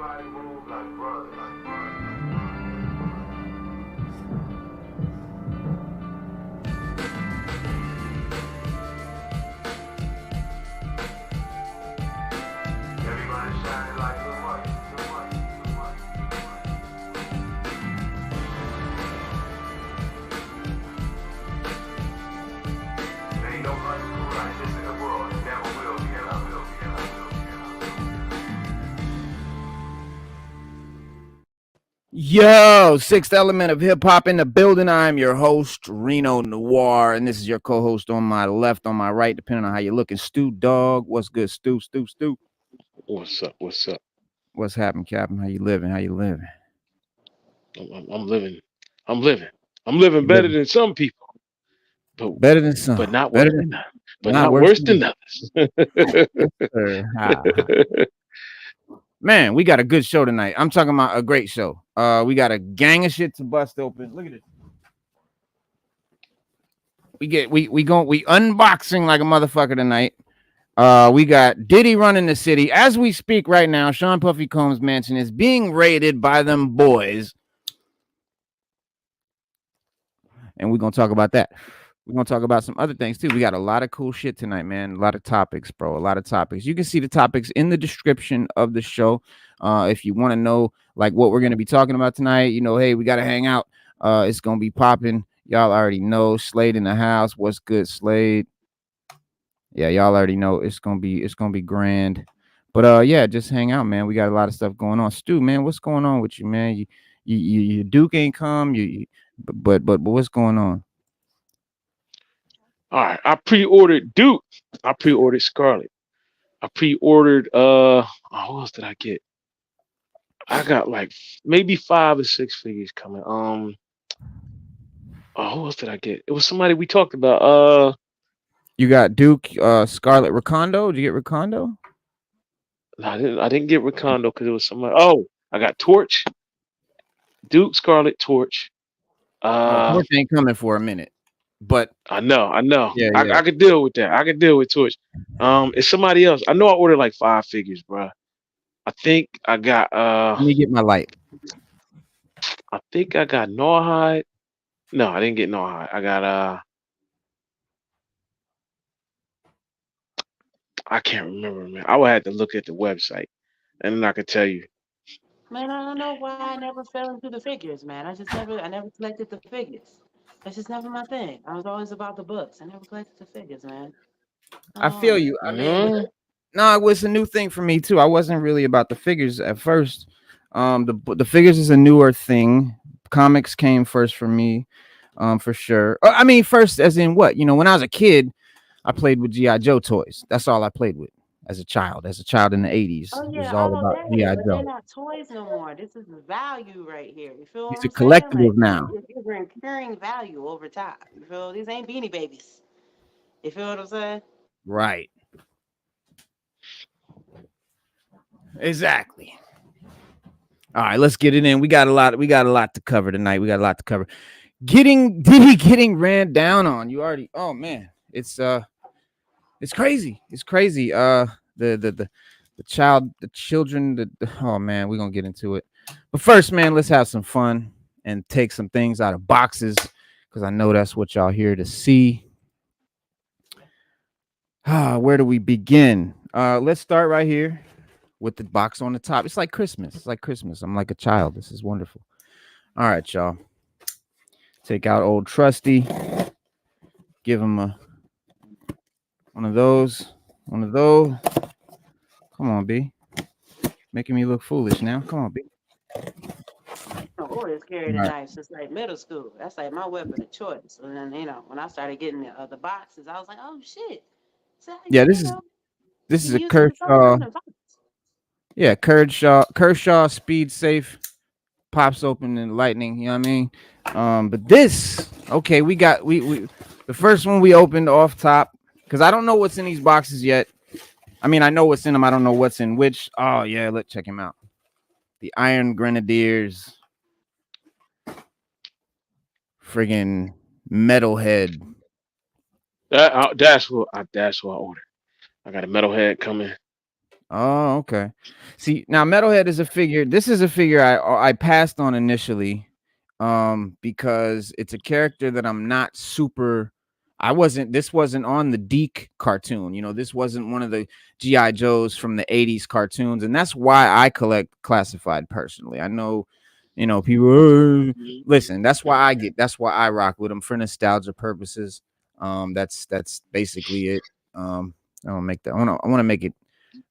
Everybody move like brothers. Everybody shining like the light. There ain't no unschool like this in the world. It never will be. Yo, sixth element of hip hop in the building. I'm your host, Reno Noir, and this is your co-host on my left, on my right, depending on how you're looking. Stu Dog, what's good, Stu? What's up? What's happening, Captain? How you living? I'm living. I'm living better than some people, but Better than some. but not Better worse than than but not worse than others. Man, we got a good show tonight. I'm talking about a great show. We got a gang of shit to bust open. Look at this. We unboxing like a motherfucker tonight. We got Diddy running the city as we speak right now. Sean Puffy Combs' mansion is being raided by them boys, and we're gonna talk about that. We're gonna talk about some other things too. We got a lot of cool shit tonight, man. A lot of topics, bro. A lot of topics. You can see the topics in the description of the show. If you want to know like what we're gonna be talking about tonight, you know, hey, we gotta hang out. It's gonna be popping. Y'all already know. Slade in the house. What's good, Slade? Yeah, y'all already know it's gonna be grand. But yeah, just hang out, man. We got a lot of stuff going on. Stu, man, what's going on with you, man? You Duke ain't come. But what's going on? All right, I pre-ordered Duke. I pre-ordered Scarlet. I pre-ordered what else did I get? I got like maybe 5 or 6 figures coming. Who else did I get? It was somebody we talked about. You got Duke, Scarlet, Recondo. Did you get Recondo? No, I didn't get Recondo because it was somebody. Oh, I got Torch, Duke, Scarlet, Torch. Torch ain't coming for a minute, but I know. Yeah. I could deal with that. I could deal with Torch. It's somebody else. I know I ordered like 5 figures, bro. I think I got let me get my light. I think I got Rawhide. No, I didn't get Rawhide. I got I can't remember, man. I would have to look at the website and then I could tell you. Man, I don't know why I never fell into the figures, man. I never collected the figures. That's just never my thing. I was always about the books. I never collected the figures, man. I feel Oh, you. I mean, no, it was a new thing for me too. I wasn't really about the figures at first. The figures is a newer thing. Comics came first for me, for sure. I mean, first as in what? You know, when I was a kid, I played with GI Joe toys. That's all I played with as a child. As a child in the 80s, oh it was yeah, all all of about that. GI But they're Joe. not toys no more. This is the value right here. You feel what These are I'm saying? collectibles Like now, you're incurring value over time. You feel? These ain't beanie babies. You feel what I'm saying? right? Exactly. All right, let's get it in. We got a lot to cover tonight. Getting ran down on. You already. Oh man, it's crazy. It's crazy. The children. Oh man, we're gonna get into it. But first, man, let's have some fun and take some things out of boxes because I know that's what y'all here to see. Where do we begin? Let's start right here with the box on the top. It's like Christmas. I'm like a child. This is wonderful. All right, y'all. Take out old Trusty. Give him one of those. Come on, B. Making me look foolish now. Come on, B. I always carried a All right. knife since like middle school. That's like my weapon of choice. And then when I started getting the boxes, I was like, oh shit. So Yeah, you this is can a use it for something Kershaw. other than box. Yeah, Kershaw speed safe. Pops open in lightning. You know what I mean? But this, okay, we the first one we opened off top because I don't know what's in these boxes yet. I mean, I know what's in them. I don't know what's in which. Oh yeah, let's check him out. The Iron Grenadiers. Friggin' metalhead. That's what I ordered. I got a metalhead coming. Oh, okay. See, now Metalhead is a figure. This is a figure I passed on initially, because it's a character that I'm not super. I wasn't. This wasn't on the Deke cartoon. You know, this wasn't one of the GI Joes from the '80s cartoons, and that's why I collect classified personally. I know, people. Listen, that's why I get. That's why I rock with them for nostalgia purposes. That's basically it. I want to make that. I want to make it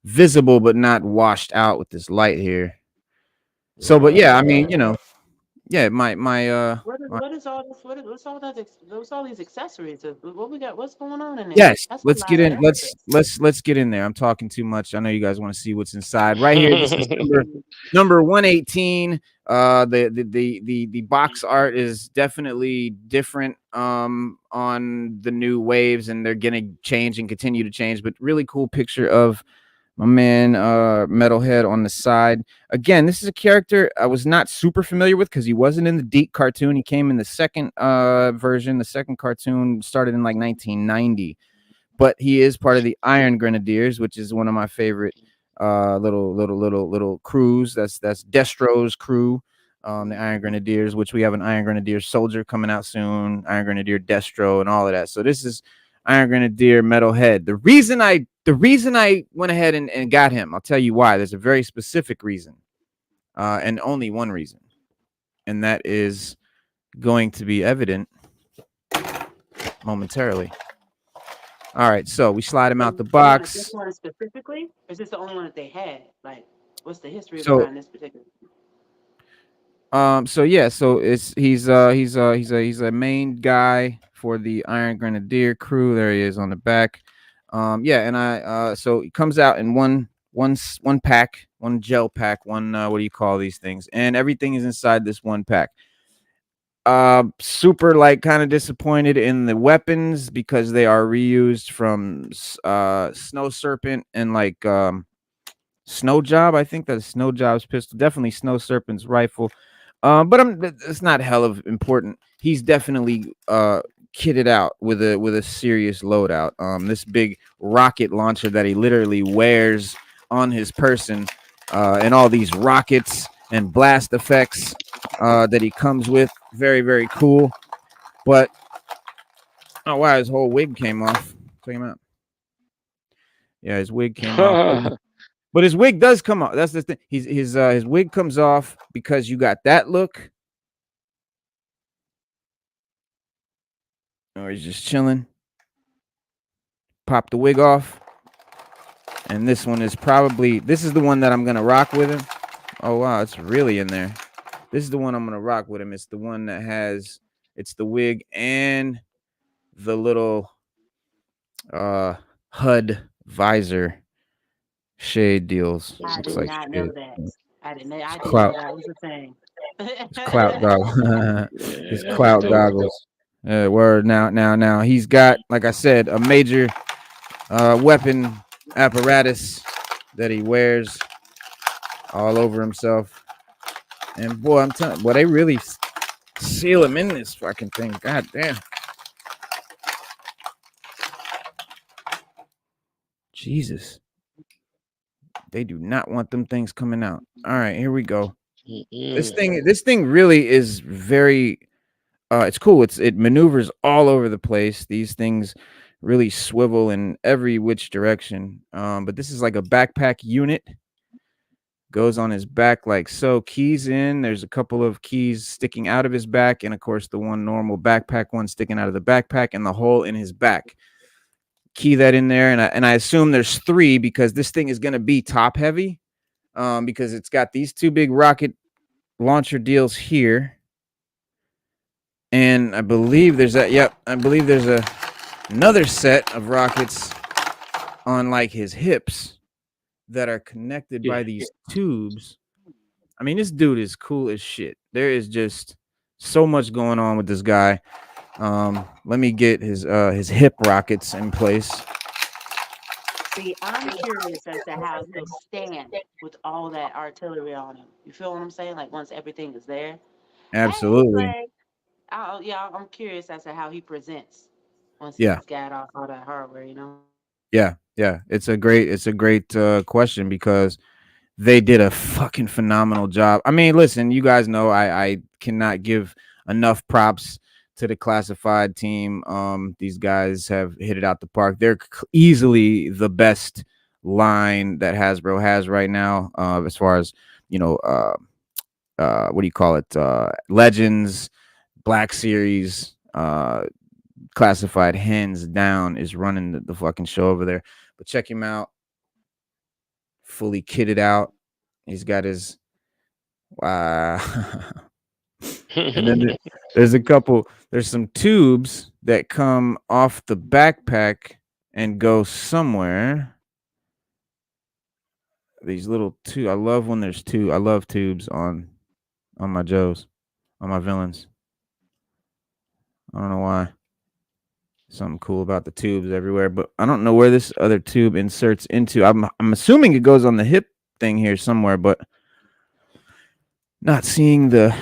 visible but not washed out with this light here. So, but yeah, I mean, yeah, What is all this? What's all that? What's all these accessories? What we got? What's going on in there? yes, That's a let's lot get of in. Let's extras. let's let's get in there. I'm talking too much. I know you guys want to see what's inside. Right here, this is number 118. The box art is definitely different on the new waves, and they're gonna change and continue to change. But really cool picture of my man Metalhead on the side. Again, this is a character I was not super familiar with because he wasn't in the Deke cartoon. He came in the second version. The second cartoon started in like 1990, but he is part of the Iron Grenadiers, which is one of my favorite little crews. That's Destro's crew. The Iron Grenadiers, which we have an Iron Grenadier soldier coming out soon, Iron Grenadier Destro, and all of that. So this is Iron Grenadier Metalhead. The reason I went ahead and got him, I'll tell you why. There's a very specific reason, and only one reason, and that is going to be evident momentarily. All right, so we slide him out the You wanted this box. one specifically, or is this the only one that they had? Like, what's the history So behind this particular? so yeah, so he's a main guy for the Iron Grenadier crew. There he is on the back. Yeah, and so it comes out in one pack, one gel pack, one what do you call these things? And everything is inside this one pack. Super like kind of disappointed in the weapons because they are reused from Snow Serpent and like Snow Job. I think that's Snow Job's pistol, definitely Snow Serpent's rifle. But it's not hell of important. He's definitely kitted out with a serious loadout. This big rocket launcher that he literally wears on his person, and all these rockets and blast effects that he comes with. Very, very cool. But oh wow, his whole wig came off. Check him out. Yeah, his wig came off. But his wig does come off. That's the thing. His wig comes off because you got that look, or he's just chilling. Pop the wig off, and this one is this is the one that I'm gonna rock with him. Oh wow, it's really in there. This is the one I'm gonna rock with him. It's the one that it's the wig and the little HUD visor shade deals. I Looks did like not know shit. that. It's I didn't know clout. that was a thing. It's clout goggles. It's Yeah, that's clout dope. goggles. Word now. He's got, like I said, a major weapon apparatus that he wears all over himself. And boy, I'm telling, boy, they really seal him in this fucking thing. God damn. Jesus. They do not want them things coming out. All right, here we go. This thing really is very it's cool. It maneuvers all over the place. These things really swivel in every which direction. But this is like a backpack unit. Goes on his back like so. Keys in. There's a couple of keys sticking out of his back, and of course the one normal backpack one sticking out of the backpack, and the hole in his back. Key that in there, and I assume there's 3 because this thing is gonna be top heavy. Because it's got these 2 big rocket launcher deals here. And I believe there's that. Yep, I believe there's another set of rockets on like his hips that are connected by these tubes. I mean, this dude is cool as shit. There is just so much going on with this guy. Let me get his hip rockets in place. See, I'm curious as to how he'll stand with all that artillery on him. You feel what I'm saying? Like once everything is there. Hey, Absolutely. Clay. Yeah, I'm curious as to how he presents once Yeah. he's got all that hardware. Yeah, yeah. It's a great question because they did a fucking phenomenal job. I mean, listen, you guys know I cannot give enough props to the classified team. These guys have hit it out the park. They're easily the best line that Hasbro has right now, as far as you know. What do you call it? Legends, Black Series, classified, hands down, is running the fucking show over there. But check him out, fully kitted out. He's got his wow. And then there's a couple. There's some tubes that come off the backpack and go somewhere. These little I love when there's two. I love tubes on my Joes, on my villains. I don't know why. Something cool about the tubes everywhere, but I don't know where this other tube inserts into. I'm assuming it goes on the hip thing here somewhere, but not seeing the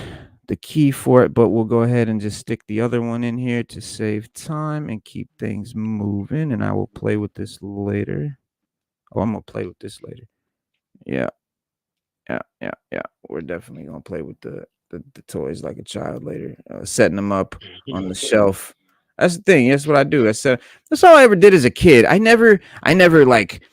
key for it. But we'll go ahead and just stick the other one in here to save time and keep things moving. And I will play with this later. Oh, I'm gonna play with this later. Yeah. We're definitely gonna play with the toys like a child later. Setting them up on the shelf. That's the thing. That's what I do. That's all I ever did as a kid. I never like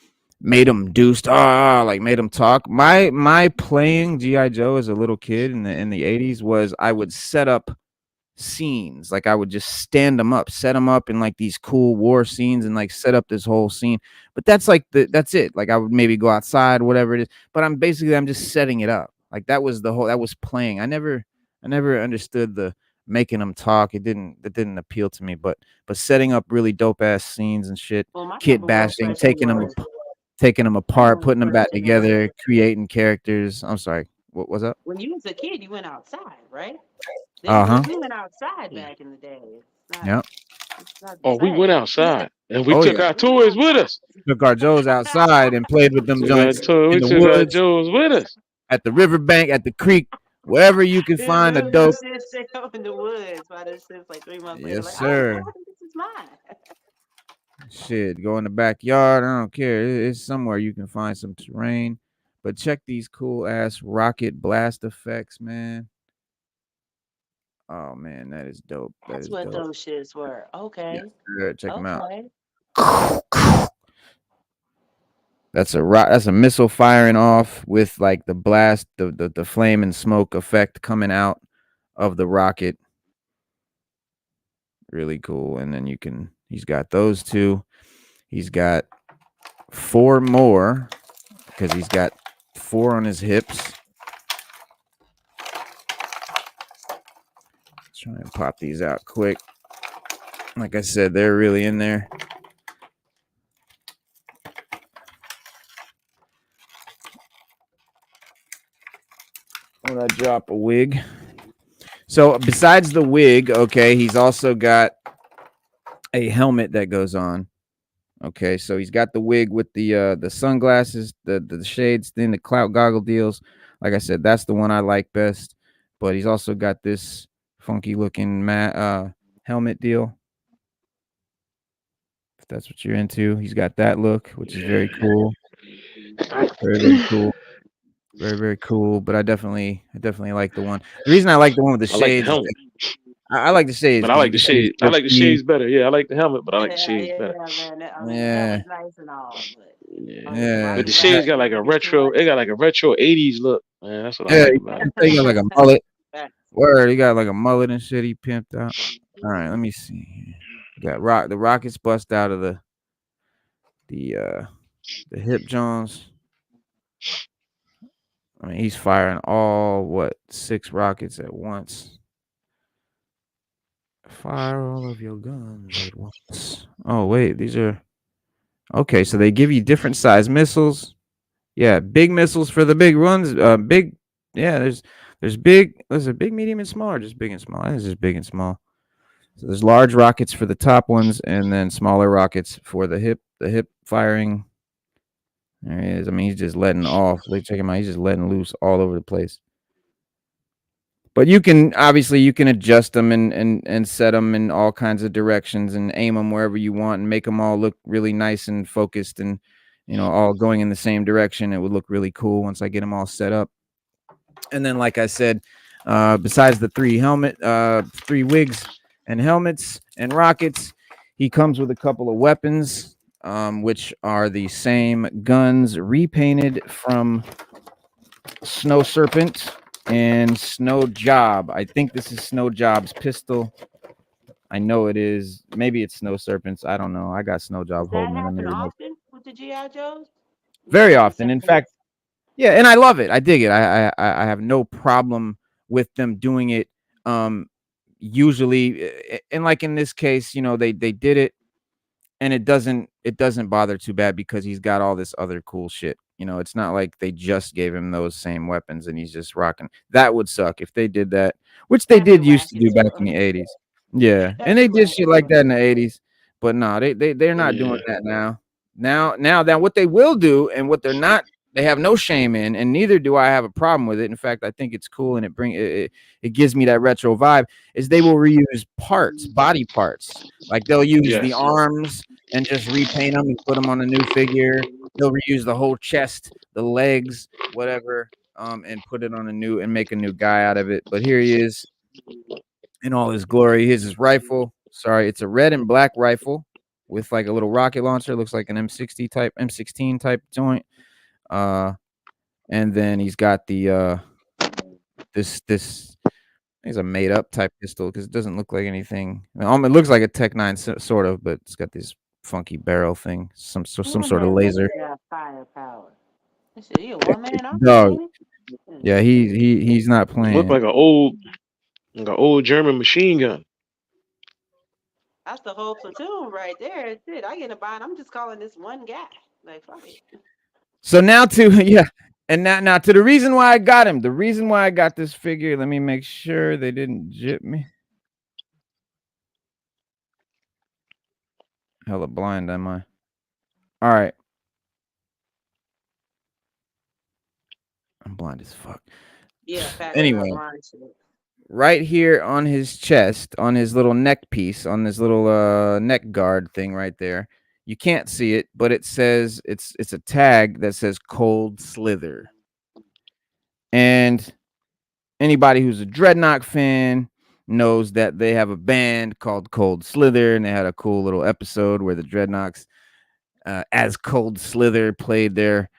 made them do stuff, like made them talk. My playing GI Joe as a little kid in the 80s was I would set up scenes. Like I would just stand them up, set them up in like these cool war scenes and like set up this whole scene. But that's like that's it. Like I would maybe go outside, whatever it is. But I'm just setting it up. Like that was playing. I never understood the making them talk. It didn't appeal to me. But setting up really dope ass scenes and shit, Well, my kit number one bashing, question taking them apart, one putting them back question was, together, creating characters. I'm sorry. What was up? when you was a kid, you went outside, right? Uh-huh. We went outside back in the day. Yeah. It's not the Oh, we went same. outside and we Oh took yeah. our toys with us. Took our Joes outside and played with them joints We in the took our woods, Joes with us. at the riverbank, at the creek, wherever you can Dude, find a remember dope. shit stay up in the woods by this shit like 3 months later, Yes, like, sir. oh, this is mine. Shit, go in the backyard. I don't care. It's somewhere you can find some terrain. But check these cool ass rocket blast effects, man. Oh man, that is dope. That That's is what dope. those shits were. Okay. Yes, sir. Check them out. Okay. That's a missile firing off with like the blast, the flame and smoke effect coming out of the rocket. Really cool. And then he's got those two. He's got 4 more because he's got 4 on his hips. Try and pop these out quick. Like I said, they're really in there. When I drop a wig. So besides the wig, okay, he's also got a helmet that goes on. Okay, so he's got the wig with the sunglasses, the shades, then the clout goggle deals. Like I said, that's the one I like best. But he's also got this funky looking helmet deal. If that's what you're into, he's got that look, which is very cool. Very, very cool. Very, very cool. But I definitely like the one. The reason I like the one with the I like the shades, helmet, I like the shades but I because like you the can see his shades. I like the teeth. shades better. Yeah, I like the helmet, but I like the Yeah, shades yeah, better. man. I mean, the Yeah, helmet's nice and all, but yeah. But the the shades got glasses like is a just too retro. much. It got like a retro '80s look, man. That's what I Yeah, like you about it. got like a mullet. Facts. Word, he got like a mullet and shit. He pimped out. All right, let me see. Got the rockets bust out of the hip Jones. I mean, he's firing all 6 rockets at once. Fire all of your guns at once. Oh wait, these are okay. So they give you different size missiles. Yeah, big missiles for the big runs. Big. Yeah, there's big. There's a big, medium, and small, or just big and small. This is big and small. So there's large rockets for the top ones, and then smaller rockets for the hip firing. There he is. I mean, he's just letting off. Check him out. He's just letting loose all over the place. But you can obviously you can adjust them and set them in all kinds of directions and aim them wherever you want and make them all look really nice and focused and all going in the same direction. It would look really cool once I get them all set up. And then, like I said, besides the three wigs and helmets and rockets, he comes with a couple of weapons, which are the same guns repainted from Snow Serpent and Snow Job. I think this is Snow Job's pistol. I know it is. Maybe it's Snow Serpent's. I don't know. I got Snow Job Does that holding it. happen often with the GI Joes? You Very saying the often. same In thing? fact, yeah, and I love it. I dig it. I have no problem with them doing it. Usually, and like in this case, they did it, and it doesn't bother too bad because he's got all this other cool shit. It's not like they just gave him those same weapons and he's just rocking. That would suck if they did that, which they That'd be did used to wacky do as back fuck. in the 80s. Yeah, That'd and be they did wacky shit as like fuck. that in the 80s. But no, they're not doing Yeah. that now. Now what they will do and what they're not, they have no shame in, and neither do I have a problem with it. In fact, I think it's cool and it gives me that retro vibe. Is they will reuse parts, body parts, like they'll use the Yes. arms and just repaint them and put them on a new figure. They'll reuse the whole chest, the legs, whatever, and put it on a new and make a new guy out of it. But here he is in all his glory. Here's his rifle. Sorry, it's a red and black rifle with like a little rocket launcher. Looks like an M16 type joint. And then he's got the this it's a made up type pistol because it doesn't look like anything. It looks like a Tech 9 sort of, but it's got this funky barrel thing, some sort of laser. Got firepower. I said, you a one man army, Dog. ain't it? Yeah, he's not Look playing. like an old German machine gun. That's the whole platoon right there. That's it. I get a bind. I'm just calling this one guy. Like, fuck it. So now yeah, and now to the reason why I got him, the reason why I got this figure. Let me make sure they didn't jip me. Hella blind am I? All right, I'm blind as fuck. Yeah, fast Anyway. blind shit. Right here on his chest, on his little neck piece, on this little neck guard thing right there. You can't see it, but it says it's a tag that says Cold Slither. And anybody who's a Dreadnought fan knows that they have a band called Cold Slither, and they had a cool little episode where the Dreadnoughts, as Cold Slither, played their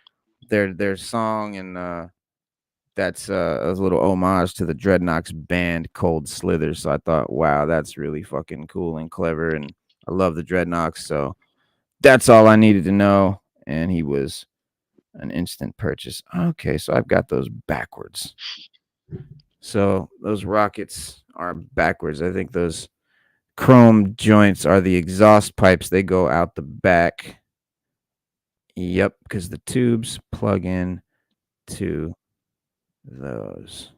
song, and that's a little homage to the Dreadnoughts band Cold Slither. So I thought, wow, that's really fucking cool and clever, and I love the Dreadnoughts. So that's all I needed to know, and he was an instant purchase. Okay, so I've got those backwards. So those rockets are backwards. I think those chrome joints are the exhaust pipes. They go out the back. Yep, because the tubes plug in to those.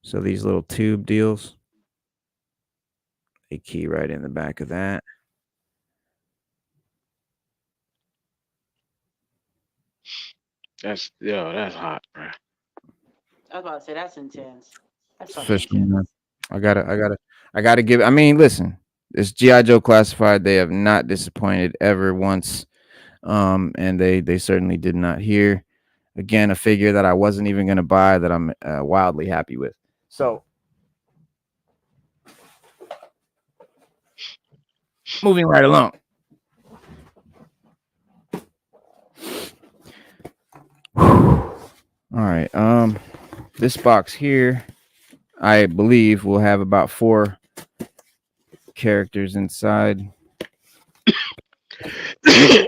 So these little tube deals, they key right in the back of that. That's hot, bro. I was about to say that's intense. That's fucking Official, man. intense. I gotta give. I mean, listen, this GI Joe Classified, they have not disappointed ever once, and they certainly did not here. Again, a figure that I wasn't even gonna buy that I'm wildly happy with. So, moving right along. All right. This box here, I believe, will have about 4 characters inside. This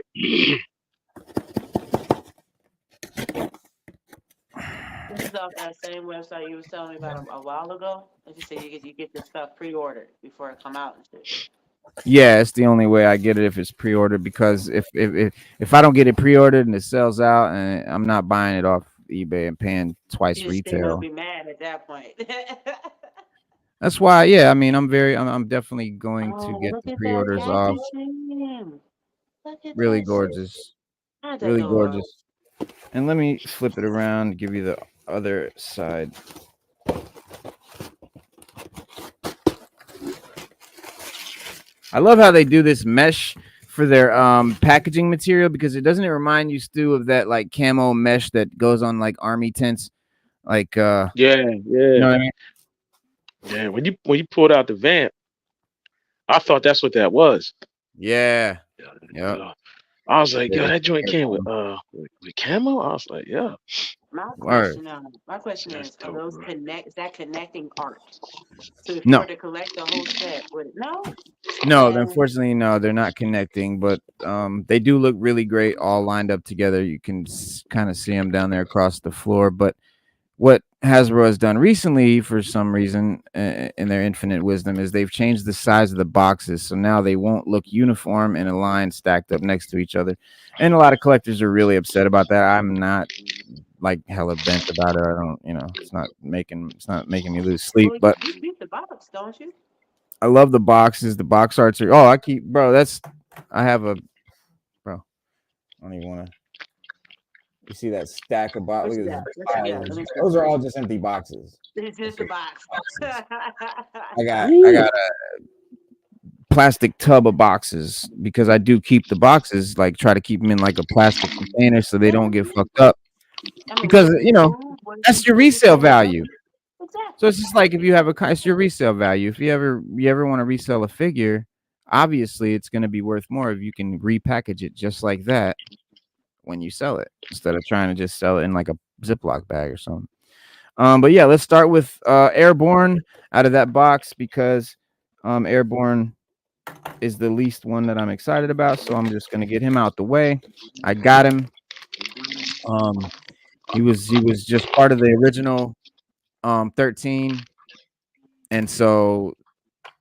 is off that same website you was telling me about a while ago. As you say, you get this stuff pre-ordered before it come out and shit. Yeah, it's the only way I get it if it's pre-ordered, because if I don't get it pre-ordered and it sells out, and I'm not buying it off eBay and paying twice You just still retail. be mad at that point. That's why, yeah. I mean, I'm definitely going to Oh, get look the at that pre-orders off. packaging. Look at Really that gorgeous, shit. How'd really that go up? gorgeous. And let me flip it around, give you the other side. I love how they do this mesh for their packaging material, because it doesn't remind you, Stu, of that like camo mesh that goes on like army tents, like Yeah, you yeah, know what I mean? yeah. When you pulled out the vamp, I thought that's what that was. Yeah. Yeah. Yep. I was like, yo, Very that joint came with airborne. with camo. I was like, yeah, Word. My question that's is, are dope, those bro. is that connecting art? So if you were No. to collect the whole set, would it? No, No, man. unfortunately, no, they're not connecting, but they do look really great all lined up together. You can kind of see them down there across the floor. But what Hasbro has done recently, for some reason, in their infinite wisdom, is they've changed the size of the boxes, so now they won't look uniform in a line stacked up next to each other. And a lot of collectors are really upset about that. I'm not like hella bent about it. I don't, it's not making me lose sleep. Well, But you beat the box, don't you? I love the boxes. The box arts are. Oh, I keep, bro. I have a, bro. I don't even want to. You see that stack of boxes? What Look you at got? this What you got? pile. Let me see. Those are all just empty boxes. It's That's just the just box. boxes. I Woo. got a plastic tub of boxes, because I do keep the boxes, like try to keep them in like a plastic container so they don't get fucked up. I mean, Because what if you move? What if that's your what if resale you move value. them? So Exactly. it's just like if you have it's your resale value. If you ever want to resell a figure, obviously it's going to be worth more if you can repackage it just like that when you sell it, instead of trying to just sell it in like a Ziploc bag or something. But yeah, let's start with Airborne out of that box, because Airborne is the least one that I'm excited about. So I'm just gonna get him out the way. I got him. Um, he was just part of the original 13, and so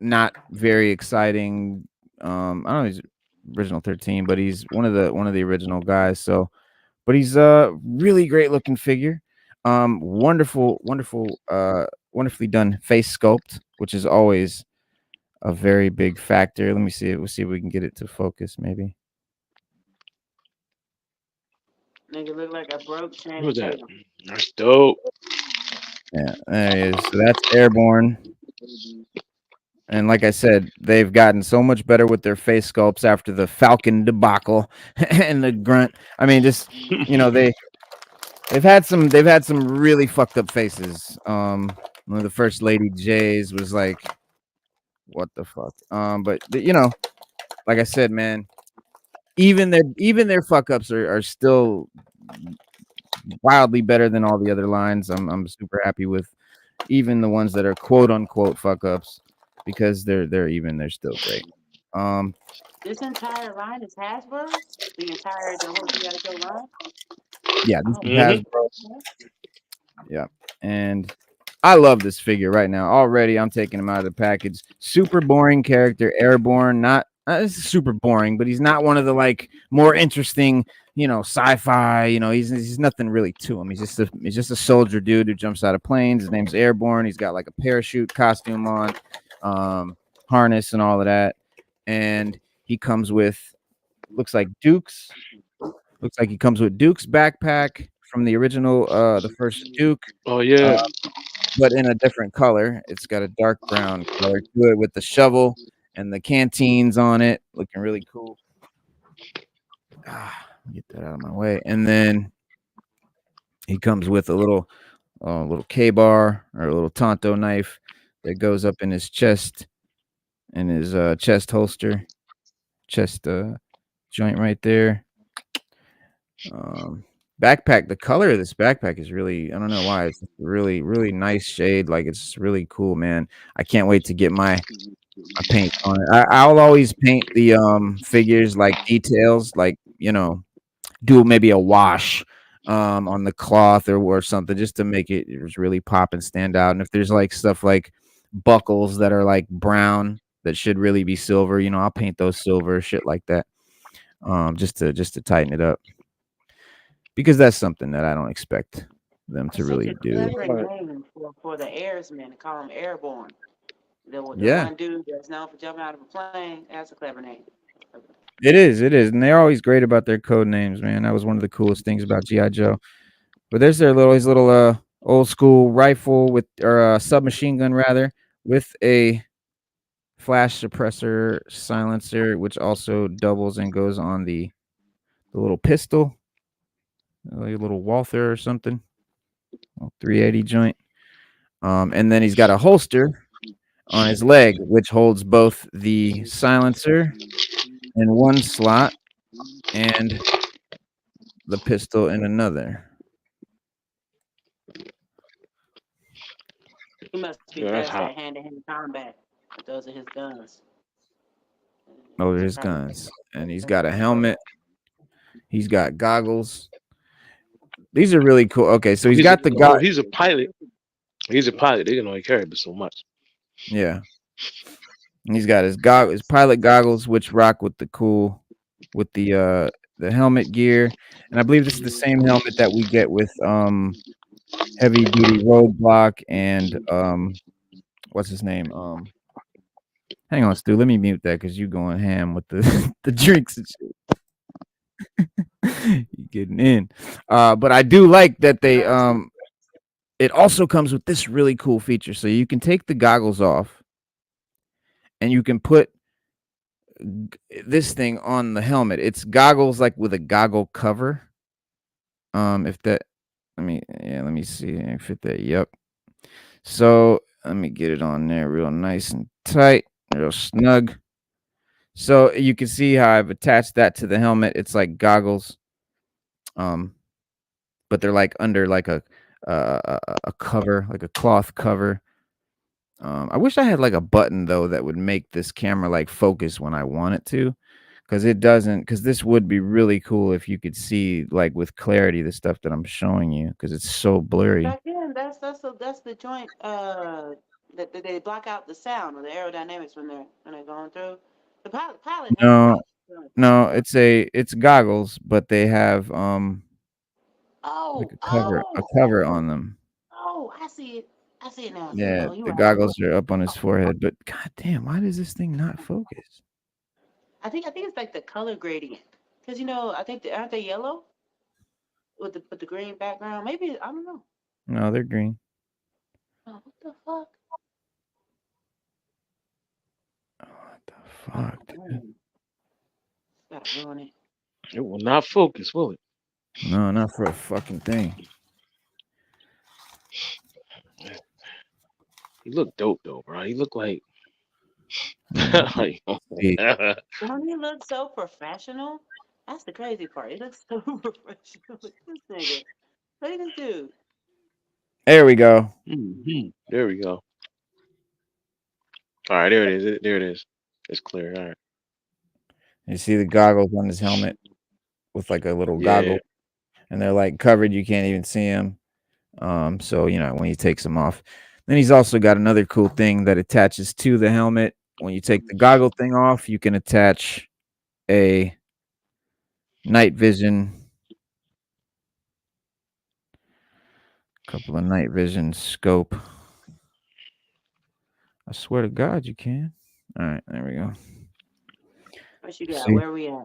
not very exciting. I don't know, he's original 13, but he's one of the original guys. So, but he's a really great looking figure. Wonderfully done face sculpt, which is always a very big factor. Let me see it. We'll see if we can get it to focus, maybe. Nigga look like a broke What Channing was that? Tatum. That's dope. Yeah, there he is. So that's Airborne. And like I said, they've gotten so much better with their face sculpts after the Falcon debacle and the Grunt. I mean, just they've had some really fucked up faces. One of the first Lady J's was like, what the fuck? But like I said, man, even their fuck ups are still wildly better than all the other lines. I'm super happy with even the ones that are quote unquote fuck ups, because they're still great. This entire line is Hasbro. The whole G.I. Joe line. Yeah, this Oh, is Hmm. Hasbro. Yeah, and I love this figure right now. Already, I'm taking him out of the package. Super boring character, Airborne. Not this is super boring, but he's not one of the like more interesting, sci-fi. He's nothing really to him. He's just a soldier dude who jumps out of planes. His name's Airborne. He's got like a parachute costume on, harness and all of that, and he comes with looks like Duke's. Looks like he comes with Duke's backpack from the original, the first Duke, Oh uh, yeah. but in a different color. It's got a dark brown color to it with the shovel and the canteens on it, looking really cool. Get that out of my way. And then he comes with a little K-bar or a little Tonto knife that goes up in his chest, in his chest holster, chest joint right there. Backpack, the color of this backpack is really, I don't know why, it's really, really nice shade. Like, it's really cool, man. I can't wait to get my paint on it. I'll always paint the figures like details, like, do maybe a wash on the cloth or something, just to make it just really pop and stand out. And if there's like stuff like buckles that are like brown that should really be silver, I'll paint those silver, shit like that. Just to tighten it up, because that's something that I don't expect them to such really a do. clever Right. name for the airsmen to call him Airborne. The Yeah, one dude that's known for jumping out of a plane. That's a clever name. it is. It is, and they're always great about their code names, man. That was one of the coolest things about GI Joe. But there's his little old school rifle with, or submachine gun rather, with a flash suppressor silencer, which also doubles and goes on the little pistol, like a little Walther or something, 380 joint. And then he's got a holster on his leg, which holds both the silencer in one slot and the pistol in another. He must be Yeah, that's best hot. at hand-to-hand combat. Those are his guns. Those are his guns. And he's got a helmet. He's got goggles. These are really cool. Okay, so he's got the Oh, he's a pilot. He's a pilot. They can only carry but so much. Yeah. And he's got his pilot goggles, which rock with the helmet gear. And I believe this is the same helmet that we get with heavy duty roadblock and what's his name? Hang on, Stu. Let me mute that because you going ham with the the drinks and shit. You getting in. But I do like that they it also comes with this really cool feature. So you can take the goggles off and you can put this thing on the helmet. It's goggles like with a goggle cover. If that let me see if it that. Yep. So let me get it on there real nice and tight, real snug. So you can see how I've attached that to the helmet. It's like goggles. But they're like under like a cover, like a cloth cover. I wish I had like a button though that would make this camera like focus when I want it to, because it doesn't. Because this would be really cool if you could see like with clarity the stuff that I'm showing you, because it's so blurry. Back then, that's the joint that they block out the sound or the aerodynamics when they're going through. The pilot. No, it's goggles, but they have like a cover on them. Oh, I see it. I see it now. Yeah, Oh, you the right. goggles are up on his forehead, but god damn, why does this thing not focus? I think it's like the color gradient, because I think aren't they yellow with the green background? Maybe I don't know. No, they're green. Oh, what the fuck? What the fuck, dude? Gotta ruin it. It will not focus, will it? No, not for a fucking thing. He looked dope though, bro. He looked like like Don't he look so professional? That's the crazy part. He looks so professional. Look at this nigga. Look at this dude. There we go. There we go. All right, there it is. There it is. It's clear. All right. You see the goggles on his helmet with like a little goggle, and they're like covered. You can't even see them. So when he takes them off, then he's also got another cool thing that attaches to the helmet. When you take the goggle thing off, you can attach a night vision, couple of night vision scope. I swear to God, you can. All right, there we go. What you got? See? Where we at?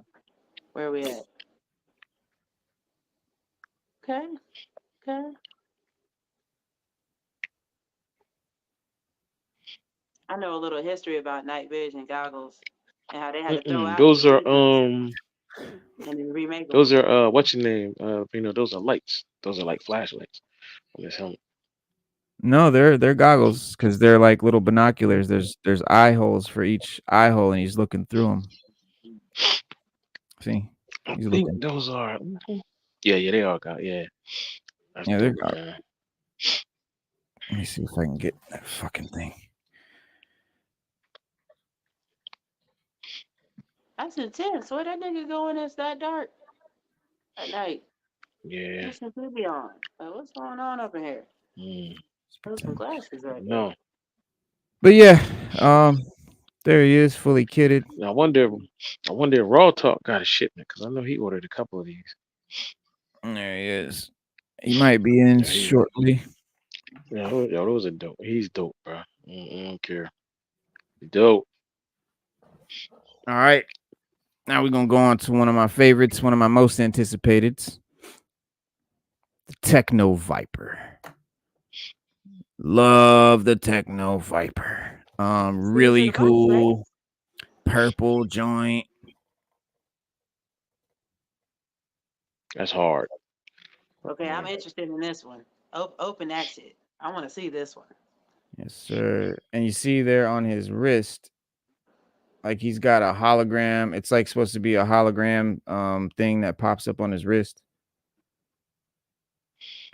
Okay. I know a little history about night vision goggles and how they had to throw out. Those are and then remake them. Those are what's your name? Those are lights. Those are like flashlights on this helmet. No, they're goggles because they're like little binoculars. There's eye holes for each eye hole, and he's looking through them. See, I think those are. Yeah, they are. Yeah. That's yeah, they're dope, goggles. man. Let me see if I can get that fucking thing. That's intense. Where that nigga going? It's that dark at night. Yeah. What's the TV on? What's going on up in here? Those some glasses right there. No. But yeah, there he is, fully kitted. I wonder if Raw Talk got a shipment, because I know he ordered a couple of these. There he is. He might be in shortly. Yeah, those are dope. He's dope, bro. I don't care. Dope. All right. Now we're gonna go on to one of my favorites, one of my most anticipated. The TECHNO Viper. Love the TECHNO Viper. Really the box, right? cool purple joint. That's hard. Okay, I'm Yeah. interested in this one. Open that shit. I want to see this one. Yes, sir. And you see there on his wrist, like he's got a hologram. It's like supposed to be a hologram thing that pops up on his wrist.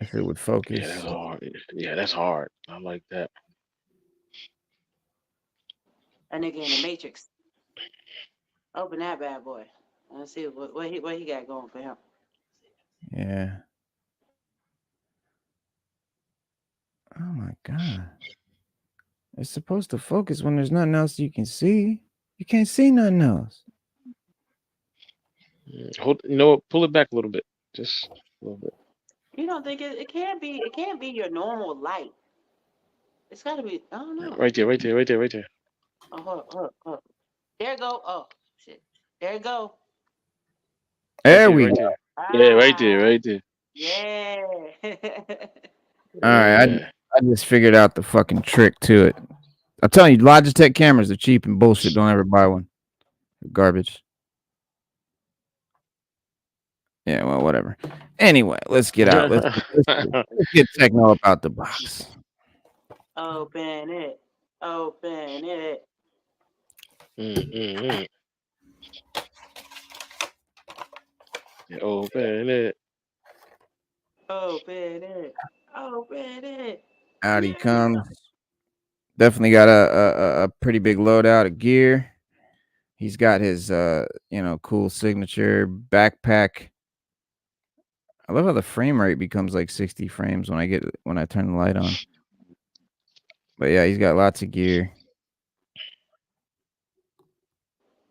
If it would Yeah, focus. that's hard. Yeah, that's hard. I like that. That nigga in the Matrix. Open that bad boy. Let's see what he got going for him. Yeah. Oh my God. It's supposed to focus when there's nothing else you can see. You can't see nothing else. Hold, you know what? Pull it back a little bit. Just a little bit. You don't think it can't be your normal light. It's gotta be, I don't know. Right there, right there, right there, right there. Oh, hold. There it go. Oh shit. There it go. There we right go. there. Yeah, right there, right there. Yeah. All right. Yeah. I just figured out the fucking trick to it. I'm telling you, Logitech cameras are cheap and bullshit. Don't ever buy one. They're garbage. Yeah, well, whatever. Anyway, let's get out. Let's get Techno up out the box. Open it. Open it. Yeah, open it. Open it. Open it. Out he comes. Definitely got a pretty big loadout of gear. He's got his cool signature backpack. I love how the frame rate becomes like 60 frames when I turn the light on. But yeah, he's got lots of gear.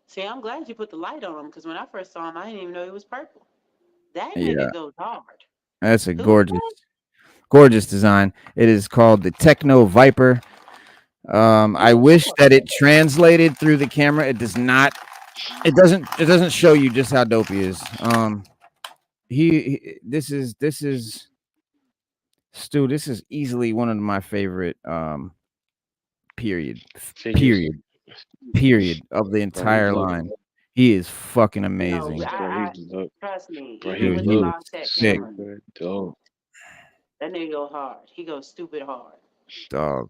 See, I'm glad you put the light on him because when I first saw him, I didn't even know he was purple. That Yeah. nigga goes hard. That's a Who gorgeous design. It is called the Techno Viper. I wish that it translated through the camera. It does not. It doesn't show you just how dope he is. This is Stu. This is easily one of my favorite period of the entire line. He is fucking amazing. Trust me, Bro, even he with the looks Logitech sick. camera, super dope. that nigga go hard. He goes stupid hard. Dog.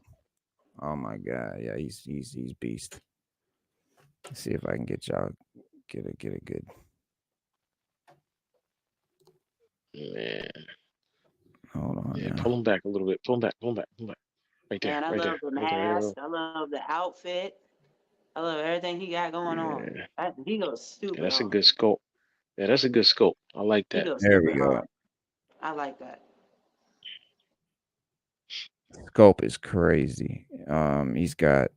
Oh my God. Yeah, he's beast. Let's see if I can get y'all get a good. Man. Hold on. Yeah, now. pull him back a little bit. Pull him back. Right there. Man, I right love there. the Right there. mask. I love the outfit. I love everything he got going on. He goes stupid Yeah, that's hard. a good scope. Yeah, that's a good scope. I like He that. goes There we stupid go. hard. I like that. Scope is crazy. He's got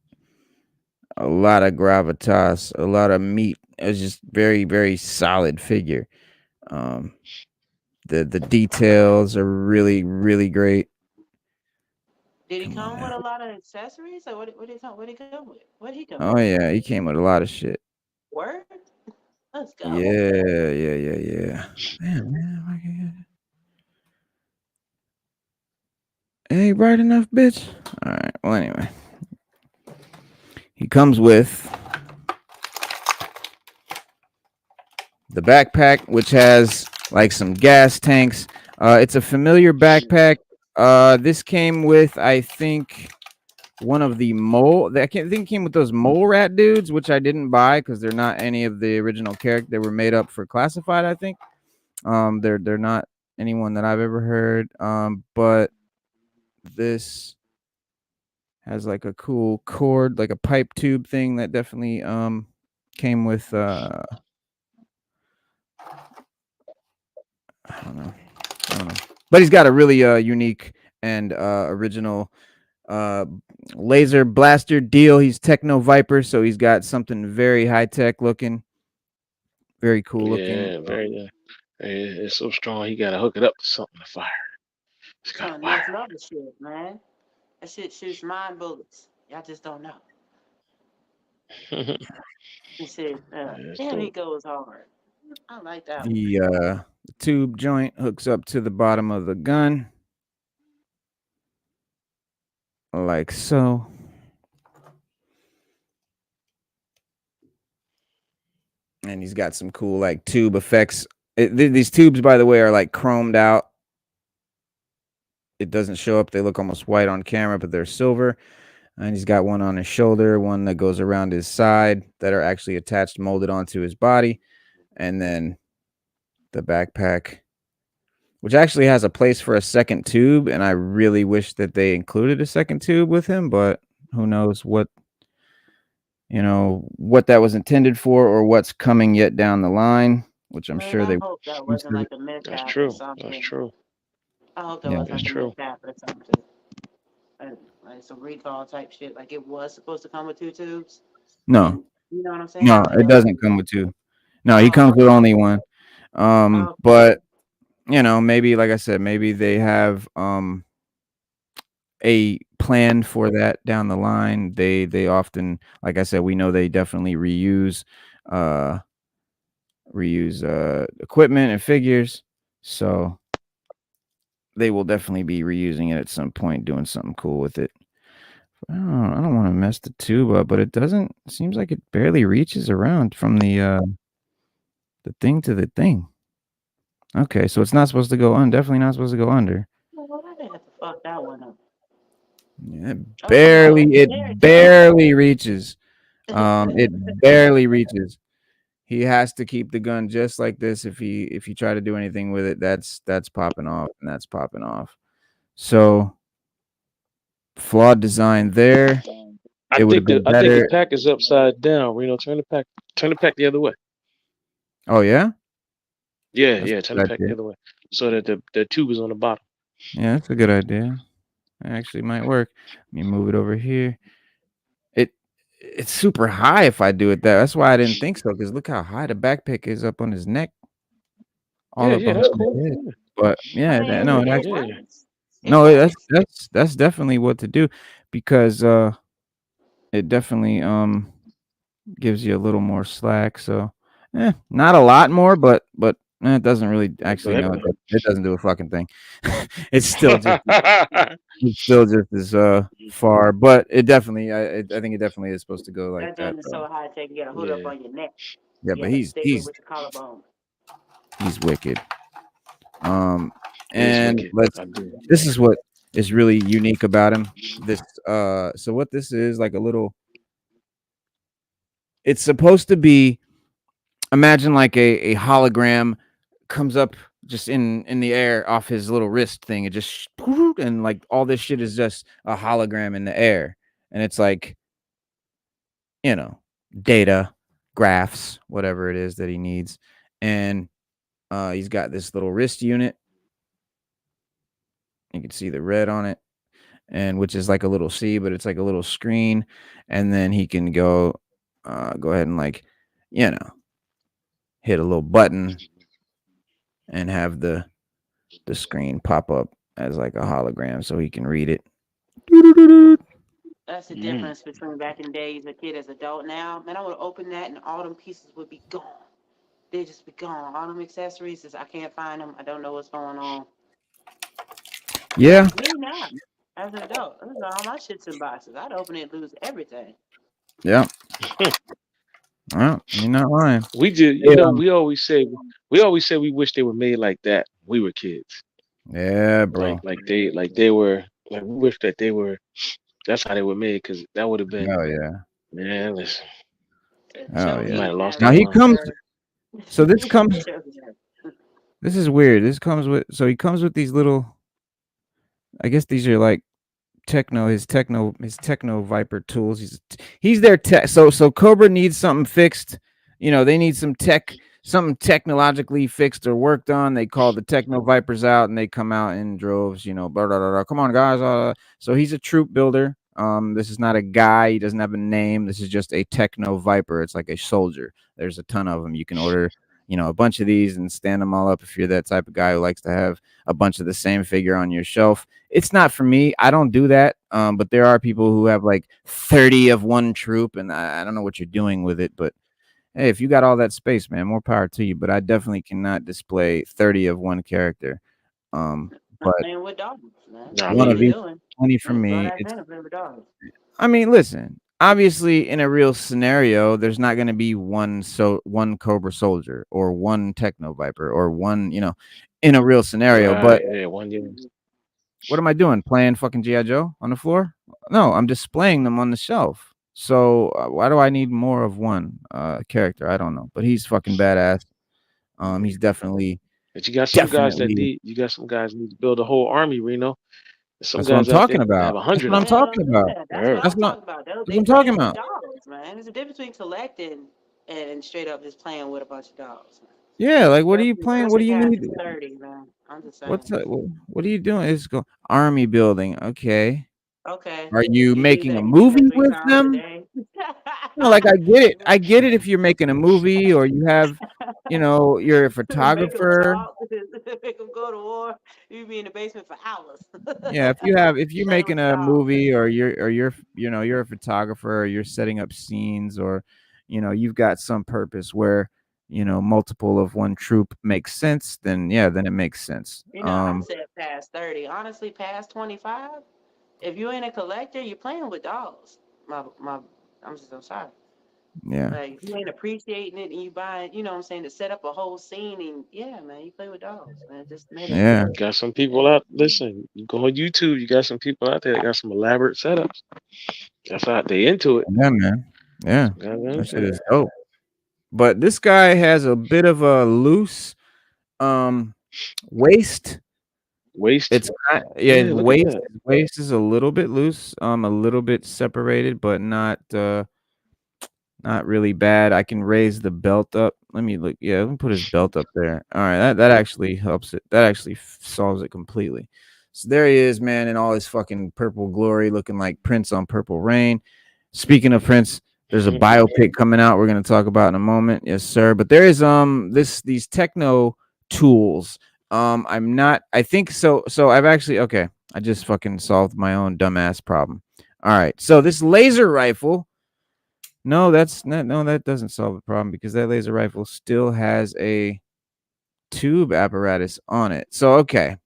a lot of gravitas, a lot of meat. It's just very, very solid figure. The details are really, really great. Did he Come come on with now. a lot of accessories, or what he come with? What he come Oh with? yeah, he came with a lot of shit. Word? Let's go. Yeah. Damn, man. Ain't bright enough, bitch. All right. Well, anyway, he comes with the backpack, which has like some gas tanks. It's a familiar backpack. This came with, I think, one of the mole. I think it came with those mole rat dudes, which I didn't buy because they're not any of the original characters. They were made up for classified, I think. They're not anyone that I've ever heard. But this has like a cool cord, like a pipe tube thing that definitely came with I don't know. But he's got a really unique and original laser blaster deal. He's Techno Viper, so he's got something very high tech looking, very cool looking. Yeah, very. It's so strong. He gotta hook it up to something to fire. It's got Some fire. next level shit, man. That shit shoots mind bullets. Y'all just don't know. He said, damn, he goes hard. I like that one. The tube joint hooks up to the bottom of the gun, like so. and he's got some cool like tube effects. These tubes, by the way, are like chromed out. It doesn't show up. They look almost white on camera, but they're silver. And he's got one on his shoulder, one that goes around his side that are actually attached, molded onto his body. And then the backpack, which actually has a place for a second tube. And I really wish that they included a second tube with him, but who knows what, what that was intended for or what's coming yet down the line, which I'm sure they. I hope that wasn't like a That's mishap or true. That's something. true. I hope that Yeah, wasn't that's like a true. mishap or something. Like some recall type shit. Like it was supposed to come with 2 tubes. No, And you know what I'm saying? no, Like, it doesn't come with 2. No, he Oh, comes with only 1. okay. But maybe like I said, maybe they have a plan for that down the line. They often, like I said, we know they definitely reuse equipment and figures, so they will definitely be reusing it at some point, doing something cool with it. I don't want to mess the tube up, but it doesn't. Seems like it barely reaches around from the thing to the thing. Okay, so it's not supposed to go under. Definitely not supposed to go under. Well, I didn't have to fuck that one up. Yeah, Oh, barely. no, It there it barely reaches. It barely reaches. He has to keep the gun just like this. If you try to do anything with it, that's popping off and that's popping off. So flawed design there. It would have been I think the better. pack is upside down. Reno, turn the pack the other way. Oh yeah, Yeah, that's yeah, a turn good the pack the idea. other way so that the tube is on the bottom. Yeah, that's a good idea. It actually might work. Let me move it over here. It's super high if I do it that. That's why I didn't think so. Because look how high the backpack is up on his neck, all Yeah, up yeah, behind that's his cool. head. But yeah, I mean, no, it it Yeah. works. It no, works. that's definitely what to do, because it definitely gives you a little more slack. So not a lot more, but it doesn't really actually But no, it doesn't do a fucking thing. It's still just as far, but it definitely I think it definitely is supposed to go like That that joint is though. so high tech, you got a hood up yeah. on your neck. Yeah, You but got to stay with your collarbone. he's wicked. He is And wicked. I do. this is what is really unique about him. This so what this is, like a little, it's supposed to be, imagine like a hologram comes up just in the air off his little wrist thing. It just and like all this shit is just a hologram in the air, and it's like, data, graphs, whatever it is that he needs. And he's got this little wrist unit. You can see the red on it, and which is like a little C, but it's like a little screen. And then he can go ahead and like, hit a little button and have the screen pop up as like a hologram so he can read it. That's the difference between back in the days, a kid as adult now. Man, I would open that and all them pieces would be gone. They'd just be gone. All them accessories, I can't find them. I don't know what's going on. Yeah. Me now, as an adult, I got all my shits in boxes. I'd open it and lose everything. Yeah. Well, you're not lying. We did, we always say we wish they were made like that when we were kids. Yeah, bro. Like they were, like we wish that they were, that's how they were made, because that would have been, Oh yeah. man, listen. Oh We yeah. might have lost Now our he mind. comes. So this comes. This is weird. This comes with. So he comes with these little. I guess these are like his techno Viper tools. He's their tech. So Cobra needs something fixed. They need something technologically fixed or worked on. They call the Techno Vipers out, and they come out in droves. Blah, blah, blah, blah. Come on, guys. So he's a troop builder. This is not a guy. He doesn't have a name. This is just a Techno Viper. It's like a soldier. There's a ton of them. You can order, a bunch of these and stand them all up if you're that type of guy who likes to have a bunch of the same figure on your shelf. It's not for me. I don't do that. But there are people who have like 30 of one troop, and I don't know what you're doing with it, but hey, if you got all that space, man, more power to you. But I definitely cannot display 30 of one character. But with dogs, man. Nah, one me of each, neither. 20 for me. Dogs. I mean, listen, obviously in a real scenario, there's not going to be one Cobra Soldier or one Techno Viper or one, in a real scenario. But Right. Yeah. 1 year. what am I doing? Playing fucking G.I. Joe on the floor? No, I'm displaying them on the shelf. So why do I need more of one character? I don't know, but he's fucking badass. He's definitely But you got some guys that definitely. need. You got some guys need to build a whole army, Reno. There's some That's what I'm guys out there talking have about. That's what 100 I'm of them. talking Hell about. yeah, that's what Word. That's I'm not. talking about. That's what They I'm talking playing with about. dogs, man. There's a difference between collecting and straight up just playing with a bunch of dogs, man. Yeah, like what are you playing? What Especially do you past need? 30, man. I'm just What's saying. that? What are you doing? It's go army building. Okay. Okay. Are you You do making a that. You do that movie 3 with times a them? day. Like I get it. I get it if you're making a movie or you have, you're a Make them photographer. talk. Make them go to war. You be in the basement for hours. Yeah, if you're Playing with making a dogs. movie or you're a photographer or you're setting up scenes or you've got some purpose where multiple of one troop makes sense, then yeah, then it makes sense. I said past 30. Honestly, past 25. If you ain't a collector, you're playing with dogs. I'm sorry. Yeah. Like you ain't appreciating it and you buying, you know what I'm saying, to set up a whole scene and yeah, man, you play with dogs, man. Just made it Yeah. clear. Got some people out. Listen, you go on YouTube. You got some people out there that got some elaborate setups. That's how they into it. Yeah, man. Yeah. Some guys That into shit it. is dope. But this guy has a bit of a loose um waist. Waste. It's yeah, Yeah, look at that. his waist is a little bit loose, a little bit separated, but not really bad. I can raise the belt up. Let me look. Yeah, let me put his belt up there. All right, that actually helps it. That actually solves it completely. So there he is, man, in all his fucking purple glory, looking like Prince on Purple Rain. Speaking of Prince, there's a biopic coming out. We're gonna talk about in a moment, yes, sir. But there is these techno tools. I'm not. I think so. So I've actually okay. I just fucking solved my own dumbass problem. All right. So this laser rifle. No, that's not. No, that doesn't solve the problem because that laser rifle still has a tube apparatus on it. So okay.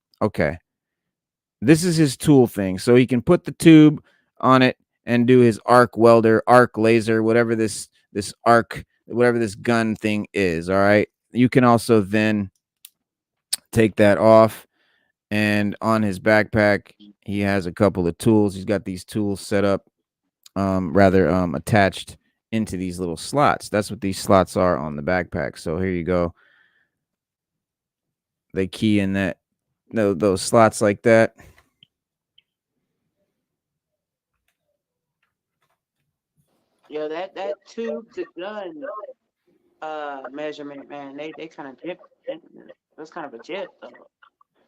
This is his tool thing. So he can put the tube on it and do his arc welder, arc laser, whatever this arc, whatever this gun thing is. All right. You can also then take that off, and on his backpack, he has a couple of tools. He's got these tools set up, attached into these little slots. That's what these slots are on the backpack. So here you go. They key in that those slots like that. Yo, that tube to gun measurement, man, they kind of jip. That's kind of a jip though.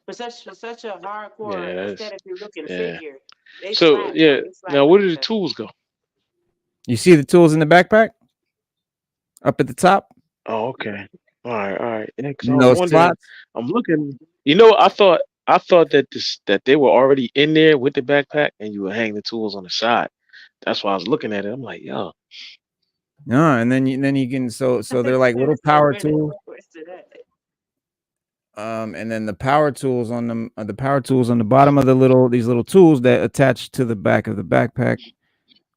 For such a hardcore Yeah, that's aesthetically looking yeah. figure, they So slap, yeah. man. They slap Now like where a do the feather. tools go? You see the tools in the backpack up at the top? Oh, okay. All right. Yeah, because I In was those wondering. slots? I'm looking. I thought that that they were already in there with the backpack, and you would hang the tools on the side. That's why I was looking at it. I'm like, yo, No, and then you can so they're like little It's so power weird that tools. they twisted that. And then the power tools on them, the power tools on the bottom of these little tools that attach to the back of the backpack,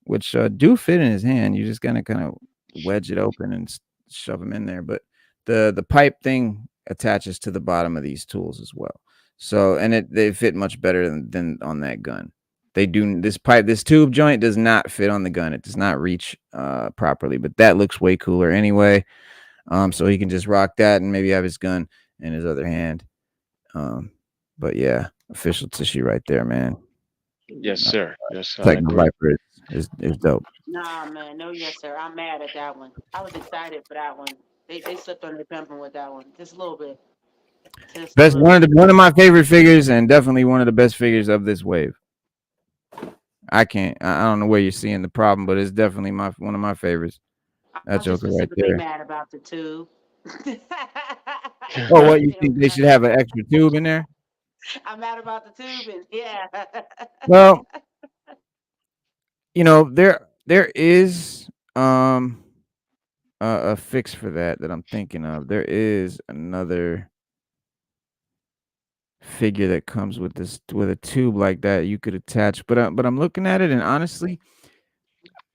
which do fit in his hand. You just gotta kind of wedge it open and shove them in there. But the pipe thing attaches to the bottom of these tools as well. So and they fit much better than on that gun. They do this tube joint does not fit on the gun. It does not reach properly, but that looks way cooler anyway. So he can just rock that and maybe have his gun in his other hand. But yeah, official tissue right there, man. yes, sir. Yes, sir. I Techno agree. Viper is dope. Nah, man, no, yes, sir. I'm mad at that one. I was excited for that one. They slipped on their pimping with that one, just a little bit, just a Best little bit. one of my favorite figures, and definitely one of the best figures of this wave. I don't know where you're seeing the problem, but it's definitely one of my favorites. I That was just Joker right specifically there. mad about the tube. Oh, what you You know think what they I'm should have an extra tube in there? I'm mad about the tubing. Yeah. Well, there is a fix for that I'm thinking of. There is another figure that comes with this with a tube like that you could attach, but I'm looking at it and honestly,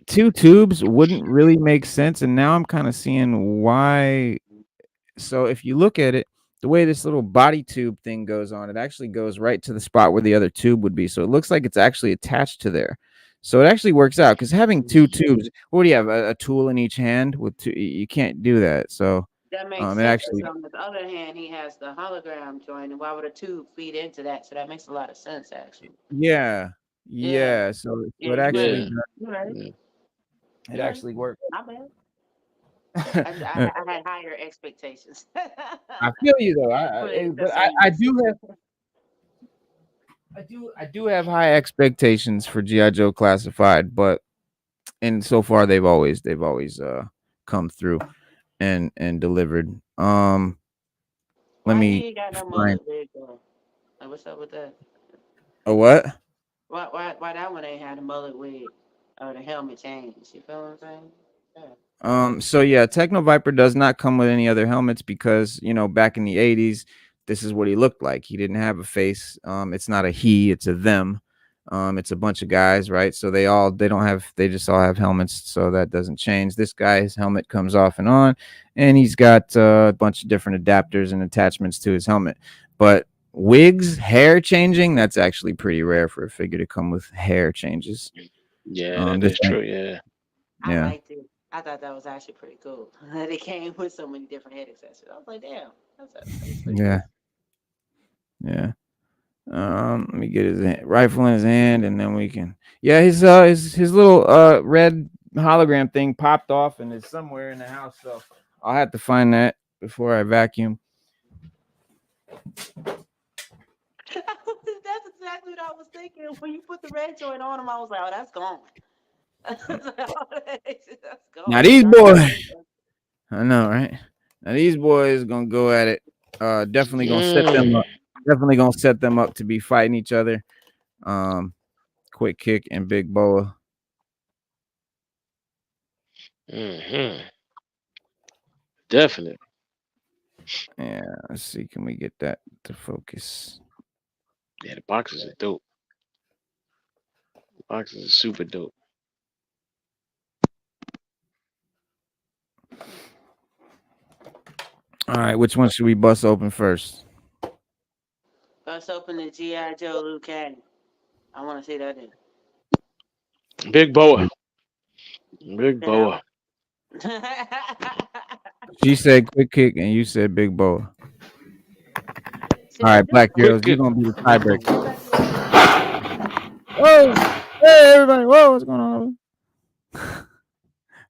two tubes wouldn't really make sense, and now I'm kind of seeing why. So if you look at it, the way this little body tube thing goes on, it actually goes right to the spot where the other tube would be. So it looks like it's actually attached to there. So it actually works out because having two tubes, what do you have? A tool in each hand with two, you can't do that. So That makes it sense. actually, On the other hand, he has the hologram joint, and why would a tube feed into that? So that makes a lot of sense, actually. yeah, Yeah. yeah. So it Yeah, actually, Yeah. you're right. Yeah. it actually works. Not bad. I had higher expectations. I feel you though. For the But accessories. I do have high expectations for GI Joe Classified, but and so far they've always come through and delivered. Let Why me he ain't got no find mullet wig though? Like, what's up with that? a what? Why that one ain't had a mullet wig or the helmet change? You feel what I'm saying? Yeah. So yeah, Techno Viper does not come with any other helmets because back in the 80s, this is what he looked like. He didn't have a face. It's not a he, it's a them. It's a bunch of guys, right? So they just all have helmets, so that doesn't change. This guy's helmet comes off and on, and he's got a bunch of different adapters and attachments to his helmet. But wigs, hair changing, that's actually pretty rare for a figure to come with hair changes. Yeah, that This is ain't- true. Yeah. I yeah. liked it. I thought that was actually pretty cool. That it came with so many different head accessories. I was like, damn, that's pretty Yeah. Yeah. Let me get his rifle in his hand, and then we can. Yeah, his little red hologram thing popped off and is somewhere in the house. So I'll have to find that before I vacuum. That's exactly what I was thinking. When you put the red joint on him, I was like, oh, that's gone. That's gone. Now these boys, I know, right? Now these boys gonna go at it. Definitely gonna set them up. Definitely gonna set them up to be fighting each other. Quick Kick and Big Boa. Definitely. Yeah, let's see. Can we get that to focus? Yeah, the boxes are dope. The boxes are super dope. All right, which one should we bust open first? Let's open the G.I. Joe Liu Kang. I want to see that in. Big Boa. Big Yeah. Boa. She said Quick Kick and you said Big Boa. See, All right, Black Quick Heroes, you're Kick. gonna be the tiebreaker. Whoa, hey everybody, whoa, what's going on?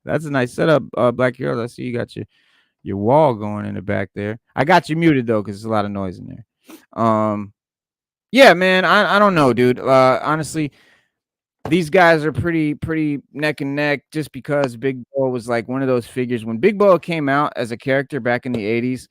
That's a nice setup, Black Heroes. I see you got your wall going in the back there. I got you muted though, because there's a lot of noise in there. Yeah, man, I don't know, dude. Honestly, these guys are pretty neck and neck just because Big Boa was like one of those figures. When Big Boa came out as a character back in the 80s,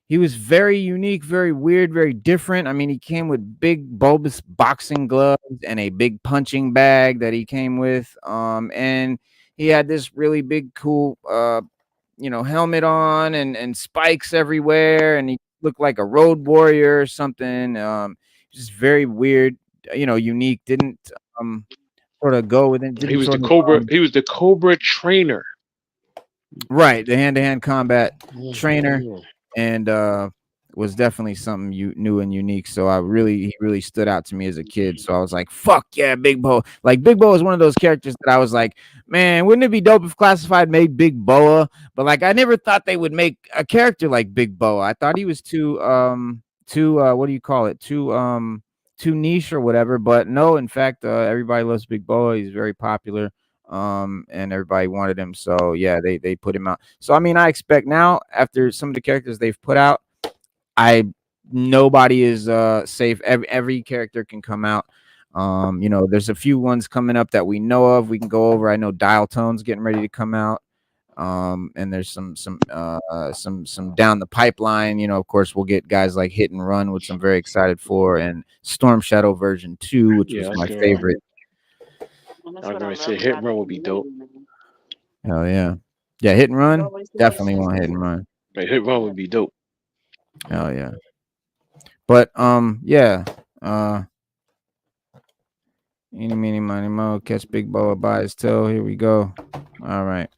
he was very unique, very weird, very different. I mean, he came with big bulbous boxing gloves and a big punching bag that he came with. And he had this really big, cool, helmet on and spikes everywhere. And he looked like a road warrior or something. Just very weird, unique. Didn't sort of go with it. He was the Cobra. He was the Cobra trainer. Right, the hand-to-hand combat trainer. Mhm. And was definitely something new and unique. So he really stood out to me as a kid. So I was like, fuck yeah, Big Boa. Like Big Boa is one of those characters that I was like, man, wouldn't it be dope if Classified made Big Boa? But like I never thought they would make a character like Big Boa. I thought he was too what do you call it? Too niche or whatever. But no, in fact, everybody loves Big Boa. He's very popular. And everybody wanted him, so yeah, they put him out. So I mean, I expect now after some of the characters they've put out, nobody is safe. Every character can come out. There's a few ones coming up that we know of. We can go over. I know Dial Tone's getting ready to come out. And there's some down the pipeline. Of course, we'll get guys like Hit and Run, which I'm very excited for, and Storm Shadow version 2, which was my favorite. I was gonna say Hit and Run would be dope. Hell yeah. Yeah, Hit and Run. Definitely want Hit and Run. Hit and Run would be dope. Hell yeah. But yeah. Eeny, meeny, miny, mo. Catch Big Boa by his tail. Here we go. All right.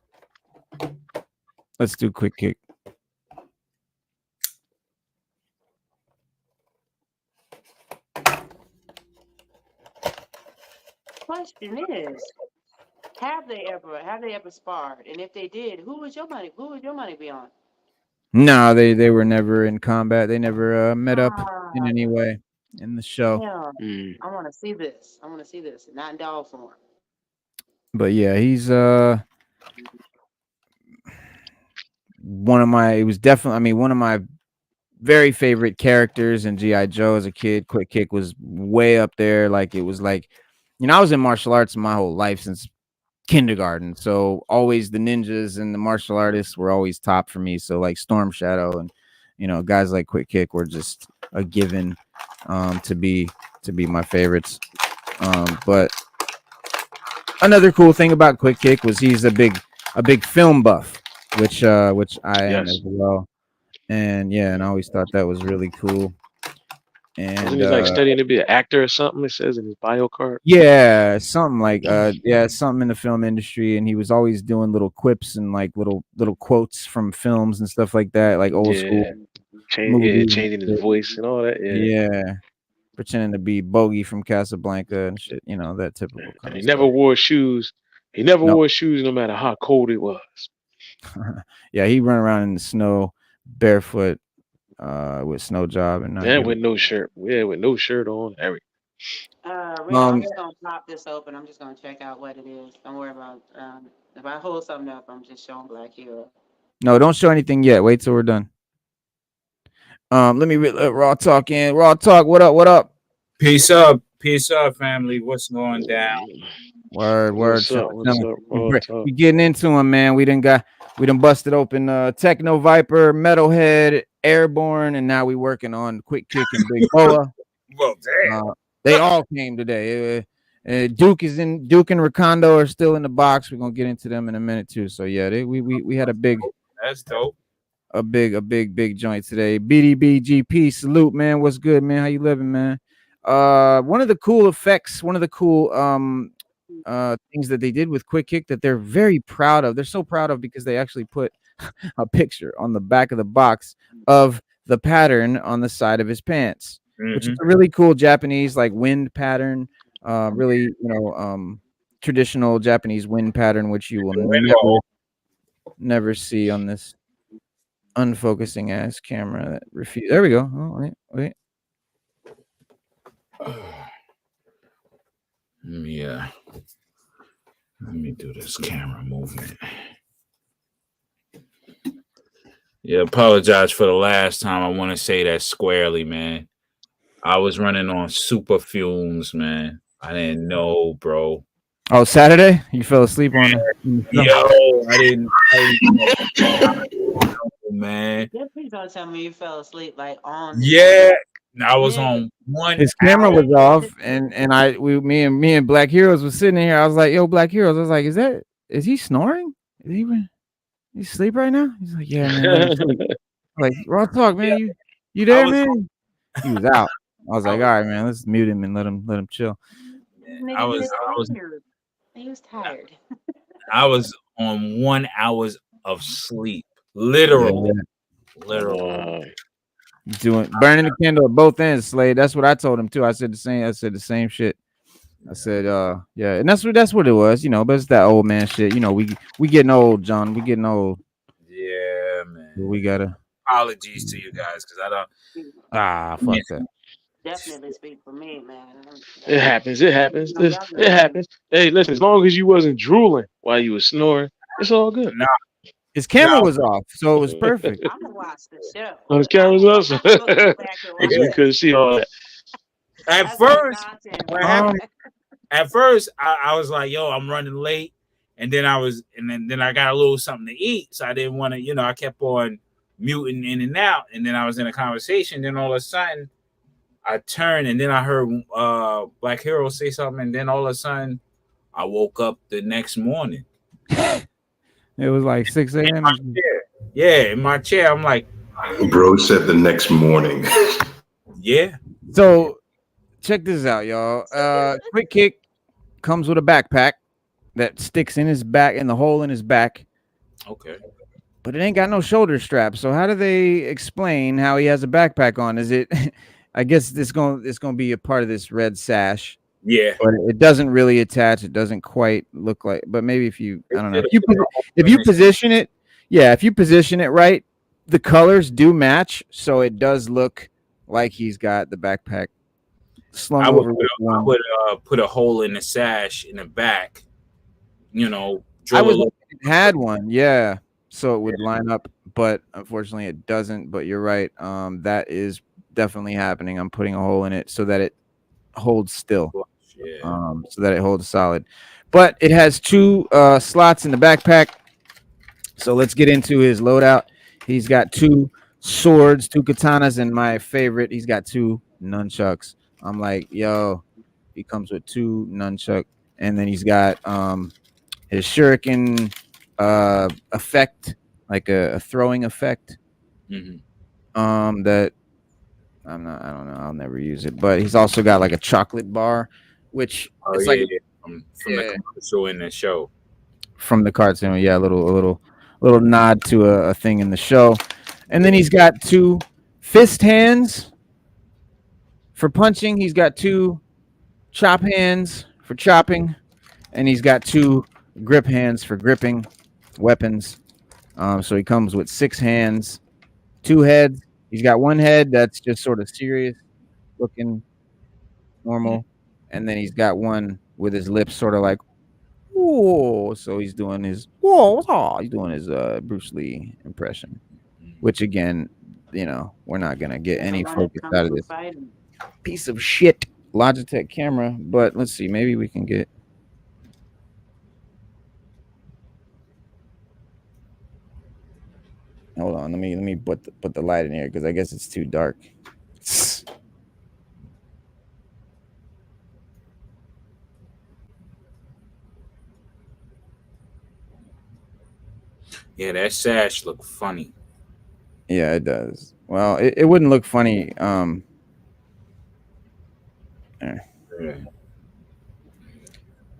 Let's do quick kick. Question is, have they ever sparred? And if they did, who would your money be on? No, they were never in combat. They never met up in Ah, any way in the show. damn. Mm. I want to see this. Not in dog form. But yeah, he's one of my. It was definitely. I mean, one of my very favorite characters in GI Joe as a kid. Quick Kick was way up there. Like it was like, I was in martial arts my whole life since kindergarten. So always the ninjas and the martial artists were always top for me. So like Storm Shadow and guys like Quick Kick were just a given to be my favorites. But another cool thing about Quick Kick was he's a big film buff, which I am as well. And yeah, and I always thought that was really cool. And Wasn't he like studying to be an actor or something? It says in his bio card. Yeah, something like something in the film industry, and he was always doing little quips and like little quotes from films and stuff like that, like old school movies. Changing his voice and all that. Yeah, pretending to be Bogey from Casablanca and shit. That typical kind And he of never stuff. wore shoes. He never wore shoes, no matter how cold it was. Yeah, he run around in the snow barefoot with snow job and with no shirt. Yeah, with no shirt on. Everything. I'm just gonna pop this open. I'm just gonna check out what it is. Don't worry about if I hold something up, I'm just showing Black Hero. No, don't show anything yet. Wait till we're done. Let me let Raw Talk in. Raw Talk, what up? What up? Peace up, family. What's going down? Word. What's up? We getting into them, man. We done busted open Techno Viper, Metalhead, Airborne, and now we working on Quick Kick and Big Boa. Well, damn. They all came today. Duke and Recondo are still in the box. We're gonna get into them in a minute too. So yeah, we had a big. That's dope. A big joint today. BDBGP, salute, man. What's good, man? How you living, man? One of the cool effects, one of the cool things that they did with Quick Kick that they're very proud of. They're so proud of because they actually put a picture on the back of the box of the pattern on the side of his pants, which is a really cool Japanese like wind pattern. Really, traditional Japanese wind pattern, which you will never see on this unfocusing ass camera that refuse. There we go. Oh, wait. Yeah. Let me do this camera movement. Yeah, apologize for the last time. I want to say that squarely, man. I was running on super fumes, man. I didn't know, bro. Oh, Saturday? You fell asleep on it? Yo, I didn't know, man. Please don't tell me you fell asleep like on. Yeah, I was on one. His camera was off, and me and Black Heroes was sitting here. I was like, "Yo, Black Heroes." I was like, "Is he snoring? Is he asleep right now?" He's like, "Yeah, man." Like, Raw Talk, man. You there, man? He was out. I was like, "All right, man. Let's mute him and let him chill." I was He was tired. I was on 1 hour of sleep, literally. Burning the candle at both ends, Slade. That's what I told him too. I said the same shit. I said, yeah, and that's what it was, but it's that old man shit. We getting old, John. We getting old. Yeah, man. We gotta. Apologies to you guys because I don't. Fuck that. Definitely speak for me, man. It happens. It happens. Hey, listen, as long as you wasn't drooling while you were snoring, it's all good. Nah. His camera was off, so it was perfect. I'm gonna watch the show. Oh, his camera was off. You couldn't see all that. At first, I was like, "Yo, I'm running late," and then I got a little something to eat, so I didn't want to. I kept on muting in and out, and then I was in a conversation. Then all of a sudden, I turned, and then I heard Black Hero say something, and then all of a sudden, I woke up the next morning. It was like 6 a.m. Yeah, in my chair. I'm like, bro said the next morning. Yeah. So check this out, y'all. Quick Kick comes with a backpack that sticks in his back, in the hole in his back. Okay. But it ain't got no shoulder strap. So how do they explain how he has a backpack on? Is it? I guess it's gonna be a part of this red sash. Yeah. But it doesn't really attach. It doesn't quite look like. But maybe if you, I don't know, if you position it, yeah, if you position it right, the colors do match, so it does look like he's got the backpack slung I over. would put a hole in the sash in the back. You know, I drill was a little. it had one, yeah, so it would line up, but unfortunately it doesn't. But you're right, that is definitely happening. I'm putting a hole in it so that it holds still, so that it holds solid. But it has two slots in the backpack. So let's get into his loadout. He's got two swords, two katanas, and my favorite, he's got two nunchucks. I'm like, yo, he comes with two nunchuck, and then he's got his shuriken effect, like a throwing effect. That I don't know, I'll never use it. But he's also got like a chocolate bar, which is like from the commercial in the show. From the cartoon, yeah, a little nod to a thing in the show. And then he's got two fist hands for punching. He's got two chop hands for chopping, and he's got two grip hands for gripping weapons. So he comes with 6 hands, 2 heads. He's got one head that's just sort of serious looking, normal, and then he's got one with his lips sort of like, whoa. So he's doing his he's doing his Bruce Lee impression, which again, you know, we're not gonna get any focus out of this piece of shit Logitech camera. But let's see, maybe we can get. Hold on, let me put the light in here because I guess it's too dark. Yeah, that sash look funny. Yeah, it does. Well, it wouldn't look funny.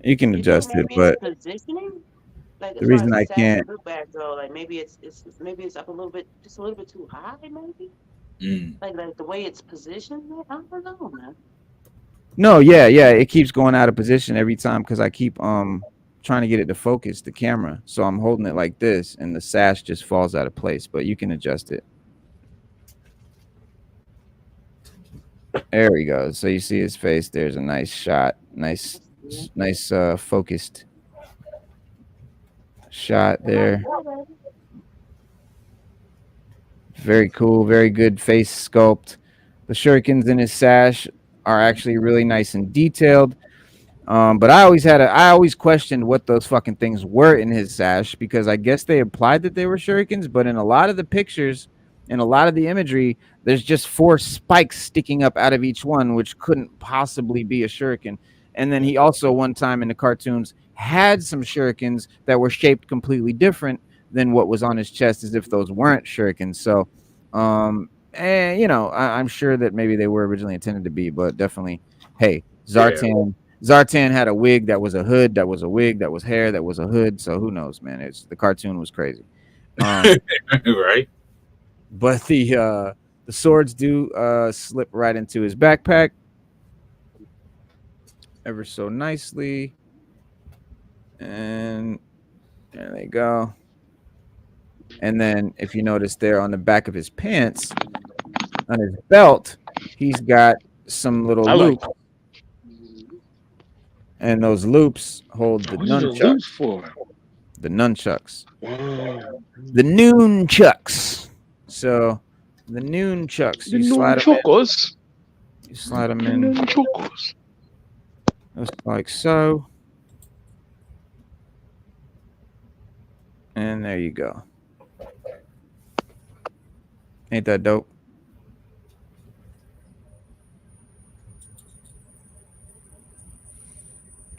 You can adjust it, but positioning. Like, the reason I can't. Look back though, like maybe it's up a little bit, just a little bit too high, maybe. Like the way it's positioned. I don't know, man. No, yeah, it keeps going out of position every time because I keep trying to get it to focus the camera. So I'm holding it like this, and the sash just falls out of place. But you can adjust it. There we go. So you see his face. There's a nice shot. Nice focused shot there. Very cool. Very good face sculpt. The shurikens in his sash are actually really nice and detailed. But I always questioned what those fucking things were in his sash because I guess they implied that they were shurikens, but in a lot of the pictures, in a lot of the imagery, there's just 4 spikes sticking up out of each one, which couldn't possibly be a shuriken. And then he also one time in the cartoons had some shurikens that were shaped completely different than what was on his chest, as if those weren't shurikens. So, and you know, I'm sure that maybe they were originally intended to be, but definitely, hey, Zartan. Yeah. Zartan had a wig that was a hood, that was a wig, that was hair, that was a hood. So who knows, man? The cartoon was crazy, right? But the swords do slip right into his backpack ever so nicely, and there they go. And then if you notice there on the back of his pants, on his belt, he's got some little loops. And those loops hold the nunchucks. The nunchucks. Wow. The nunchucks. So the nunchucks. You slide them in. You slide them in. Just like so. And there you go. Ain't that dope?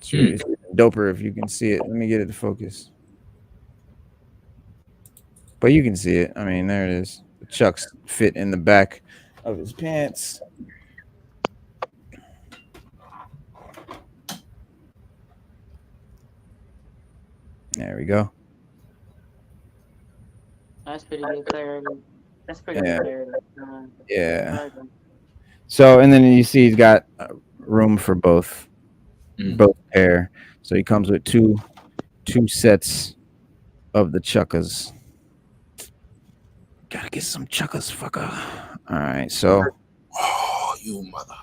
Sure, it's doper if you can see it. Let me get it to focus. But you can see it. I mean, there it is. The chucks fit in the back of his pants. There we go. That's pretty good clarity. That's pretty Yeah. good clarity. Yeah. Right. So, and then you see he's got room for both Mm. pair. So he comes with two sets of the chuckas. Gotta get some chuckas, fucker. All right, so Oh, you mother.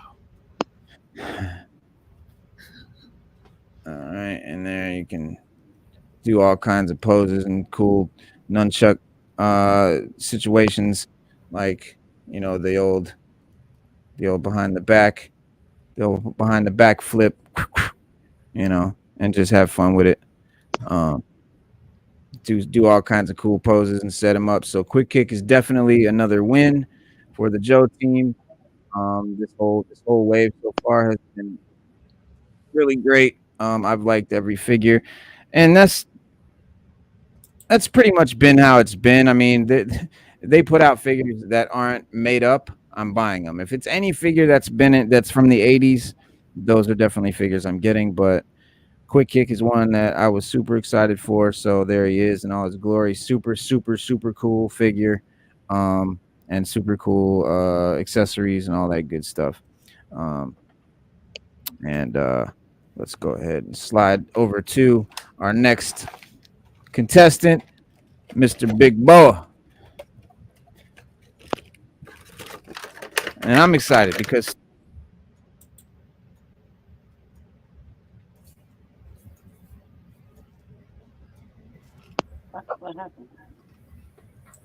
all right, and there you can do all kinds of poses and cool nunchuck situations, like the old behind the back flip, and just have fun with it. Do all kinds of cool poses and set them up. So quick kick is definitely another win for the Joe team. This whole wave so far has been really great. I've liked every figure, and that's pretty much been how it's been. I mean, they put out figures that aren't made up. I'm buying them. If it's any figure that's from the 80s, those are definitely figures I'm getting. But Quick Kick is one that I was super excited for. So there he is in all his glory. Super, super, super cool figure. And super cool accessories and all that good stuff. Let's go ahead and slide over to our next contestant, Mr. Big Boa. And I'm excited because What happened?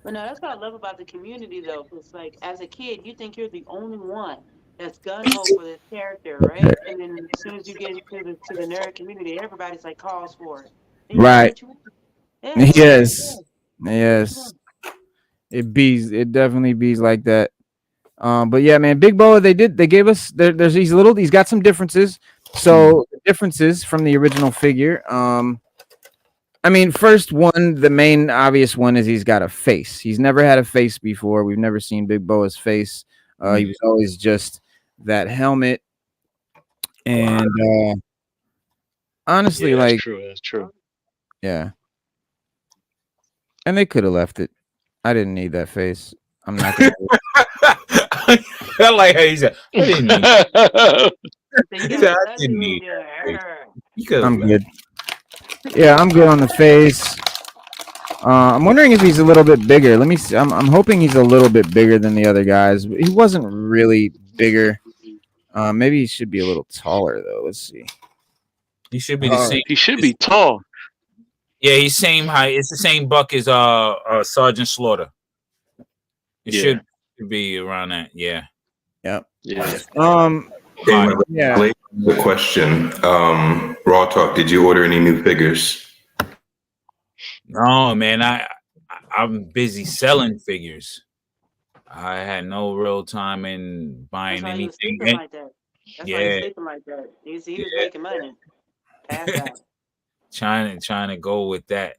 But no, that's what I love about the community, though. It's like, as a kid, you think you're the only one that's gung-ho for this character, right? And then as soon as you get into the nerd community, everybody's like calls for it. And you're like, right. "What you want?" Yeah, Yes. It definitely bees like that. But yeah, man, Big Boa, they gave us he's got some differences. So the differences from the original figure. I mean, first one, the main obvious one is he's got a face. He's never had a face before. We've never seen Big Boa's face. He was always just that helmet. And honestly, that's true. That's true. Yeah. And they could have left it. I didn't need that face. I'm not gonna I like how he said, I didn't need I'm good. Yeah, I'm good on the face. I'm wondering if he's a little bit bigger. Let me see. I'm hoping he's a little bit bigger than the other guys. He wasn't really bigger. Maybe he should be a little taller though. Let's see. He should be the same. He should be tall. Yeah, he's same height. It's the same buck as Sergeant Slaughter. It should be around that. Yeah. Yep. Yeah. Yeah. The question, Raw Talk, did you order any new figures? No, man. I'm busy selling figures. I had no real time in buying That's why anything. He was like that. That's why he was sleeping like that. He was making money. Pass out. Trying to go with that.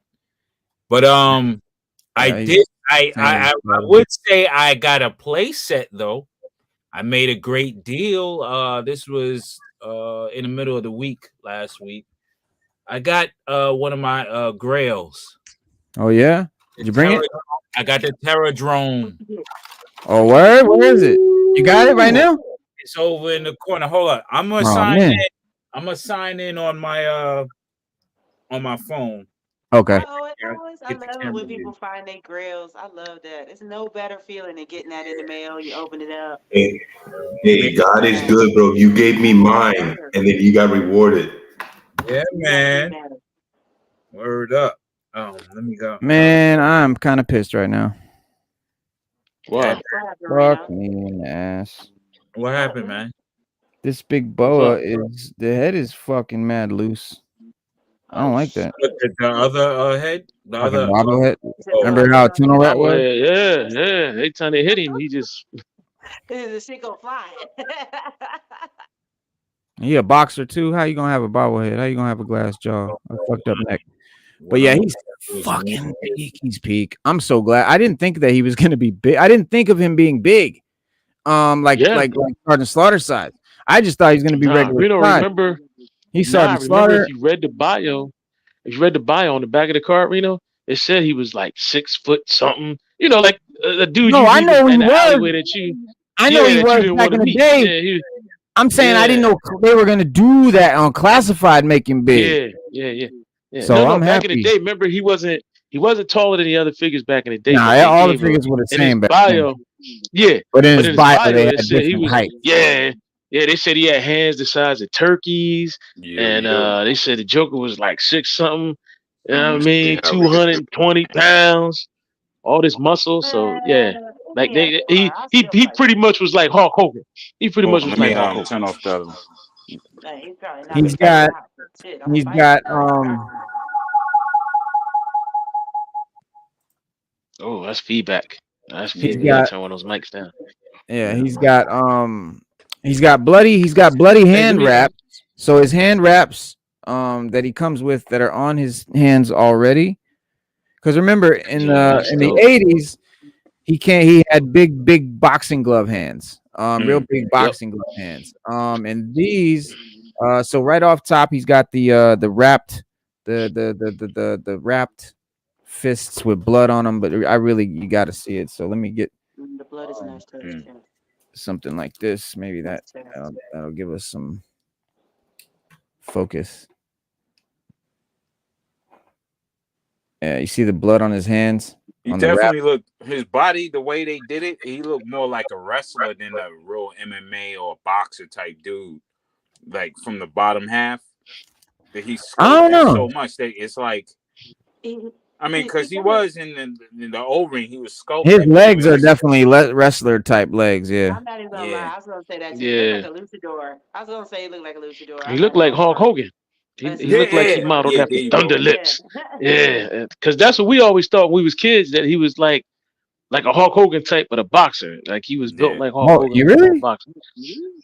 But I would say I got a play set though. I made a great deal. This was in the middle of the week last week. I got one of my grails. Oh yeah? Did you bring it? I got the Terra drone. Oh word? Where is it? You got it right now? It's over in the corner. Hold on. I'm gonna sign in. I'm gonna sign in on my phone. Okay. I love it when people find their grails. I love that. It's no better feeling than getting that in the mail. You open it up. Hey, God is good, bro. You gave me mine, and then you got rewarded. Yeah, man. Word up. Oh, let me go. Man, I'm kind of pissed right now. What? Fuck me in the ass. What happened, man? This Big Boa the head is fucking mad loose. I don't like that. The other head? The other bobblehead? Remember how Tunnel Rat was? Yeah. Every time they hit him, he just... The shit go flying. He a boxer too. How you gonna have a bobblehead? How you gonna have a glass jaw? A fucked up neck. But yeah, he's fucking peak. He's peak. I'm so glad. I didn't think that he was gonna be big. I didn't think of him being big. Like Sergeant Slaughter size. I just thought he was gonna be regular. We don't remember. He's Sergeant Slaughter. If you read the bio, if you read the bio on the back of the card, Reno, it said he was like 6 foot something. You know, like a dude No, you I meet know he in the was. alleyway that you, I know he that you was didn't back want in to the meet. day. Yeah, I'm saying I didn't know they were gonna do that on Classified, make him big. yeah. So No, I'm back in the happy. day, remember he wasn't taller than the other figures back in the day. Nah, But they all the gave figures were the in his same back then. bio, yeah. But in But his in his bio, bio, they it had said he different was, heights. yeah. They said he had hands the size of turkeys, and they said the Joker was like 6 something. You know what I mean, 220 pounds, all this muscle. So yeah, like he pretty much was like Hulk Hogan. He pretty much was Let like me Hulk Hogan. turn off the other one. He's got Oh, that's feedback. That's He's feedback. You gotta got- turn one of those mics down. yeah, he's got bloody hand wraps. So his hand wraps that he comes with that are on his hands already. Because remember in the 80s, he had big boxing glove hands. Real big boxing glove hands. And these so right off top he's got the wrapped the wrapped fists with blood on them, but you got to see it. So let me get The blood is nice too. something like this. Maybe that'll give us some focus. Yeah, you see the blood on his hands. He on the wrap? definitely looked, his body, the way they did it, he looked more like a wrestler than a real MMA or boxer type dude. Like from the bottom half, that he I don't know so much that it's like, I mean, because he was in the O-ring, he was sculpted. His legs are definitely wrestler type legs. Yeah, I'm not even gonna lie. I was gonna say that too. Yeah. He looked like a luchador. I was gonna say he looked like a luchador. He looked like Hulk Hogan. He looked like he modeled after Thunder Lips. Yeah, because that's what we always thought when we was kids, that he was like a Hulk Hogan type, but a boxer. Like he was built like Hulk Hogan. You really? Boxer.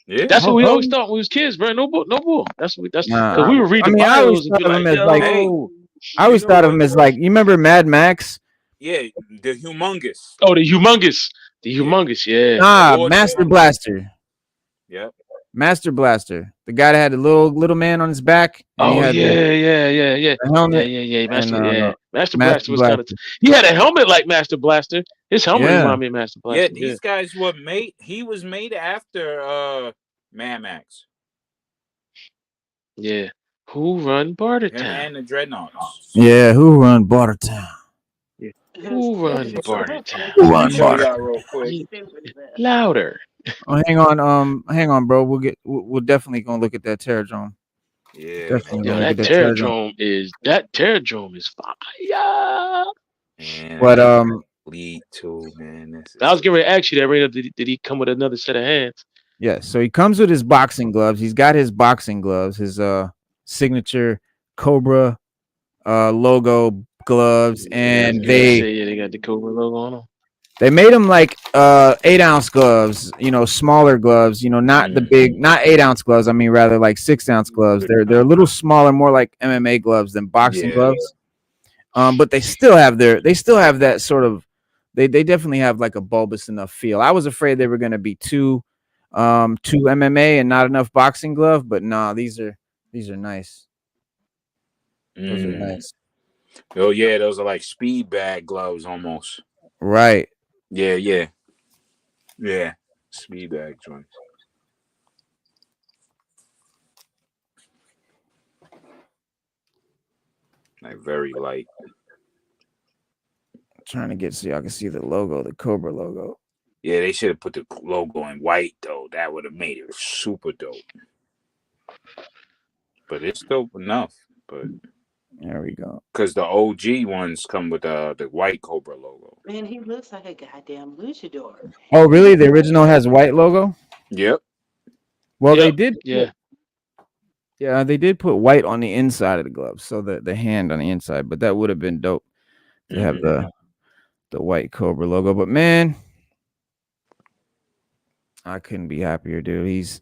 Yeah, that's what we always thought when we was kids, bro. No bull. That's because we were reading I always thought of him as like, I always thought of him as like, you remember Mad Max? Yeah, the humongous. Oh, the humongous, yeah. Master Blaster. Yep. Master Blaster, the guy that had the little man on his back. Oh yeah. The helmet. Yeah. Master Blaster was kind of. He had a helmet like Master Blaster. His helmet reminded me of Master Blaster. Yeah, these guys were made. He was made after Mad Max. Yeah. Who run Bartertown? And the Dreadnoughts. Yeah, who run Bartertown? Yeah. Who run Bartertown? Who run Bartertown? Real quick. Louder. Oh, hang on, bro. We're definitely gonna look at that Terradrome. Yeah, definitely. Yo, that Terradrome is fire. Man, but lead too, man. I was getting ready to ask you that, Reno. Did he come with another set of hands? Yeah, so he comes with his boxing gloves. He's got his boxing gloves, his signature Cobra logo gloves, and they got the Cobra logo on them. They made them like 8-ounce gloves, smaller gloves, not the big, not 8-ounce gloves. I mean, rather like 6-ounce gloves. They're a little smaller, more like MMA gloves than boxing gloves. But they still have that sort of, they definitely have like a bulbous enough feel. I was afraid they were going to be too MMA and not enough boxing glove, but nah, these are nice. Those are nice. Oh yeah, those are like speed bag gloves almost. Right. Yeah. Speed bag joints. Like very light. Trying to get so y'all can see the logo, the Cobra logo. Yeah, they should have put the logo in white though. That would have made it super dope. But it's dope enough. But there we go. Because the OG ones come with the white Cobra logo. Man, he looks like a goddamn luchador. Oh, really? The original has white logo? Yep. Well, they did. Yeah, they did put white on the inside of the glove, so the hand on the inside. But that would have been dope to have the white Cobra logo. But man, I couldn't be happier, dude. He's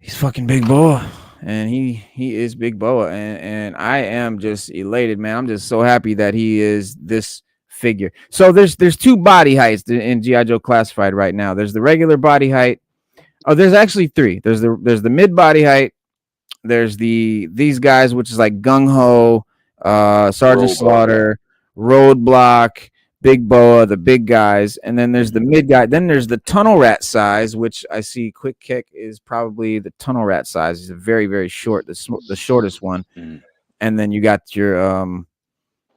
fucking Big Boa, and he is Big Boa, and I am just elated, man. I'm just so happy that he is this figure. So there's 2 body heights in G.I. Joe Classified right now. There's the regular body height. Oh, there's actually 3. There's the mid body height, there's these guys, which is like Gung Ho, Sergeant Roadblock. Slaughter, Roadblock, Big Boa, the big guys, and then there's the mid guy. Then there's the Tunnel Rat size, which I see Quick Kick is probably the Tunnel Rat size. He's a very, very short, the shortest one. And then you got your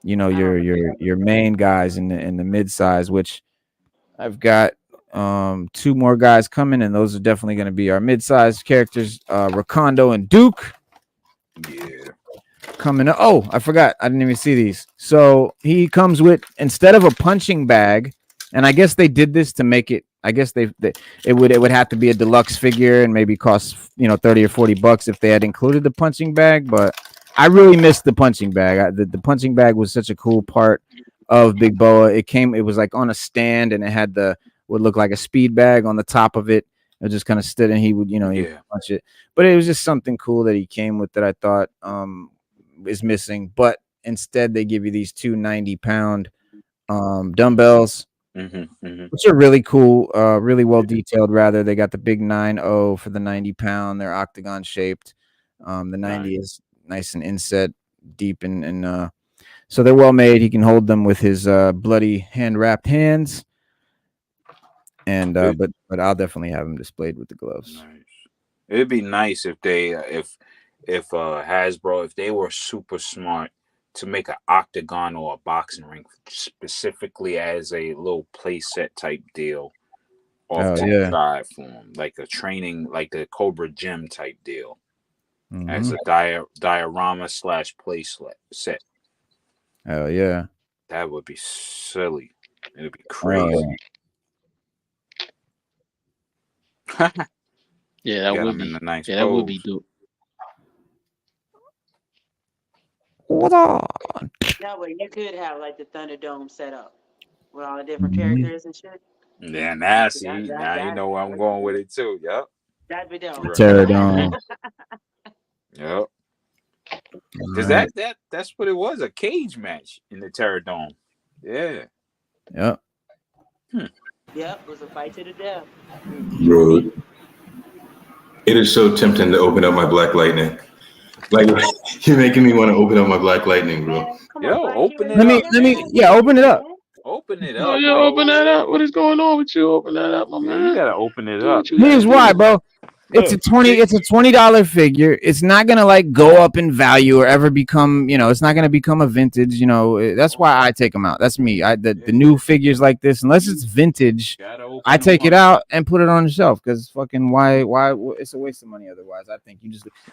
you know, your main guys in the mid size, which I've got 2 more guys coming, and those are definitely going to be our mid size characters, Recondo and Duke. Yeah. Coming up. Oh, I forgot. I didn't even see these. So he comes with, instead of a punching bag, and I guess they did this to make it. I guess it would have to be a deluxe figure and maybe cost, you know, $30 or $40 if they had included the punching bag. But I really missed the punching bag. The punching bag was such a cool part of Big Boa. It was like on a stand, and it had would look like a speed bag on the top of it. It just kind of stood, and he would, you know, he would punch it. But it was just something cool that he came with that I thought is missing. But instead, they give you these 2 90-pound dumbbells, which are really cool, really well detailed. Rather, they got the big 9.0 for the 90-pound. They're octagon shaped. The 90 is nice and inset deep, and so they're well made. He can hold them with his bloody hand wrapped hands. And but I'll definitely have them displayed with the gloves. Nice. It'd be nice if they if Hasbro, if they were super smart to make an octagon or a boxing ring specifically as a little play set type deal off to the side for them, like a training, like a Cobra Gym type deal, as a diorama / play set. Oh yeah, that would be silly. It'd be crazy. Yeah, that would be nice. Yeah, that would be dope. Hold on. That way you could have like the Thunderdome set up with all the different characters and shit. Yeah, now see, now you know where I'm going with it too. Yep. That'd be dope. Pterodome. Yep. Because that's what it was, a cage match in the Pterodome. Yeah. Yep. Yep, it was a fight to the death. Bro, it is so tempting to open up my Black Lightning. Like, you're making me want to open up my Black Lightning, bro. Yo, open it up. Let me, open it up. Open it up. Oh, yeah, open that up. What is going on with you? Open that up, my man. You gotta open it up. Here's why, bro. It's a $20 figure. It's not gonna like go up in value or ever become, you know, it's not gonna become a vintage, you know. That's why I take them out. That's me. The new figures like this, unless it's vintage, I take it out and put it on the shelf, because fucking why it's a waste of money otherwise.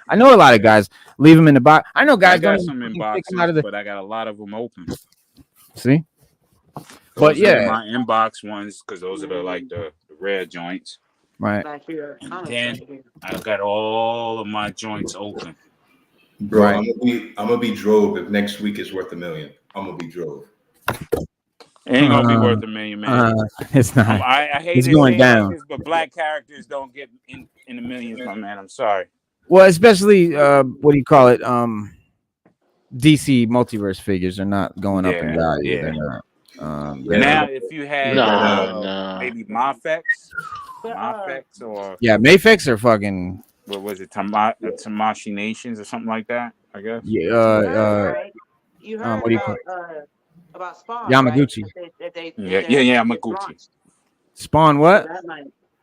I know a lot of guys leave them in the box. I know guys got don't some in boxes, but I got a lot of them open. See? But yeah, my inbox ones, because those are the rare joints. Right. And then I got all of my joints open. Bro, right. I'm gonna be drove if next week is worth $1 million. I'm gonna be drove. It ain't gonna be worth $1 million, man. It's not. I hate it's going down. Like this, but black characters don't get in the millions, my man. I'm sorry. Well, especially what do you call it? DC multiverse figures are not going up in value. Yeah. They're not. Now, if you had maybe Mafex or Mafex or fucking what was it, Tamashi Nations or something like that, I guess. You heard what do you call about Spawn, Yamaguchi. Right? Yamaguchi. Spawn what?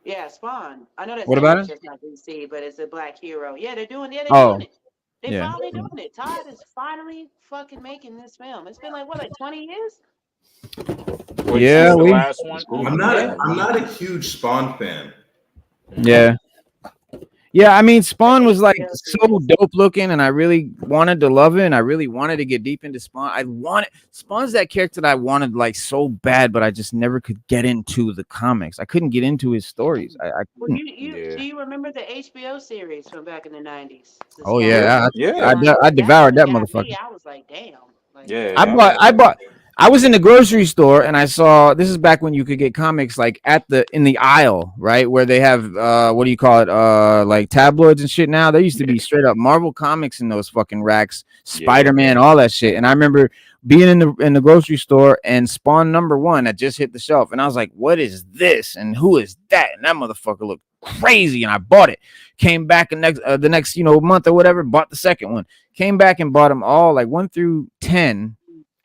Yeah, Spawn. I know that's what about it? Just not DC, but it's a black hero. Yeah, they're doing it. They're finally doing it. Todd is finally fucking making this film. It's been like 20 years? Yeah, the last one. I'm not a huge Spawn fan. Yeah, I mean, Spawn was like so dope looking, and I really wanted to love it, and I really wanted to get deep into Spawn. Spawn's that character that I wanted like so bad, but I just never could get into the comics. I couldn't get into his stories. I couldn't. Do you remember the HBO series from back in the 90s? Oh yeah, I devoured that motherfucker. I was like, damn. I was in the grocery store and I saw, this is back when you could get comics like in the aisle, right? Where they have what do you call it? Like tabloids and shit now. There used to be straight up Marvel comics in those fucking racks, Spider-Man, all that shit. And I remember being in the grocery store and Spawn #1 had just hit the shelf, and I was like, "What is this? And who is that?" And that motherfucker looked crazy, and I bought it. Came back and the next month or whatever, bought the second one. Came back and bought them all like 1 through 10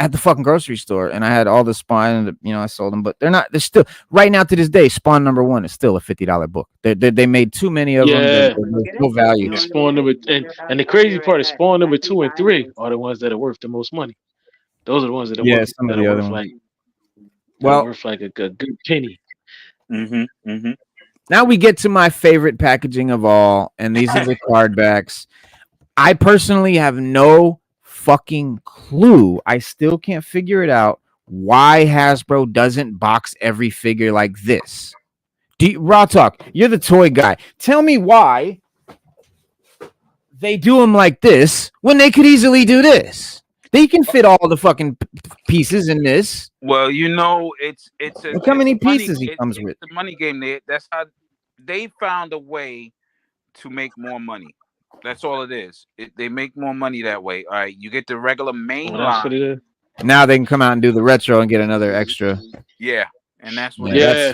at the fucking grocery store, and I had all the Spawn. I sold them, but they're still right now to this day. Spawn #1 is still a $50 book. They made too many of them. Yeah. There's no value. Spawn number and the crazy part is Spawn number 2 and 3 are the ones that are worth the most money. Those are the ones that are worth, some of that the are other worth ones. worth like a good penny. Now we get to my favorite packaging of all, and these are the card backs. I personally have no fucking clue. I still can't figure it out why Hasbro doesn't box every figure like this. Raw talk, you're the toy guy. Tell me why they do them like this when they could easily do this. They can fit all the fucking pieces in this. Well, it's Look how many pieces he comes with. The money game. That's how they found a way to make more money. That's all it is. They make more money that way. All right, you get the regular main line. That's what it is. Now they can come out and do the retro and get another extra. Yeah, and that's what. Yeah.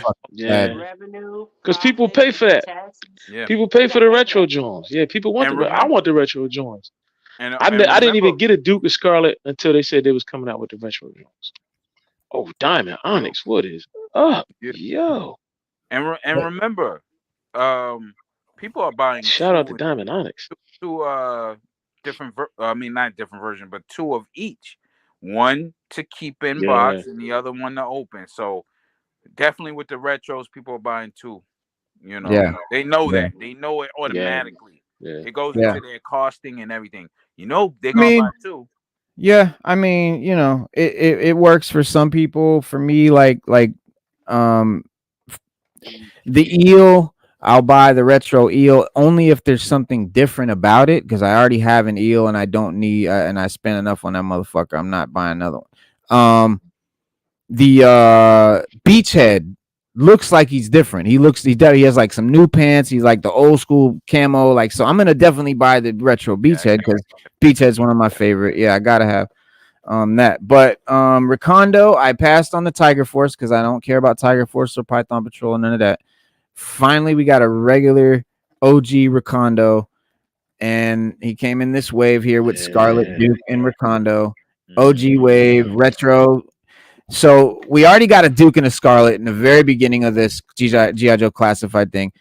Revenue. Because people pay for that. Taxes. Yeah. People pay for the retro joints. Yeah, people want I want the retro joints. I didn't even get a Duke of Scarlet until they said they was coming out with the retro joints. Oh, Diamond Onyx, what is up? Yo. And remember, people are buying. Shout out to Diamond Onyx. Two different. Not different version, but 2 of each. One to keep in box, and the other one to open. So definitely with the retros, people are buying 2. They know that. They know it automatically. Yeah. It goes into their costing and everything. They're gonna buy 2. Yeah, I mean, it works for some people. For me, like the eel, I'll buy the retro eel only if there's something different about it, because I already have an eel and I don't need and I spent enough on that motherfucker. I'm not buying another one. The Beachhead looks like he's different. He has like some new pants. He's like the old school camo. So I'm gonna definitely buy the retro Beachhead because Beachhead's one of my favorite. Yeah, I gotta have that. But Recondo, I passed on the Tiger Force because I don't care about Tiger Force or Python Patrol, none of that. Finally, we got a regular OG Recondo, and he came in this wave here with Scarlet, Duke, and Recondo. OG wave, retro. So we already got a Duke and a Scarlet in the very beginning of this G.I. Joe Classified thing.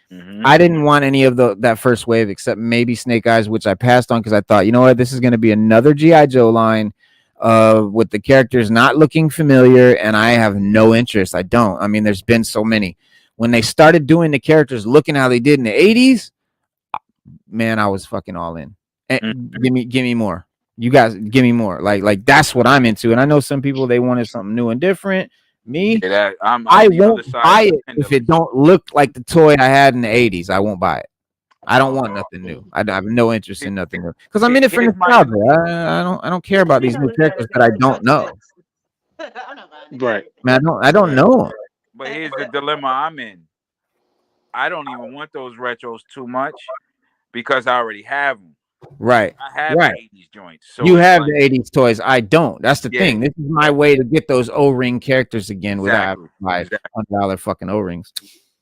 I didn't want any of that first wave except maybe Snake Eyes, which I passed on because I thought, you know what, this is going to be another G.I. Joe line with the characters not looking familiar, and I have no interest. I don't. I mean, there's been so many. When they started doing the characters looking how they did in the 80s, man, I was fucking all in. Give me more. You guys give me more. Like that's what I'm into. And I know some people, they wanted something new and different. Me, I won't buy it if it don't look like the toy I had in the 80s. I won't buy it. I don't want nothing new. I have no interest in nothing new because I'm in it for nostalgia. I don't care about these new characters that I don't know. Right. Man, I don't know. But here's the dilemma I'm in. I don't even want those retros too much because I already have them. Right. I have the 80s joints. So you have the 80s toys. I don't. That's the thing. This is my way to get those O-ring characters again without $500 fucking O-rings.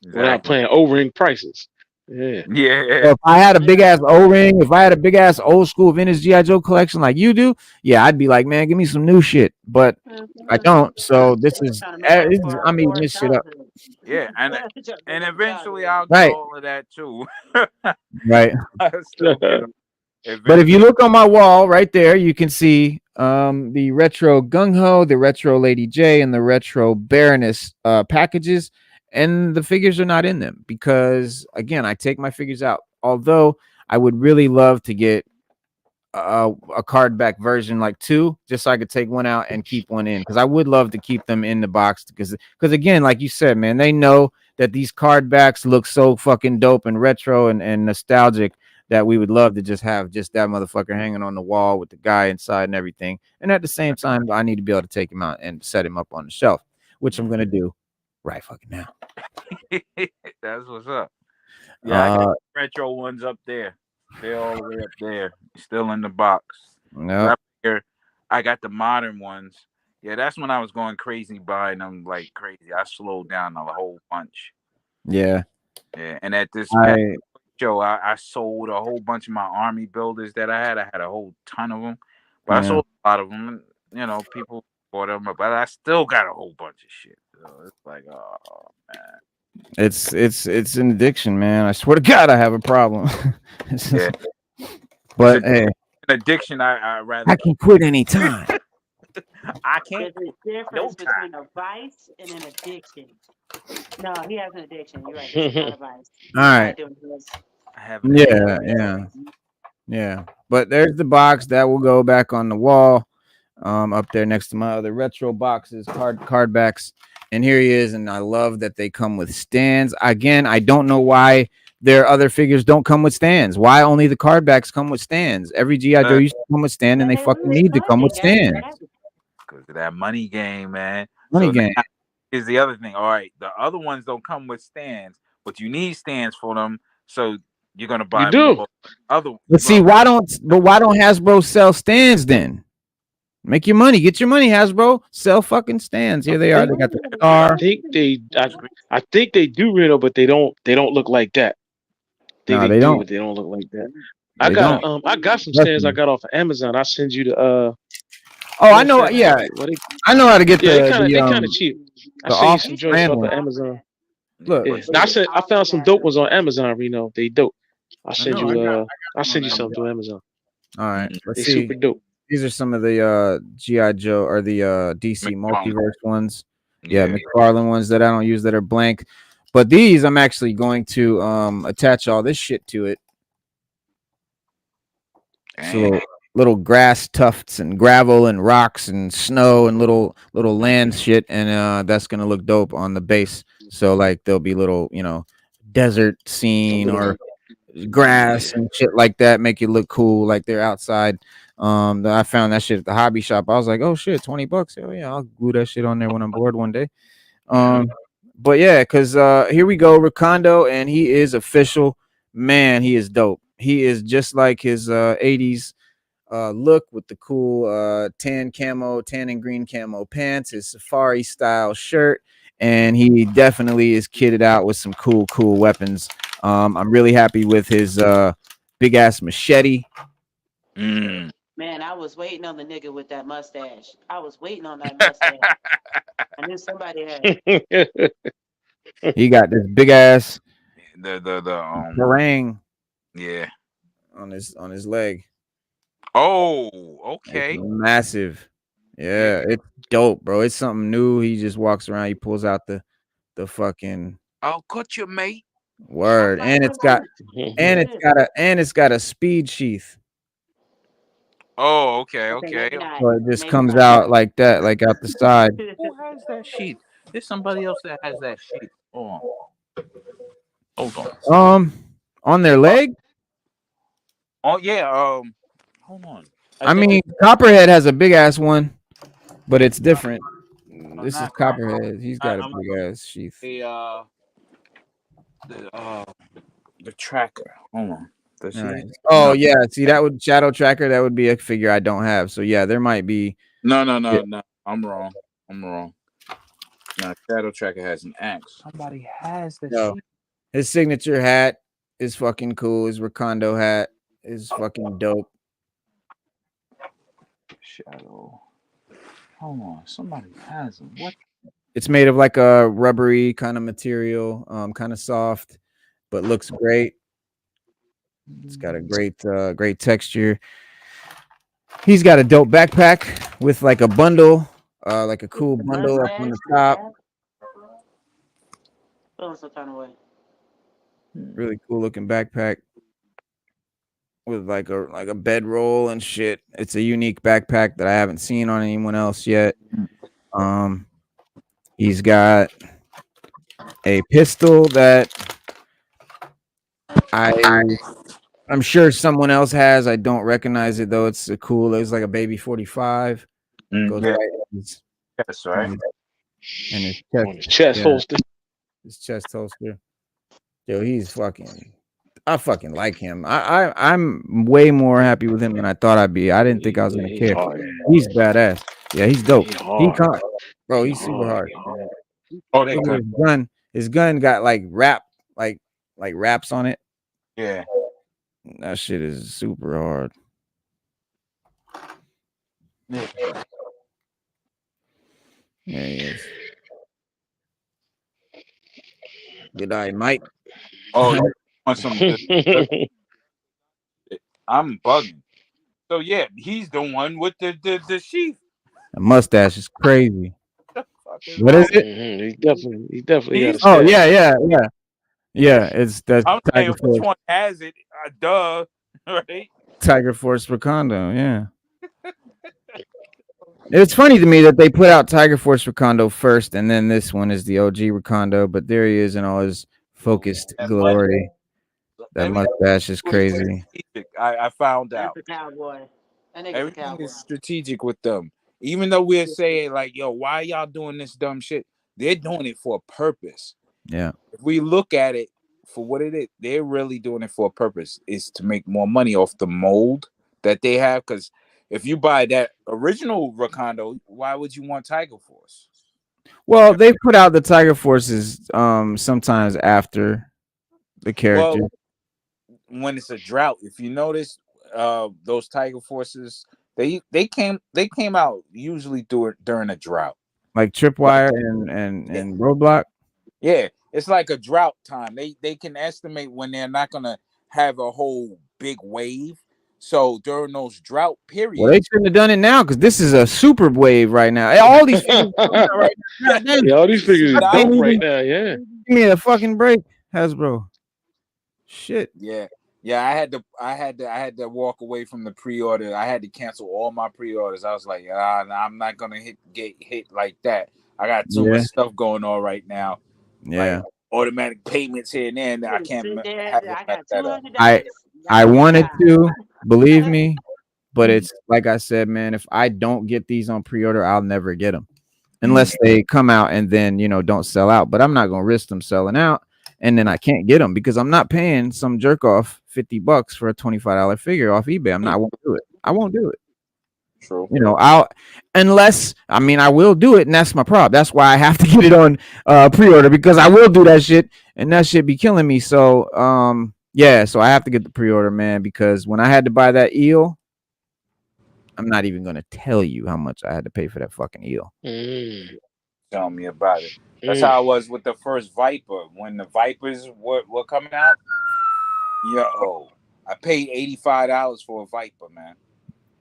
Without playing O-ring prices. Yeah. Yeah. So if I had a big ass O-ring, if I had a big ass old school vintage G.I. Joe collection like you do, I'd be like, man, give me some new shit. But I don't. So I'm eating this shit up. Yeah, and eventually I'll get all of that too. Right. But if you look on my wall right there, you can see the retro Gung Ho, the retro Lady J, and the retro Baroness packages. And the figures are not in them because, again, I take my figures out. Although I would really love to get a card back version like 2, just so I could take one out and keep one in, because I would love to keep them in the box because again, like you said, man, they know that these card backs look so fucking dope and retro and nostalgic that we would love to just have just that motherfucker hanging on the wall with the guy inside and everything. And at the same time, I need to be able to take him out and set him up on the shelf, which I'm gonna do right fucking now. That's what's up. Yeah, I got retro ones up there. They're all the way up there, still in the box. No, I got the modern ones. Yeah, that's when I was going crazy buying them like crazy. I slowed down a whole bunch. Yeah. Yeah, and at this I show, I sold a whole bunch of my army builders that I had. I had a whole ton of them, but I Yeah. sold a lot of them. And, you know, people bought them, but I still got a whole bunch of shit. So it's like, oh man. it's an addiction, man. I swear to God, I have a problem. Yeah. But It's hey, an addiction. I rather I can quit anytime. I can't. There's a difference between a vice and an addiction. No, he has an addiction. You're right. It's not a vice. All right. I have Yeah. But there's the box that will go back on the wall, up there next to my other retro boxes, card backs. And here he is, and I love that they come with stands. Again, I don't know why their other figures don't come with stands. Why only the card backs come with stands? Every G.I. Joe used to come with stand, and they fucking need to come with stands. Because of that money game, man. Money So game. now is the other thing. All right, the other ones don't come with stands, but you need stands for them. So you're gonna buy You do. more other. But see, why don't Hasbro sell stands then? Make your money, get your money, Hasbro. Sell fucking stands. Here they are. They got the car. I think they do, Reno, but they don't look like that. No, they do, don't. but they don't look like that. They I got some stands Definitely. I got off of Amazon. I'll send you the Oh, I know. Yeah, I know how to get they the kind of cheap. I the send you off some joints brand off one. of Amazon. Look, Yeah. Now, I found some dope ones on Amazon, Reno. They dope. I'll send you some through Amazon. all right. Let's They see. super dope. These are some of the G.I. Joe or the DC McFarlane. multiverse ones. Yeah, McFarlane ones that I don't use that are blank. But these I'm actually going to attach all this shit to it. So little grass tufts and gravel and rocks and snow and little land shit, and that's gonna look dope on the base. So like there'll be little, desert scene or grass and shit like that, make it look cool, like they're outside. I found that shit at the hobby shop. I was like, oh shit, $20. Hell yeah, I'll glue that shit on there when I'm bored one day. But yeah, because here we go, Recondo, and he is official. Man, he is dope. He is just like his 80s look with the cool tan and green camo pants, his safari style shirt, and he definitely is kitted out with some cool weapons. I'm really happy with his big ass machete. Man, I was waiting on the nigga with that mustache. I was waiting on that mustache. I knew somebody had it. He got this big ass the yeah on his leg. Oh, okay. It's massive. Yeah, it's dope, bro. It's something new. He just walks around. He pulls out the fucking I'll cut you, mate. word, and it's got a speed sheath. Oh, okay. So it just comes out like that, like out the side. Who has that sheath? There's somebody else that has that sheath. Hold on. On their leg. Oh yeah. Hold on. I mean, Copperhead has a big ass one, but it's different. This is Copperhead. He's got a big ass sheath. The tracker. Hold on. Right. Oh yeah, see that would Shadow Tracker. That would be a figure I don't have. So yeah, there might be. No. I'm wrong. No, Shadow Tracker has an axe. Somebody has the sheath. His signature hat is fucking cool. His Recondo hat is fucking dope. Shadow. Hold on, somebody has them. What? It's made of like a rubbery kind of material, kind of soft, but looks great. It's got a great texture. He's got a dope backpack with like a bundle, like a cool bundle up on the top. Really cool looking backpack with like a bedroll and shit. It's a unique backpack that I haven't seen on anyone else yet. He's got a pistol that I'm sure someone else has. I don't recognize it though. It's like a baby 45. Goes right in his, That's right. And his chest holster. His chest holster. Yo, he's fucking I fucking like him. I'm way more happy with him than I thought I'd be. I didn't think I was gonna He care. hard. He's badass. Yeah, he's dope. He He hard. can't, bro. He He's super hard. hard. Oh, they Look at cut. his gun. His gun got like wraps on it. Yeah. That shit is super hard. Yeah. Yeah, he is. Good night, Mike. Oh, you want some? I'm bugging. So yeah, he's the one with the sheath. The mustache is crazy. Fucking What is it? He definitely got a Oh stash. yeah. It's the I'm saying Tiger which Force. one has it? Duh, right? Tiger Force Recondo. Yeah. It's funny to me that they put out Tiger Force Recondo first, and then this one is the OG Recondo. But there he is in all his focused That glory. That Everything mustache is was crazy. strategic. I found out. That's a cowboy. That nigga's a Everything cowboy. is strategic with them. Even though we're saying like, yo, why y'all doing this dumb shit? They're doing it for a purpose. Yeah. If we look at it for what it is, they're really doing it for a purpose. Is to make more money off the mold that they have. Because if you buy that original Recondo, why would you want Tiger Force? Well, they put out the Tiger Forces sometimes after the character. Well, when it's a drought, if you notice, those Tiger Forces, they came out usually during a drought. Like Tripwire and Roadblock. Yeah, it's like a drought time. They can estimate when they're not gonna have a whole big wave. So during those drought periods, Well, they shouldn't have done it now because this is a super wave right now. Hey, all these figures right now. Yeah, all these figures are Nah, dope right now. Yeah. Give me a fucking break, Hasbro. Shit. yeah, I had to walk away from the pre-order. I had to cancel all my pre-orders. I was like, I'm not gonna get hit like that. I got too much stuff going on right now. Yeah. Like, automatic payments here and there, and I can't Sit there, have I it got mess that up. $200. I wanted to, believe me, but it's like I said, man, if I don't get these on pre-order, I'll never get them unless they come out and then, don't sell out. But I'm not going to risk them selling out and then I can't get them because I'm not paying some jerk off $50 for a $25 figure off eBay. I won't do it. I won't do it. True. I will do it, and that's my problem. That's why I have to get it on pre-order because I will do that shit, and that shit be killing me. So, so I have to get the pre-order, man, because when I had to buy that eel, I'm not even gonna tell you how much I had to pay for that fucking eel. Tell me about it. That's how I was with the first Viper. When the Vipers were coming out, yo, I paid $85 for a Viper, man.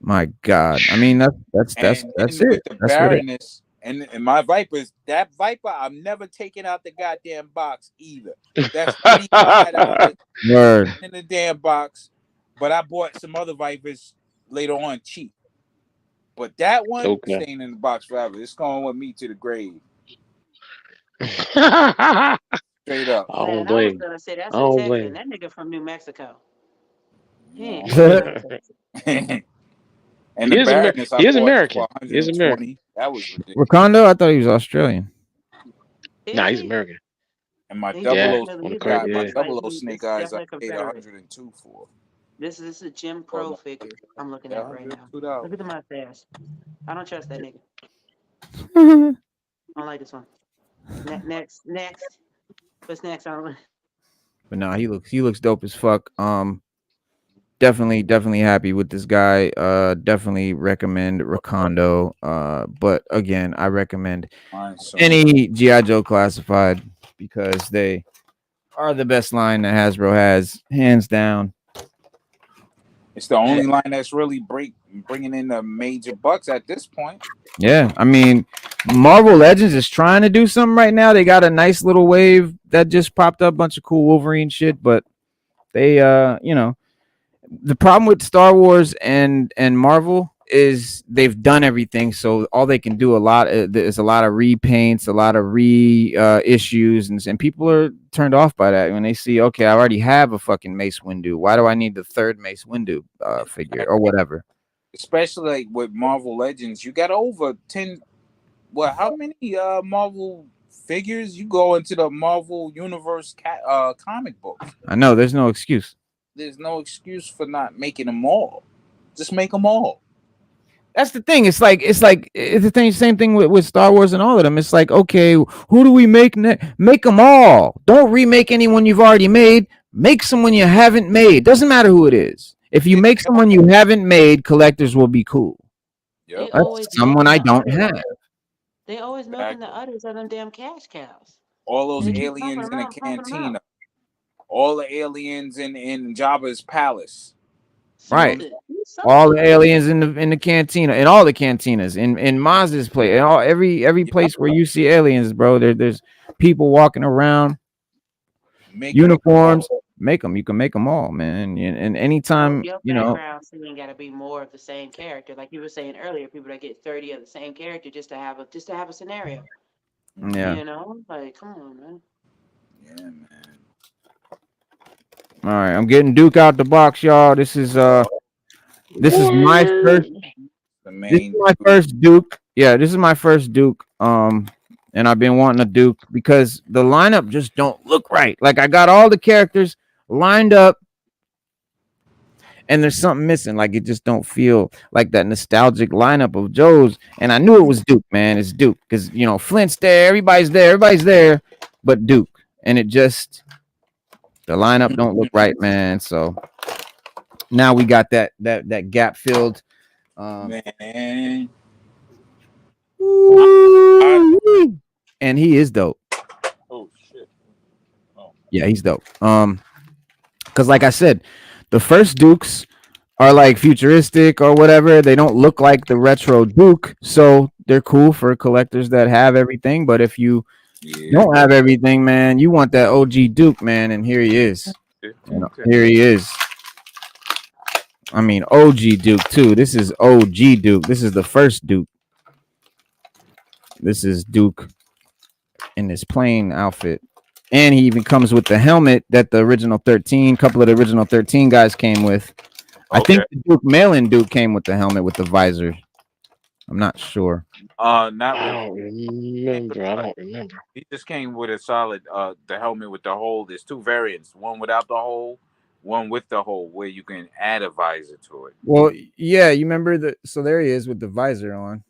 My God, I mean that's it. With the That's what it. Baroness and my Vipers, that Viper, I'm never taking out the goddamn box either. That's $85 Word. in the damn box. But I bought some other Vipers later on cheap. But that one staying in the box forever. It's going with me to the grave. Straight up. I don't Man, I was blame. gonna say that's I a don't Texan. blame. That nigga from New Mexico. He ain't And He the is Baroness, he is I bought American. for He is American. $120. That was ridiculous. Recondo, I thought he was Australian. Nah, he's American. And my He's double Yeah, O on the snake card, eye, yeah. my Like, double O he's snake eyes, I definitely paid Confederate. $102 for. This is a Jim Crow figure I'm looking at right now. Look $102. at the mustache. I don't trust that nigga. I don't like this one. Next. What's next on? But no, he looks dope as fuck. Definitely happy with this guy. Definitely recommend Recondo. But again, I recommend any G.I. Joe classified because they are the best line that Hasbro has, hands down. It's the only line that's really bringing in the major bucks at this point. Yeah, I mean, Marvel Legends is trying to do something right now. They got a nice little wave that just popped up, bunch of cool Wolverine shit, but they, the problem with Star Wars and Marvel is they've done everything, so all they can do is a lot of repaints, a lot of issues, and people are turned off by that when they see, okay, I already have a fucking Mace Windu. Why do I need the third Mace Windu figure or whatever? Especially like with Marvel Legends, you got over 10. Well, how many Marvel figures. You go into the Marvel Universe comic books. I know there's no excuse. There's no excuse for not making them all. Just make them all. That's the thing. It's the thing. Same thing with Star Wars and all of them. It's like, okay, who do we make? Make them all. Don't remake anyone you've already made. Make someone you haven't made. Doesn't matter who it is. If you make someone you haven't made, collectors will be cool. Yep. That's someone I don't have. They always milking the udders of them damn cash cows. All those They keep aliens in pumping the 'em out, pumping 'em cantina. out. All the aliens in Jabba's palace. Right. Something. All the aliens in the cantina, in all the cantinas, in Maz's place, in every place where you see aliens, bro. There's people walking around, uniforms. Make them. You can make them all, man. And anytime, Your you know. background scene got to be more of the same character, like you were saying earlier. People that get 30 of the same character just to have a scenario. Yeah. You know, like come on, man. Yeah, man. All right, I'm getting Duke out the box, y'all. This is my first. This is my first Duke. Yeah, this is my first Duke. And I've been wanting a Duke because the lineup just don't look right. Like I got all the characters lined up, and there's something missing. Like it just don't feel like that nostalgic lineup of Joe's. And I knew it was Duke, man. It's Duke because Flint's there, everybody's there, but Duke, and it just. The lineup don't look right, man. So now we got that gap filled. Man. And he is dope. Oh shit. Oh. Yeah, he's dope. Because like I said, the first Dukes are like futuristic or whatever. They don't look like the retro Duke, so they're cool for collectors that have everything. But if you don't have everything, man, you want that OG Duke, man, and here he is. Here he is. I mean, OG Duke too. This is OG Duke. This is the first Duke. This is Duke in his plain outfit, and he even comes with the helmet that the original 13, couple of the original 13 guys came with. I think the Duke mail-in Duke came with the helmet with the visor. I'm not sure. I don't remember. He just came with a solid the helmet with the hole. There's two variants, one without the hole, one with the hole, where you can add a visor to it. Well, yeah, you remember so there he is with the visor on.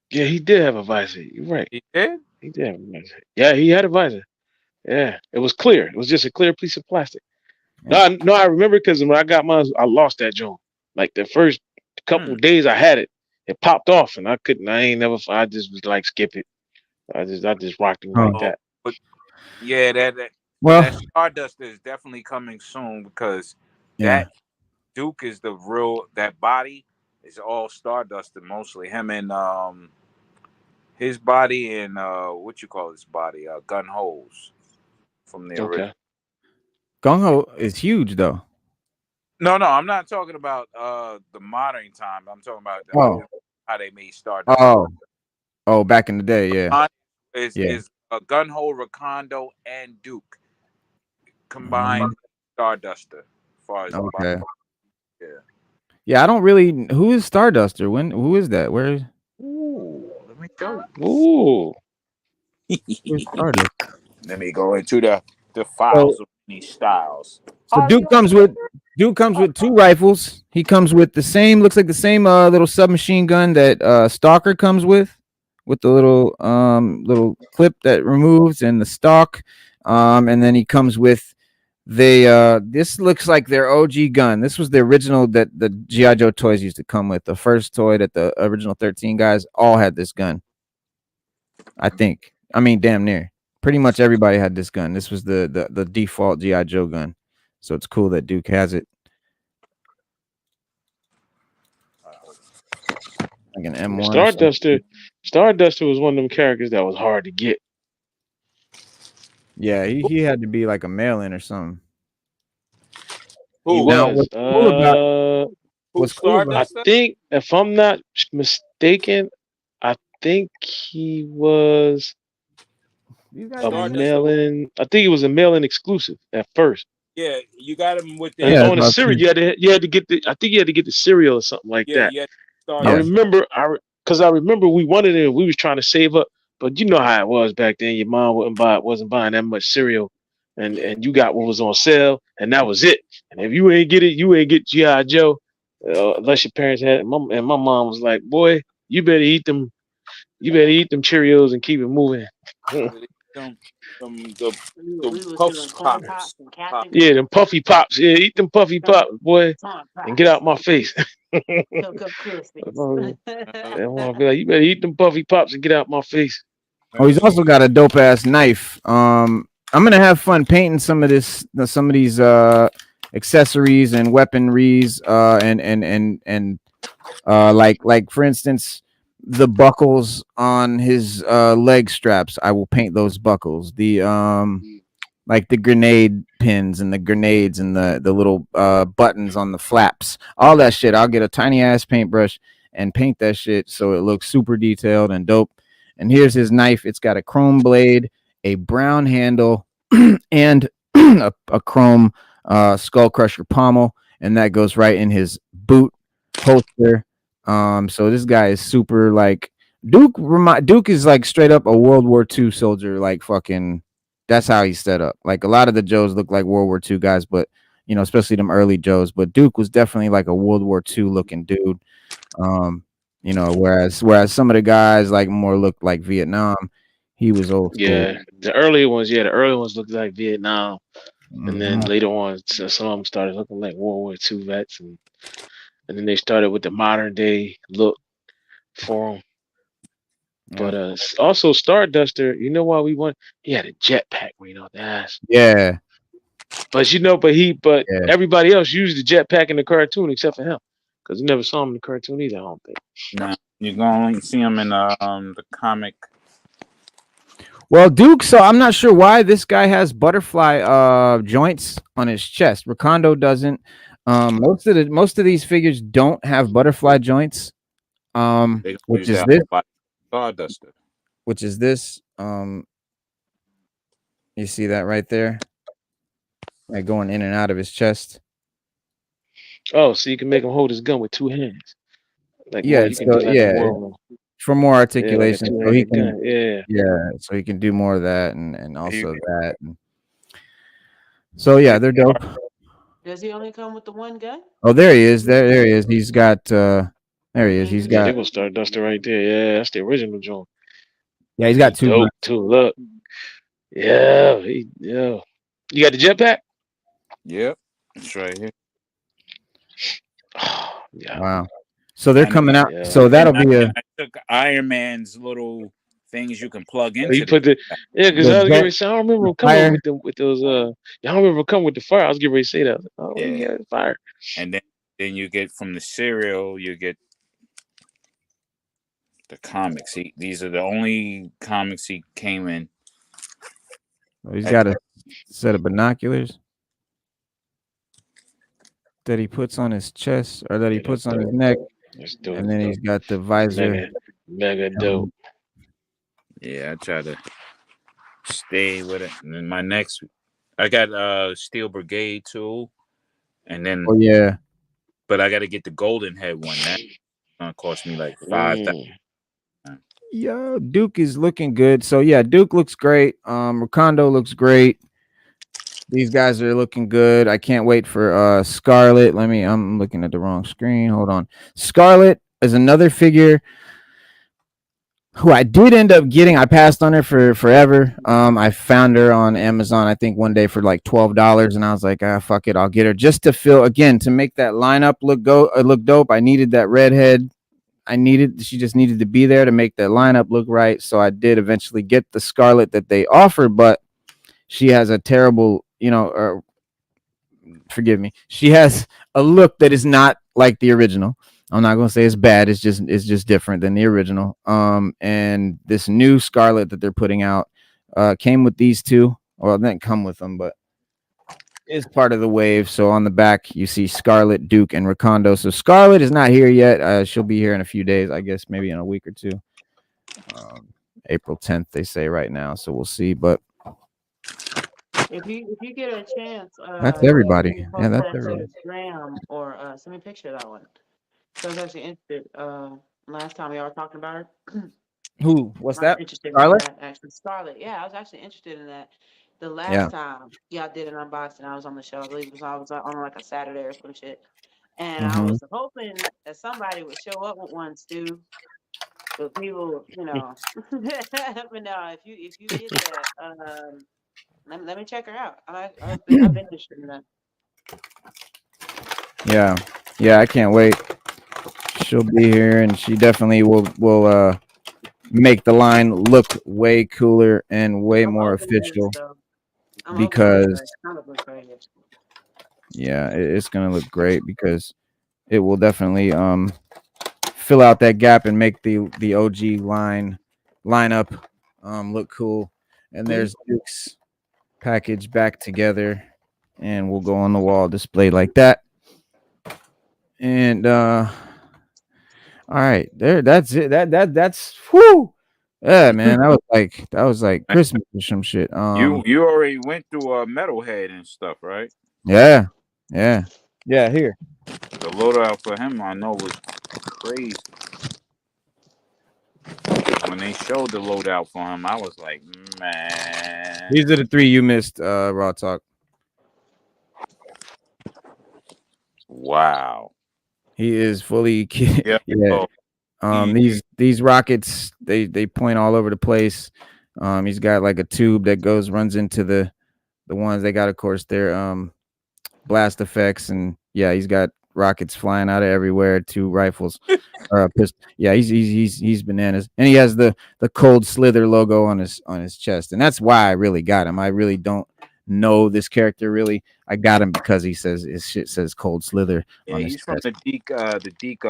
Yeah, he did have a visor. You're right. He did? He did have a visor. Yeah, he had a visor. Yeah, it was clear. It was just a clear piece of plastic. Yeah. No, I remember because when I got mine, I lost that joint. Like the first couple of days I had it, it popped off, and I just was like, skip it. I just rocked it like that. But yeah, that Stardust is definitely coming soon because that Duke is the real. That body is all Stardusted mostly. Him and his body and what you call his body, gun holes from the original. Gung Ho is huge though. No, I'm not talking about the modern time. I'm talking about how they made Stardust. Oh, back in the day, yeah. Is a Gunhole, Recondo, and Duke combined Starduster. As far as the body. Yeah, I don't really. Who is Starduster? Who is that? Where? Ooh, let me go. Ooh. Let me go into the files of these styles. So Duke comes with two rifles. He comes with the same, looks like the same little submachine gun that Stalker comes with the little clip that removes and the stock. And then he comes with this looks like their OG gun. This was the original that the G.I. Joe toys used to come with. The first toy that the original 13 guys all had this gun. I think. I mean, damn near. Pretty much everybody had this gun. This was the default G.I. Joe gun. So it's cool that Duke has it. Like an M1. Starduster was one of them characters that was hard to get. Yeah, he had to be like a mail-in or something. Who was? I think, if I'm not mistaken, I think he was a mail-in. I think it was a mail-in exclusive at first. Yeah, you got him with on the cereal. You had to get the. I think you had to get the cereal or something like that. Yeah. I remember. I remember we wanted it. We was trying to save up. But you know how it was back then. Your mom wasn't buying that much cereal, and you got what was on sale, and that was it. And if you ain't get it, you ain't get GI Joe, unless your parents had it. And my mom was like, "Boy, you better eat them. You better eat them Cheerios and keep it moving." Them, We the was puffs doing corn pops. pops and Captain Yeah, them Crunch, puffy pops. Yeah, eat them puffy pops, boy, corn and get pops, out my face. Cocoa Krispies. And I'll be like, you better eat them puffy pops and get out my face. Oh, he's also got a dope ass knife. I'm gonna have fun painting some of these accessories and weaponries, and like for instance, the buckles on his leg straps. I will paint those buckles. The like the grenade pins and the grenades and the little buttons on the flaps. All that shit. I'll get a tiny ass paintbrush and paint that shit so it looks super detailed and dope. And here's his knife. It's got a chrome blade, a brown handle, and a chrome skull crusher pommel, and that goes right in his boot holster. So this guy is super like Duke is like straight up a World War II soldier, like fucking. That's how he's set up. Like a lot of the Joes look like World War II guys, but you know, especially them early Joes. But Duke was definitely like a World War II looking dude. You know, whereas some of the guys like more looked like Vietnam. He was old school. Yeah, the early ones looked like Vietnam, and then later on, some of them started looking like World War II vets, and then they started with the modern day look for them. But also Starduster, you know why we won? He had a jetpack, that's Yeah. But everybody else used the jetpack in the cartoon except for him, because you never saw him in the cartoon either. I don't think. No, you're going to see him in the comic. Well, Duke. So I'm not sure why this guy has butterfly joints on his chest. Recondo doesn't. Most of these figures don't have butterfly joints. Which is this? Starduster. Which is this? You see that right there? Like going in and out of his chest. Oh, so you can make him hold his gun with two hands. Like yeah, for more articulation. Yeah, so he can, yeah, so he can do more of that and also that. And so yeah, they're dope. Does he only come with the one gun? Oh, there he is. There he is. He's got there he is. He's got they're gonna start Duster right there. Yeah, that's the original joint. Yeah, he's got two. Dope too. Look. Yeah, yeah. You got the jetpack? Yep. It's right here. Yeah. Wow. So they're coming out. Yeah. So that'll be I took Iron Man's little things you can plug into. You put because I was getting ready to say, I don't remember coming with those I don't remember coming with the fire. I was getting ready to say that. Oh yeah, fire. And then you get from the cereal, you get the comics. These are the only comics he came in. Oh, he's got a set of binoculars that he puts on his chest or that he puts on his neck. And then he's got the visor. Mega dope. Yeah, I try to stay with it. And then my next, I got Steel Brigade too. And then but I got to get the golden head one. That's gonna cost me like $5,000. Yo, Duke is looking good. So yeah, Duke looks great. Recondo looks great. These guys are looking good. I can't wait for Scarlet. I'm looking at the wrong screen. Hold on. Scarlet is another figure who I did end up getting. I passed on her for forever. I found her on Amazon, I think one day for like $12, and I was like, fuck it, I'll get her just to make that lineup look dope. I needed that redhead. She just needed to be there to make that lineup look right. So I did eventually get the Scarlet that they offered, but she has a terrible, forgive me. She has a look that is not like the original. I'm not gonna say it's bad. It's just different than the original. And this new Scarlet that they're putting out came with these two. Well, it didn't come with them, but it's part of the wave. So on the back you see Scarlet, Duke, and Recondo. So Scarlet is not here yet. She'll be here in a few days, I guess, maybe in a week or two. April 10th, they say right now. So we'll see. But if you get a chance, that's everybody. Yeah, that's everybody. Instagram or send me a picture of that one. So I was actually interested. Last time y'all were talking about her. Who? What's I was that? interested in Scarlet? that actually. Scarlet, yeah, I was actually interested in that. The Yeah. last time y'all did an unboxing, I was on the show. I believe I was on like a Saturday or some shit, and I Mm-hmm. was hoping that somebody would show up with one, Stu. But people, you know, but no, if you get that, let me check her out. I've been interested in that. Yeah. Yeah, I can't wait. She'll be here, and she definitely will make the line look way cooler and way I'm more hoping it is official though. I'm hoping it is. because It kind of looks crazy. yeah, it's gonna look great because it will definitely fill out that gap and make the OG lineup look cool. And there's Duke's package back together, and we'll go on the wall display like that. And all right, there. That's it. That's whoo. Yeah, man. That was like Christmas or some shit. You already went through Metalhead and stuff, right? Yeah. Here. The loadout for him, I know, was crazy. When they showed the loadout for him, I was like, man. These are the three you missed. Raw talk. Wow. He is fully. Yeah. Yeah. These rockets they point all over the place. He's got like a tube that runs into the ones they got. Of course, their blast effects, and yeah, he's got rockets flying out of everywhere. 2 rifles, or a pistol. Yeah, he's bananas, and he has the Cold Slither logo on his chest, and that's why I really got him. I really don't know this character really. I got him because he says his shit says Cold Slither Yeah, on his he's from chest. the Deke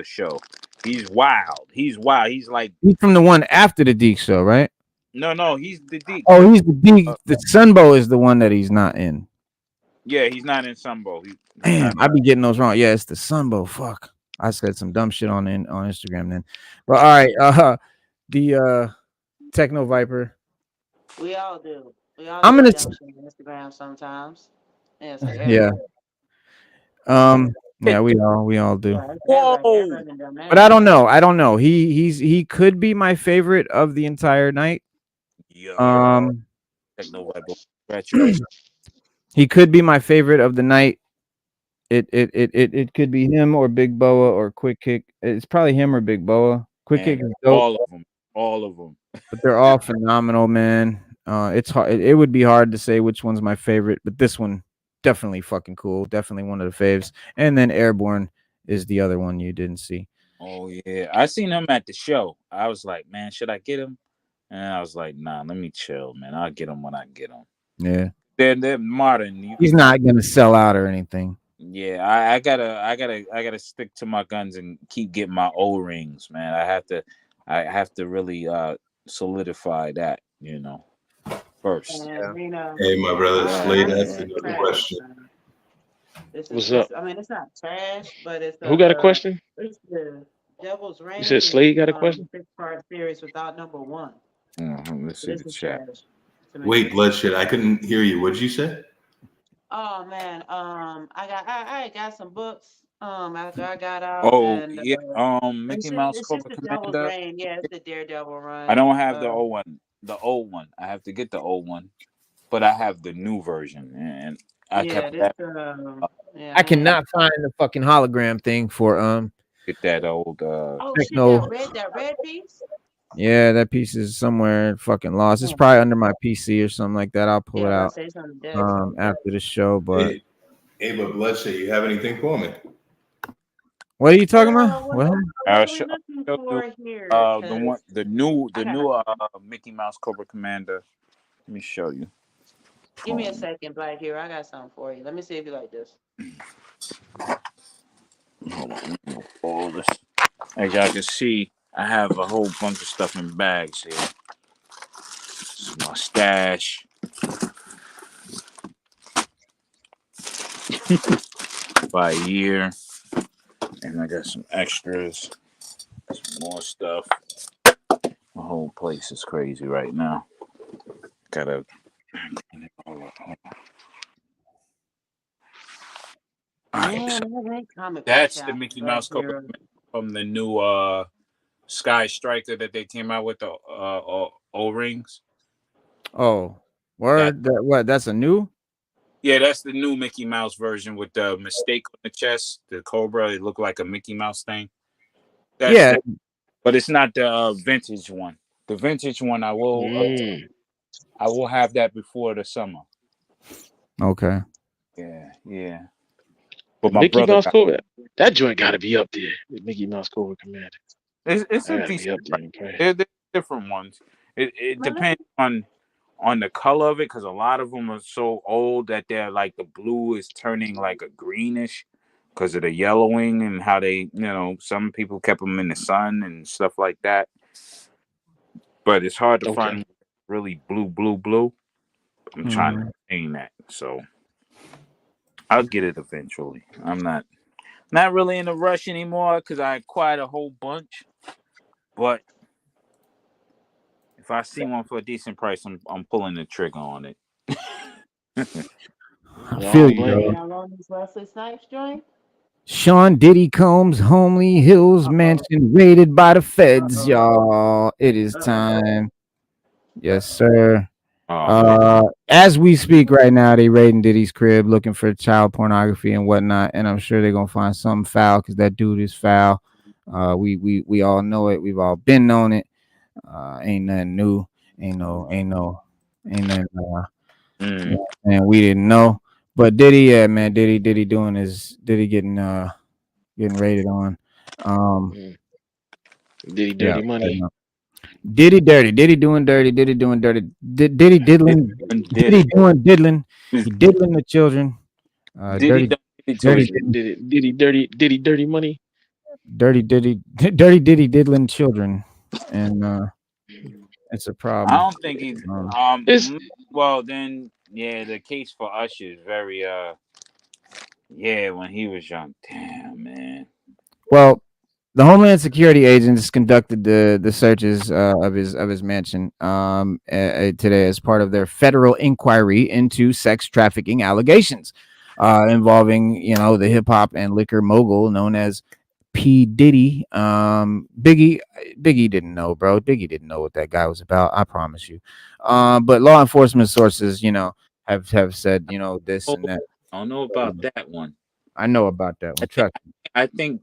show. He's wild. He's wild. He's like He's from the one after the Deke show, right? no, he's the Deke. Oh, he's the Deke. The Sunbow is the one that he's not in. Yeah, he's not in Sunbow. Damn, I be getting those wrong. Yeah, it's the Sunbow. Fuck, I said some dumb shit on Instagram then. But all right, the Techno Viper. We all do. We all I'm do gonna dumb shit on Instagram sometimes. Yeah, it's like yeah. everybody. Yeah, we all do. Yeah, Whoa. everybody done done that. But I don't know. He could be my favorite of the entire night. Yo, Techno Viper. Congratulations. He could be my favorite of the night. It could be him or Big Boa or Quick Kick. It's probably him or Big Boa. Quick Kick is dope. All of them. But they're all phenomenal, man. It's hard. It would be hard to say which one's my favorite, but this one definitely fucking cool. Definitely one of the faves. And then Airborne is the other one you didn't see. Oh yeah, I seen him at the show. I was like, man, should I get him? And I was like, nah, let me chill, man. I'll get him when I get him. Yeah, They're modern. he's not gonna sell out or anything. Yeah, I gotta stick to my guns and keep getting my O-rings, man. I have to really solidify that, first. And, you know, Hey, my brother Slade it's asked a trash, question. man. What's up? I mean, it's not trash, but it's Who got a question? It's the Devil's Reign. You said Slade got a question? 6-part series without number 1. Let's see This the is chat. trash to me. Wait, Bloodshed, I couldn't hear you. What did you say? Oh man, I got some books. After I got out. Oh and, yeah, Mickey Mouse it's Cobra just the Devil's Commander. Reign. Yeah, it's the Daredevil run. I don't have the old one. The old one. I have to get the old one, but I have the new version, and I kept that. Yeah, I cannot find the fucking hologram thing for Get that old. Oh Techno. shit! That red piece. Yeah, that piece is somewhere fucking lost. It's probably under my PC or something like that. I'll pull it out after the show. But Hey, but Bloodshed, you have anything for me? what are you talking about? What? The new Mickey Mouse Cobra Commander. Let me show you. Give me a second, Black here. I got something for you. Let me see if you like this. Hold on, let me move all this. As y'all can see, I have a whole bunch of stuff in bags here. This is my stash. By a year. And I got some extras. Some more stuff. The whole place is crazy right now. Gotta clean it all up. All right, so that's the Mickey Mouse Cobra from the new Sky Striker that they came out with the O-rings. Oh, word. That's a new. Yeah, that's the new Mickey Mouse version with the mistake on the chest, the Cobra. It looked like a Mickey Mouse thing. Yeah. But it's not the vintage one. The vintage one, I will have that before the summer. Okay. Yeah. But my Mickey brother Mouse got, Cobra, that joint got to be up there. The Mickey Mouse Cobra Commander. it's a That got to be up decent. there. They're different ones. It depends on the color of it, because a lot of them are so old that they're like the blue is turning like a greenish because of the yellowing and how they, some people kept them in the sun and stuff like that. But it's hard to find really blue. I'm trying to obtain that, so I'll get it eventually. I'm not really in a rush anymore because I acquired a whole bunch. But if I see one for a decent price, I'm pulling the trigger on it. I feel you, blame bro. How long is Wesley Snipes joint? Sean Diddy Combs' Homely Hills mansion raided by the feds, y'all. It is time. Yes, sir. As we speak right now, they raiding Diddy's crib looking for child pornography and whatnot, and I'm sure they're gonna find something foul because that dude is foul. We all know it. We've all been known it. Ain't nothing new. Ain't nothing. And we didn't know. But Diddy, yeah, man, Diddy getting rated on. Diddy dirty money. Diddy dirty. Diddy doing dirty. Diddy doing dirty. Diddy diddling. Diddy doing diddling. He diddling the children. Dirty Dirty money. Dirty Diddy diddling children, and it's a problem. I don't think he's well then. Yeah, the case for Usher is very when he was young. Damn, man. Well, the Homeland Security agents conducted the searches of his mansion today as part of their federal inquiry into sex trafficking allegations involving the hip hop and liquor mogul known as P. Diddy. Biggie didn't know, bro. Biggie didn't know what that guy was about. I promise you. But law enforcement sources, have said this and that. I don't know about that one. I know about that one. Trust me. I think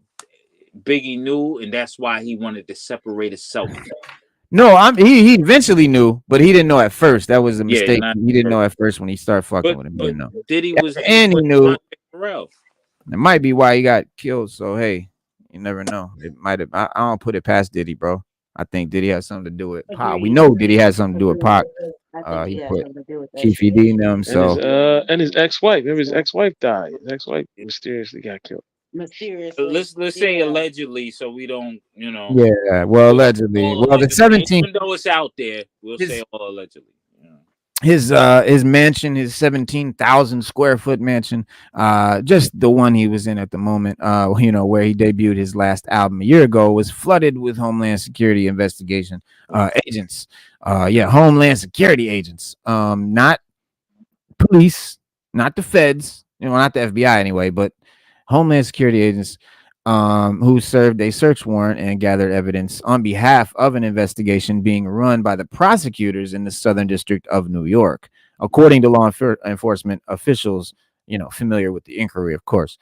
Biggie knew, and that's why he wanted to separate himself. No, he eventually knew, but he didn't know at first. That was a mistake. He didn't know at first when he started fucking with him. He didn't know. Diddy was, and he knew. It might be why he got killed. So hey, you never know. It might have. I don't put it past Diddy, bro. I think Diddy has something to do with Pac. We know Diddy has something to do with Pac. He put Chief ED in them. So and his ex-wife. Remember, his ex-wife died. His ex-wife mysteriously got killed. Let's say allegedly, so we don't, Yeah, well, allegedly. Well, the 17th. Even though it's out there, we'll say all allegedly. His mansion, his 17,000 square foot mansion, just the one he was in at the moment, where he debuted his last album a year ago, was flooded with Homeland Security investigation agents. Homeland Security agents, not police, not the feds, not the FBI anyway, but Homeland Security agents who served a search warrant and gathered evidence on behalf of an investigation being run by the prosecutors in the Southern District of New York, according to law enforcement officials, familiar with the inquiry, of course.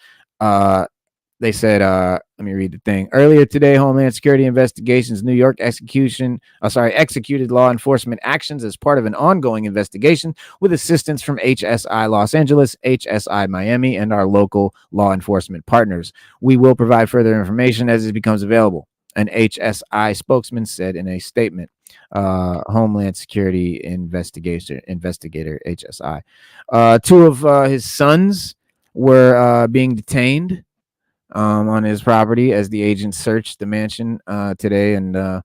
They said, let me read the thing. Earlier today, Homeland Security Investigations New York executed law enforcement actions as part of an ongoing investigation with assistance from HSI Los Angeles, HSI Miami, and our local law enforcement partners. We will provide further information as it becomes available, an HSI spokesman said in a statement. Homeland Security investigator HSI. Two of his sons were being detained on his property as the agents searched the mansion today, and I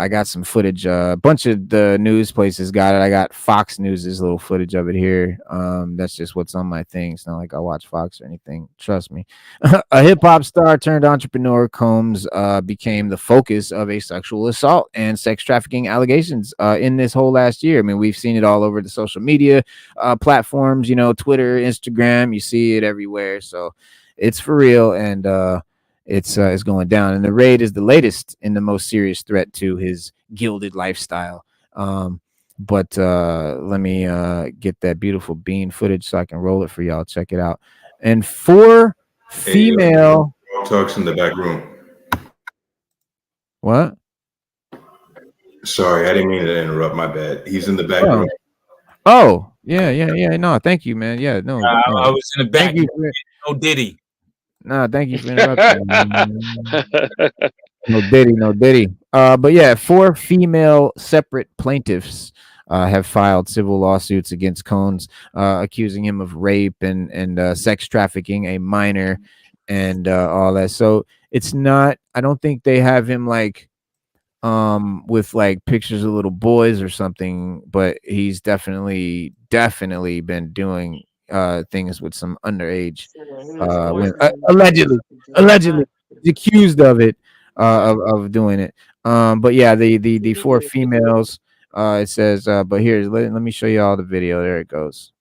got some footage. A bunch of the news places got it. I got Fox News's little footage of it here. That's just what's on my thing. It's not like I watch Fox or anything. Trust me. A hip hop star turned entrepreneur, Combs became the focus of a sexual assault and sex trafficking allegations in this whole last year. I mean, we've seen it all over the social media platforms. Twitter, Instagram. You see it everywhere. So it's for real, and it's going down. And the raid is the latest and the most serious threat to his gilded lifestyle. But let me get that beautiful bean footage so I can roll it for y'all. Check it out. And 4 female talks in the back room. What? Sorry, I didn't mean to interrupt. My bad. He's in the back room. Oh, yeah. No, thank you, man. Yeah, no. I was in the back. Thank you for, No Diddy. nah, thank you for interrupting. No Diddy. But yeah, 4 female separate plaintiffs have filed civil lawsuits against Combs, accusing him of rape and sex trafficking a minor and all that. So it's not. I don't think they have him like with like pictures of little boys or something, but he's definitely been doing things with some underage allegedly accused of it, of doing it. But yeah, the 4 females, it says but here, let me show you all the video. There it goes.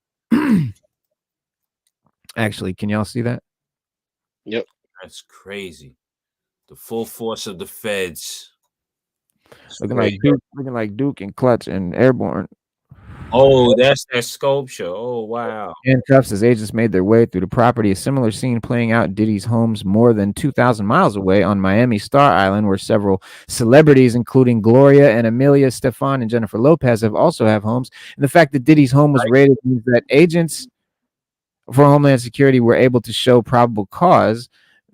Actually, can y'all see that? Yep. That's crazy. The full force of the feds. Looking like Duke and Clutch and Airborne. Oh, that's that sculpture. Oh, wow. Handcuffs as agents made their way through the property. A similar scene playing out in Diddy's homes more than 2,000 miles away on Miami Star Island, where several celebrities, including Gloria and Amelia Stefan and Jennifer Lopez, also have homes. And the fact that Diddy's home was raided means that agents for Homeland Security were able to show probable cause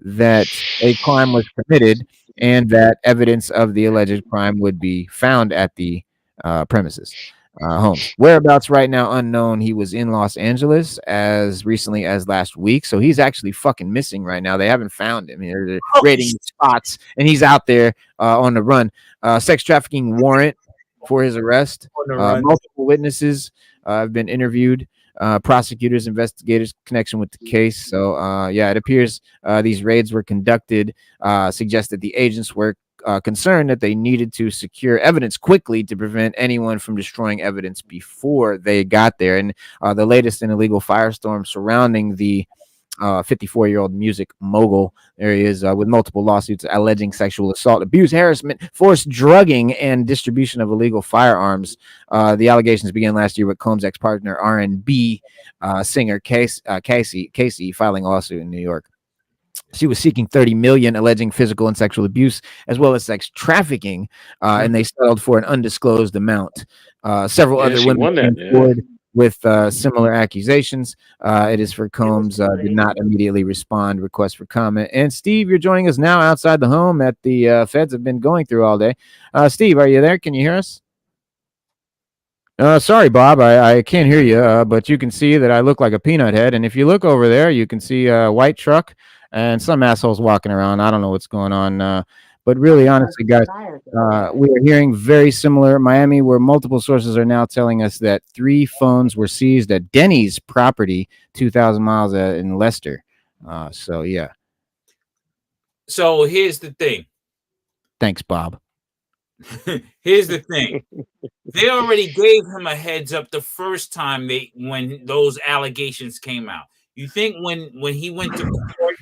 that a crime was committed and that evidence of the alleged crime would be found at the premises. Homes. Whereabouts right now unknown. He was in Los Angeles as recently as last week, so he's actually fucking missing right now. They haven't found him. They're raiding spots, and he's out there on the run. Sex trafficking warrant for his arrest. Multiple witnesses have been interviewed. Prosecutors, investigators, connection with the case. So yeah, it appears these raids were conducted. Suggest that the agents were concerned that they needed to secure evidence quickly to prevent anyone from destroying evidence before they got there. And the latest in a legal firestorm surrounding the 54-year-old music mogul. There he is with multiple lawsuits alleging sexual assault, abuse, harassment, forced drugging, and distribution of illegal firearms. The allegations began last year with Combs' ex-partner R&B singer Casey filing a lawsuit in New York. She was seeking $30 million, alleging physical and sexual abuse, as well as sex trafficking, and they settled for an undisclosed amount. Several other women came forward with similar accusations. It is for Combs did not immediately respond. Request for comment. And Steve, you're joining us now outside the home that the feds have been going through all day. Steve, are you there? Can you hear us? Sorry, Bob, I can't hear you, but you can see that I look like a peanut head. And if you look over there, you can see a white truck and some assholes walking around. I don't know what's going on. But really, honestly, guys, we are hearing very similar. Miami, where multiple sources are now telling us that 3 phones were seized at Denny's property, 2,000 miles in Leicester. So, yeah. So here's the thing. Thanks, Bob. Here's the thing. They already gave him a heads up the first time when those allegations came out. You think when he went to court,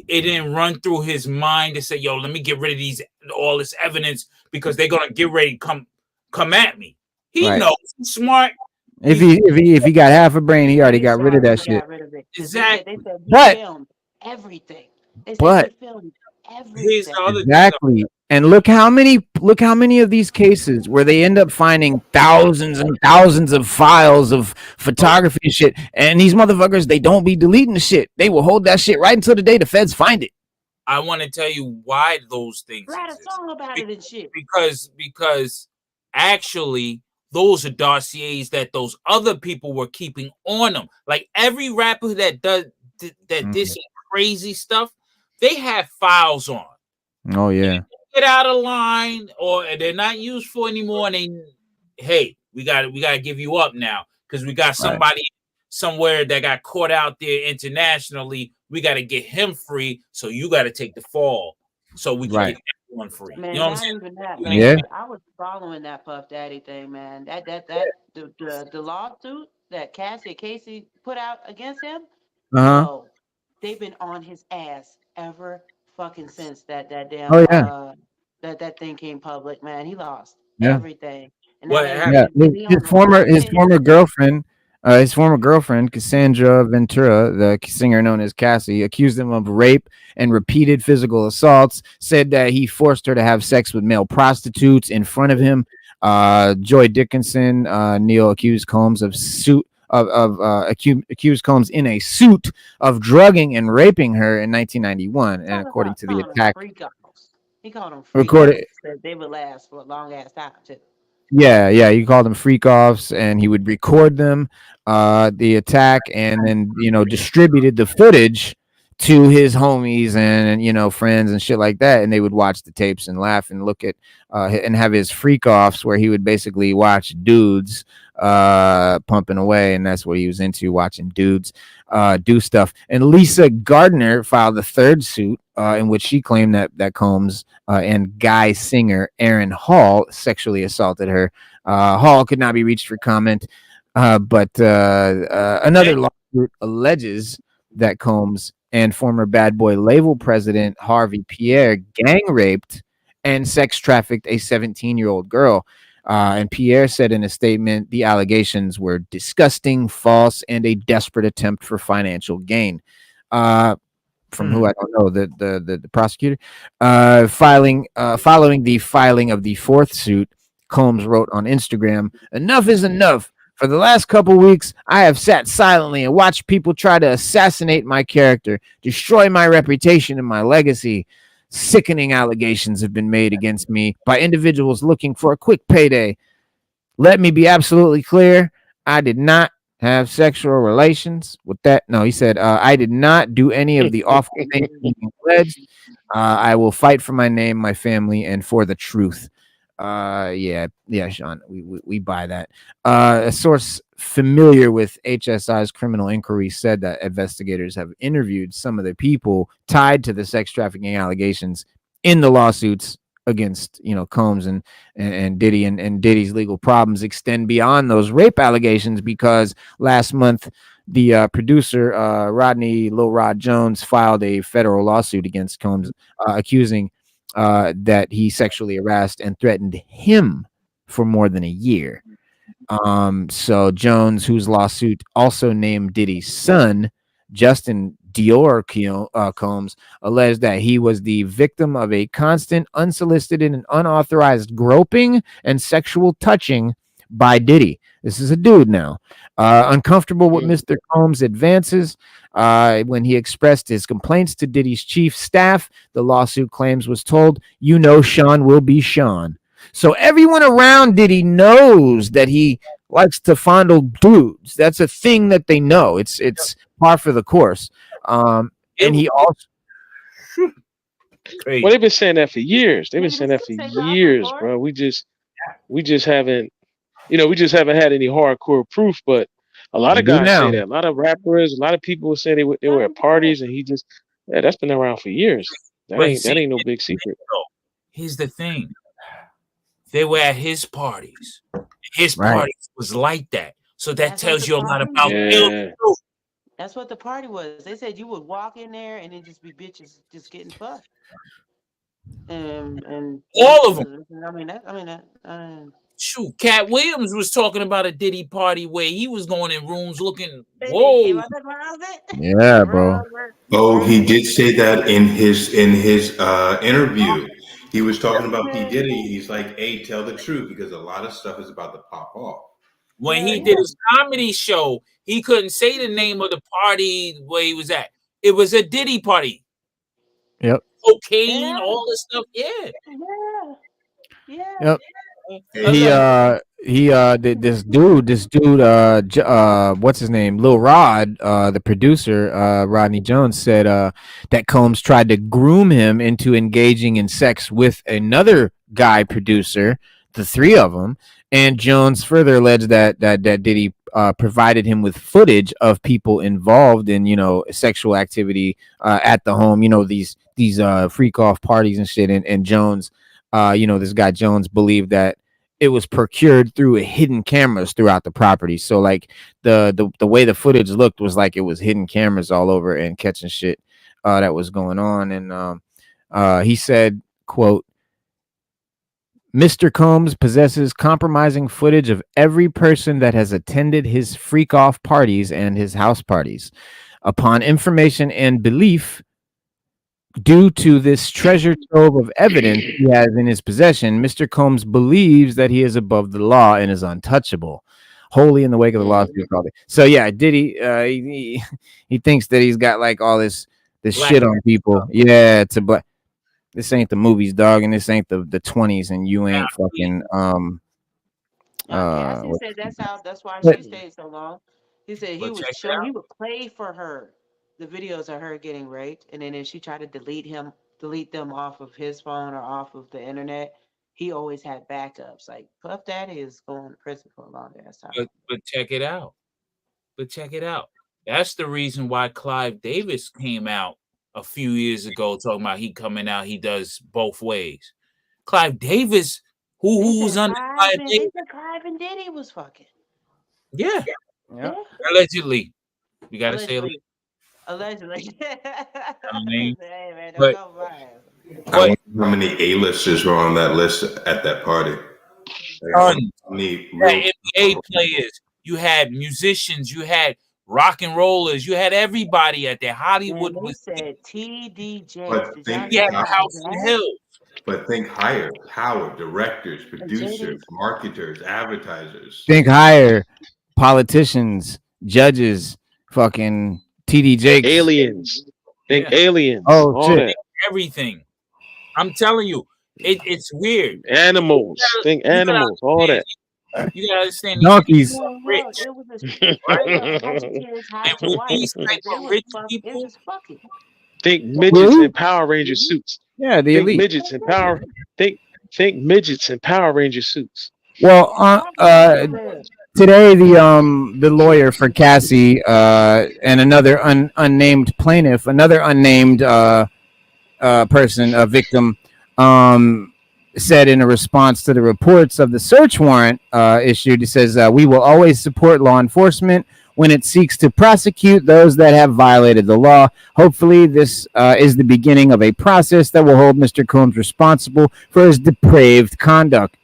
it didn't run through his mind to say, "Yo, let me get rid of all this evidence because they're gonna get ready to come at me." He knows. He's smart. If he got half a brain, he already got rid of that shit. Exactly. They said he filmed everything. They said he filmed everything. Exactly. And look how many of these cases where they end up finding thousands and thousands of files of photography and shit, and these motherfuckers, they don't be deleting the shit. They will hold that shit right until the day the feds find it. I want to tell you why those things Write a song about it and shit. Because actually those are dossiers that those other people were keeping on them. Like every rapper that does this crazy stuff, they have files on. Oh yeah. Get out of line, or they're not useful anymore. And hey, we got to give you up now because we got somebody somewhere that got caught out there internationally. We got to get him free, so you got to take the fall so we can get everyone free. Man, you know what I'm saying? even that, man. Yeah. I was following that Puff Daddy thing, man. The lawsuit that Casey put out against him. No, they've been on his ass ever fucking sense that damn Oh yeah, that thing came public, man. He lost yeah. everything. And now What they Yeah, happened? and he on his the former run. his former girlfriend Cassandra Ventura, the singer known as Cassie, accused him of rape and repeated physical assaults. Said that he forced her to have sex with male prostitutes in front of him. Joy Dickinson, Neil accused Combs of accused Combs in a suit of drugging and raping her in 1991, and according to the Calling them attack, freak offs. He called them freak offs. recorded. Said they would last for a long ass time too. Yeah, he called them freak offs, and he would record them, the attack, and then distributed the footage to his homies and friends and shit like that, and they would watch the tapes and laugh and look at and have his freak offs where he would basically watch dudes pumping away, and that's what he was into, watching dudes do stuff. And Lisa Gardner filed the third suit in which she claimed that Combs and guy singer Aaron Hall sexually assaulted her. Hall could not be reached for comment, but another lawsuit alleges that Combs and former Bad Boy label president Harvey Pierre gang raped and sex trafficked a 17-year-old girl. And Pierre said in a statement, the allegations were disgusting, false, and a desperate attempt for financial gain. From who I don't know, the prosecutor. Following the filing of the fourth suit, Combs wrote on Instagram, "Enough is enough. For the last couple weeks, I have sat silently and watched people try to assassinate my character, destroy my reputation and my legacy. Sickening allegations have been made against me by individuals looking for a quick payday. Let me be absolutely clear. I did not have sexual relations with that." No, he said, "I did not do any of the awful things being alleged. I will fight for my name, my family, and for the truth." Yeah, Sean, we buy that. A source familiar with HSI's criminal inquiry said that investigators have interviewed some of the people tied to the sex trafficking allegations in the lawsuits against Combs and Diddy, and Diddy's legal problems extend beyond those rape allegations, because last month the producer Rodney Lil Rod Jones filed a federal lawsuit against Combs, accusing that he sexually harassed and threatened him for more than a year. So Jones, whose lawsuit also named Diddy's son, Justin Dior Combs, alleged that he was the victim of a constant, unsolicited, and unauthorized groping and sexual touching by Diddy. This is a dude now. Uncomfortable with Mr. Combs' advances, when he expressed his complaints to Diddy's chief staff, the lawsuit claims was told, Sean will be Sean. So everyone around Diddy knows that he likes to fondle dudes. That's a thing that they know. It's par for the course. And he also... Well, they've been saying that for years. They've been saying that for years, bro. We just haven't, we just haven't had any hardcore proof. But a lot of guys say that. A lot of rappers, a lot of people say they were at parties, and that's been around for years. That ain't no big secret. Here's the thing. They were at his parties. His parties was like that. So that tells you a lot about him. That's what the party was. They said you would walk in there and then just be bitches just getting fucked. And all of them. Shoot, Cat Williams was talking about a Diddy party where he was going in rooms looking. Whoa. Yeah, bro. Oh, he did say that in his interview. He was talking about P. Diddy. He's like, "Hey, tell the truth," because a lot of stuff is about to pop off. When he did his comedy show, he couldn't say the name of the party where he was at. It was a Diddy party. Yep. Cocaine, all this stuff. Yeah. Yep. This dude, what's his name? Lil Rod, the producer, Rodney Jones, said that Combs tried to groom him into engaging in sex with another guy producer, the three of them. And Jones further alleged that Diddy provided him with footage of people involved in sexual activity at the home. These freak off parties and shit. And Jones, this guy Jones believed that it was procured through hidden cameras throughout the property. So like the way the footage looked was like it was hidden cameras all over and catching shit that was going on. And He said, quote, Mr. Combs possesses compromising footage of every person that has attended his freak off parties and his house parties. Upon information and belief, due to this treasure trove of evidence he has in his possession, Mr. Combs believes that he is above the law and is untouchable. Wholly in the wake of the lawsuit. So yeah, Diddy, he thinks that he's got like all this Black shit on people. Yeah, to black. This ain't the movies, dog, and this ain't the 20s, and you ain't fucking Cassie said that's why but- she stayed so long. He said he But would check it show out. he would play for her the videos of her getting raped, and then if she tried to delete them off of his phone or off of the internet, he always had backups. Like Puff Daddy is going to prison for a long ass time. But check it out. That's the reason why Clive Davis came out a few years ago talking about he coming out. He does both ways. Clive Davis, who's under Clive They Davis? said Clive and Diddy was fucking. Yeah, yeah. allegedly. You gotta say Allegedly. I mean, Hey man, but- don't go by it. I wonder how many A-listers were on that list at that party. Like, how many real- NBA players, you had musicians, you had rock and rollers, you had everybody at there. Hollywood Man, they was said TDJ. But Did y'all think yeah, hear about House that? and Hill. But think higher. Power, directors, producers, marketers, advertisers. Think higher, politicians, judges, fucking TD Jakes. Aliens. Think Yeah. aliens. Oh, all shit. that. Everything. I'm telling you, it's weird. Animals. Think animals. All that. You gotta understand. Donkeys. Well, Rich. it was a straight up bunch of kids had And to with wife these because type they of was rich it people, was fucking. Think midgets Really? in Power Ranger suits. Yeah, the Think elite. midgets in Power. Think midgets in Power Ranger suits. Well, today the lawyer for Cassie and another unnamed plaintiff, another unnamed person, a victim, said in a response to the reports of the search warrant issued, it says, we will always support law enforcement when it seeks to prosecute those that have violated the law. Hopefully, this is the beginning of a process that will hold Mr. Combs responsible for his depraved conduct.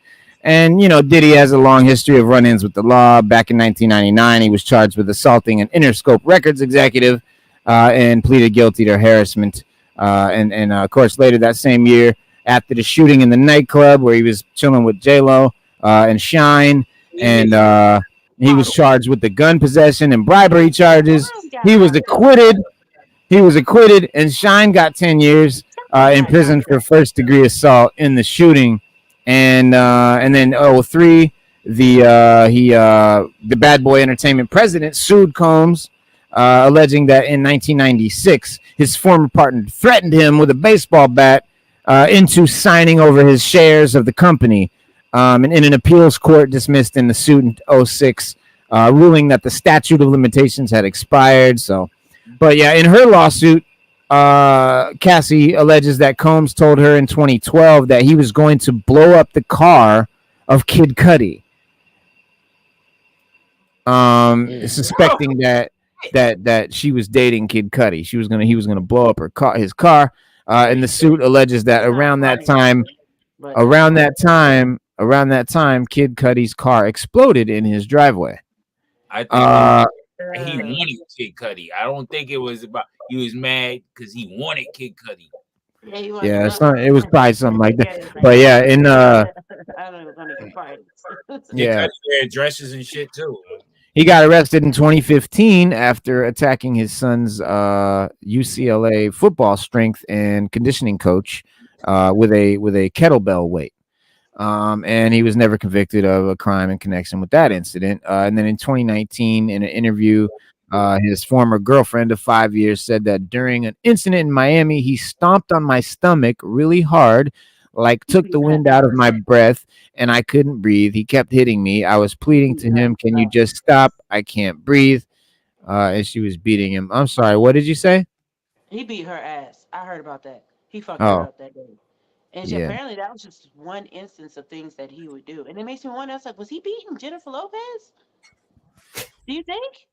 And, you know, Diddy has a long history of run-ins with the law. Back in 1999, he was charged with assaulting an Interscope Records executive and pleaded guilty to harassment. And of course, later that same year, after the shooting in the nightclub where he was chilling with J-Lo and Shine, and he was charged with the gun possession and bribery charges. He was acquitted. And Shine got 10 years in prison for first-degree assault in the shooting. And then 2003, the Bad Boy Entertainment president sued Combs, alleging that in 1996 his former partner threatened him with a baseball bat into signing over his shares of the company. And in an appeals court dismissed in the suit in 2006, ruling that the statute of limitations had expired. So, but yeah, in her lawsuit, Cassie alleges that Combs told her in 2012 that he was going to blow up the car of Kid Cudi, suspecting that she was dating Kid Cudi. He was gonna blow up his car. And the suit alleges that around that time, Kid Cudi's car exploded in his driveway. I think he wanted Kid Cudi. I don't think it was about he was mad because he wanted Kid Cudi. Yeah, it was probably something like that. But yeah, in I don't know if I'm fight. yeah, Cudi wear dresses and shit too. he got arrested in 2015 after attacking his son's UCLA football strength and conditioning coach with a kettlebell weight. And he was never convicted of a crime in connection with that incident. And then in 2019, in an interview, his former girlfriend of 5 years said that during an incident in Miami, he stomped on my stomach really hard, like took the wind out of my breath, and I couldn't breathe. He kept hitting me. I was pleading to him, "Can you just stop? I can't breathe." And she was beating him. I'm sorry, what did you say? He beat her ass. I heard about that. He fucked her up that day. And Yeah. apparently that was just one instance of things that he would do. And it makes me wonder, I was like, was he beating Jennifer Lopez? Do you think?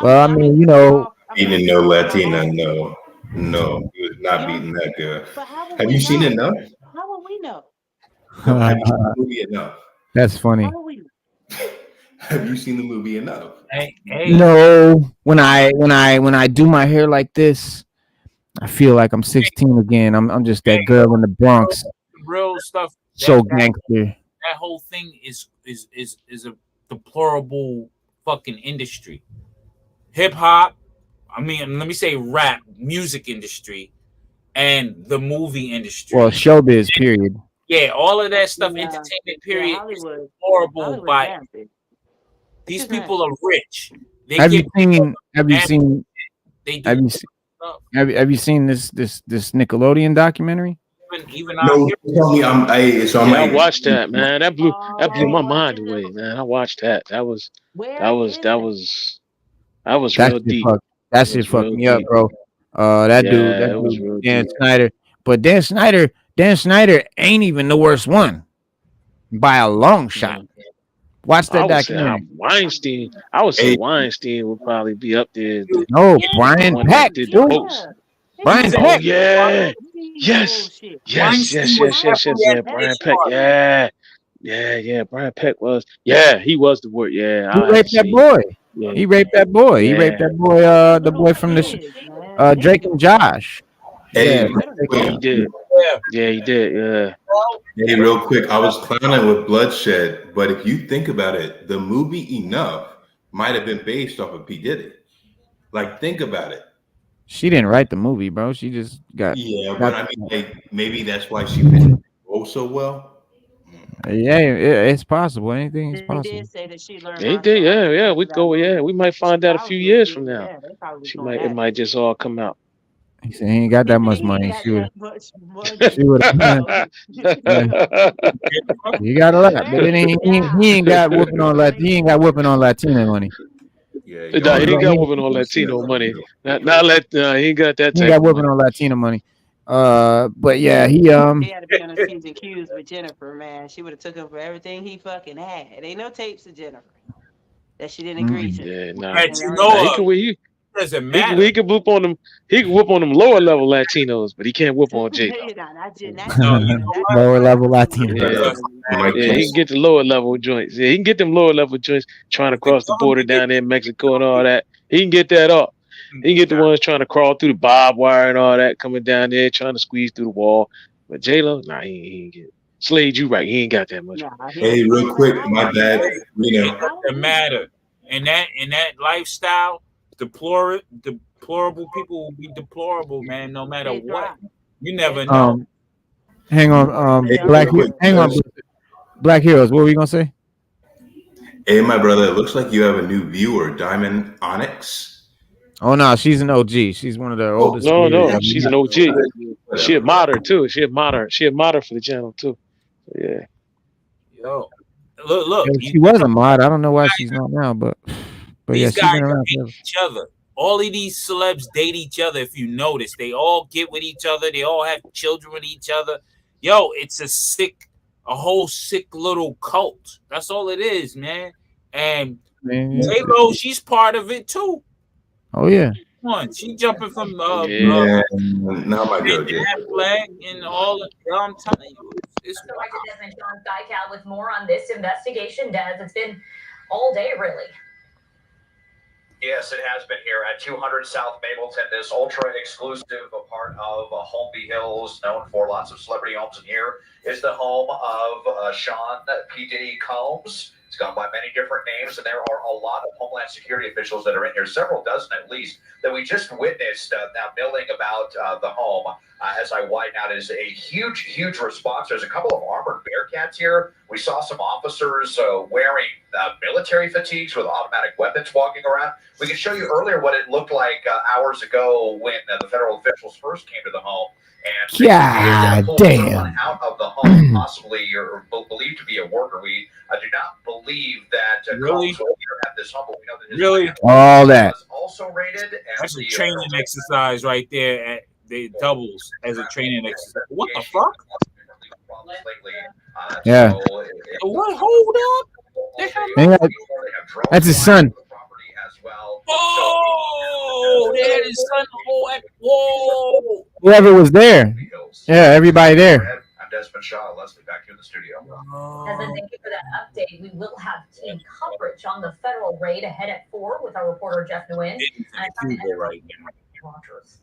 Well, I mean, you know, Even no Latina, no. No, he was not You beating that good. But how would Have we you seen know? Enough? How would we know? No, have you seen the movie Enough? That's funny. How would we know? Have you seen the movie Enough? Hey, No, when I do my hair like this, I feel like I'm 16 again. I'm just that girl in the Bronx. real stuff. So that, gangster. that whole thing is a deplorable fucking industry. Hip hop, I mean, let me say rap, music industry, and the movie industry. Well, showbiz, period. Yeah, all of that stuff, Yeah. entertainment Yeah, period, is Hollywood. horrible. Hollywood By nasty. these It's people are rich. They Have you get seen? Have you mad- seen? they do Have you seen? stuff. Have you seen this Nickelodeon documentary? Even No, tell me it's on Yeah, I my. watched that, man. That blew I my ain't mind watching away, it. man. I watched that. That was Where is that it? was That real shit deep. fucked. That It shit was fucked real me up, deep. bro. That dude, Yeah, it was real Dan deep. Snyder. But Dan Snyder ain't even the worst one by a long shot. Yeah. Watch I that would say documentary. Weinstein. I would say Hey. Weinstein would probably be up there. No, Yeah, Brian one Peck, that did the dude. most. Brian Yeah. Oh Peck. yeah, Weinstein yes, bullshit. yes. Weinstein was Yeah, definitely Brian at Peck. this Yeah. Brian Peck was. Yeah, he was the word. Yeah, He I have to raped that say. boy. Yeah, He raped that boy. He Yeah. raped that boy. The Little boy from the kids, man. They Drake give and a fuck. Josh. Hey, Yeah. Yeah, he did. Yeah. Yeah, he did. Yeah. Hey, real quick, I was clowning with bloodshed, but if you think about it, the movie Enough might have been based off of P. Diddy. Like, think about it. She didn't write the movie, bro. She just got. Yeah, but I mean, like, maybe that's why she fit the role so well. Yeah, it's possible. Anything is They possible. did say that she learned They martial did. arts Yeah. because We of that go. movie. Yeah, we might find out a few Probably years did. from now. Yeah, they probably She going might. at It might just all come out. He said he ain't got that much He money. got She would. that much money. She would have. He got a lot, but then he ain't got whooping on He ain't got whooping on Latina money. Yeah, Nah, he ain't got He whooping on Latino money. Not he ain't got that ain't type got of whooping money. on Latina money. But yeah, he He had to be on his P's and Q's with Jennifer, man. She would have took him for everything he fucking had. Ain't no tapes of Jennifer that she didn't agree to. Yeah, nah. That you Nah, know he of. Doesn't He matter. can whoop on them. He can whoop on them lower level Latinos, but he can't whoop on J. No, you know what? lower level Latina. Yeah. Mike Yeah, he can get the lower level joints. Yeah, he can get them lower level joints trying to cross the border down there in Mexico and all that. He can get that up. He can get the ones trying to crawl through the barbed wire and all that, coming down there trying to squeeze through the wall. But J-Lo, nah, he ain't get. Slade, you right. He ain't got that much. Hey, real quick, my bad. You know, It doesn't matter. In that lifestyle, deplorable people will be deplorable, man. No matter what, you never know. Hang on, hang on, Black Heroes. What were you gonna say? hey, my brother, it looks like you have a new viewer, Diamond Onyx. Oh no, she's an OG. She's one of the oldest. No, viewers. she's an OG. She a modder too. She a modder for the channel too. Yeah. Yo, look. Yeah, she was a mod. I don't know why she's not now, but yeah, These she's guys been around date forever. each other. All of these celebs date each other. If you notice, they all get with each other. They all have children with each other. Yo, it's a whole sick little cult. That's all it is, man. And J-Lo, she's part of it too. Oh yeah. Come on, she jumping from Not my girl, Jay. flag and all of I'm telling you, it's So Redesigns John Skycal with more on this investigation, Daz. It's been all day, really. Yes, it has been here at 200 South Mapleton, this ultra-exclusive part of Holmby Hills, known for lots of celebrity homes. And here is the home of Sean P. Diddy Combs. It's gone by many different names, and there are a lot of Homeland Security officials that are in here, several dozen at least, that we just witnessed now milling about the home. As I widen out, is a huge response. There's a couple of armored Bearcats here. We saw some officers wearing military fatigues with automatic weapons walking around. We can show you earlier what it looked like hours ago when the federal officials first came to the home. And God damn. Out of the home, possibly you're believed to be a worker. We do not believe that Really? Combs was here at this home, but we know that his Really? land All that. was also raided. And That's a the, training exercise right there. At the doubles as a training exercise. What the fuck? Yeah. What? Hold up. They have That's his son. Oh, there. His son, whoa. Whoever was there. Yeah, everybody there. I'm Desmond Shaw. Leslie, back here in the studio. Desmond, thank you for that update. We will have team coverage on the federal raid ahead at 4 with our reporter Jeff Nguyen. Rogers.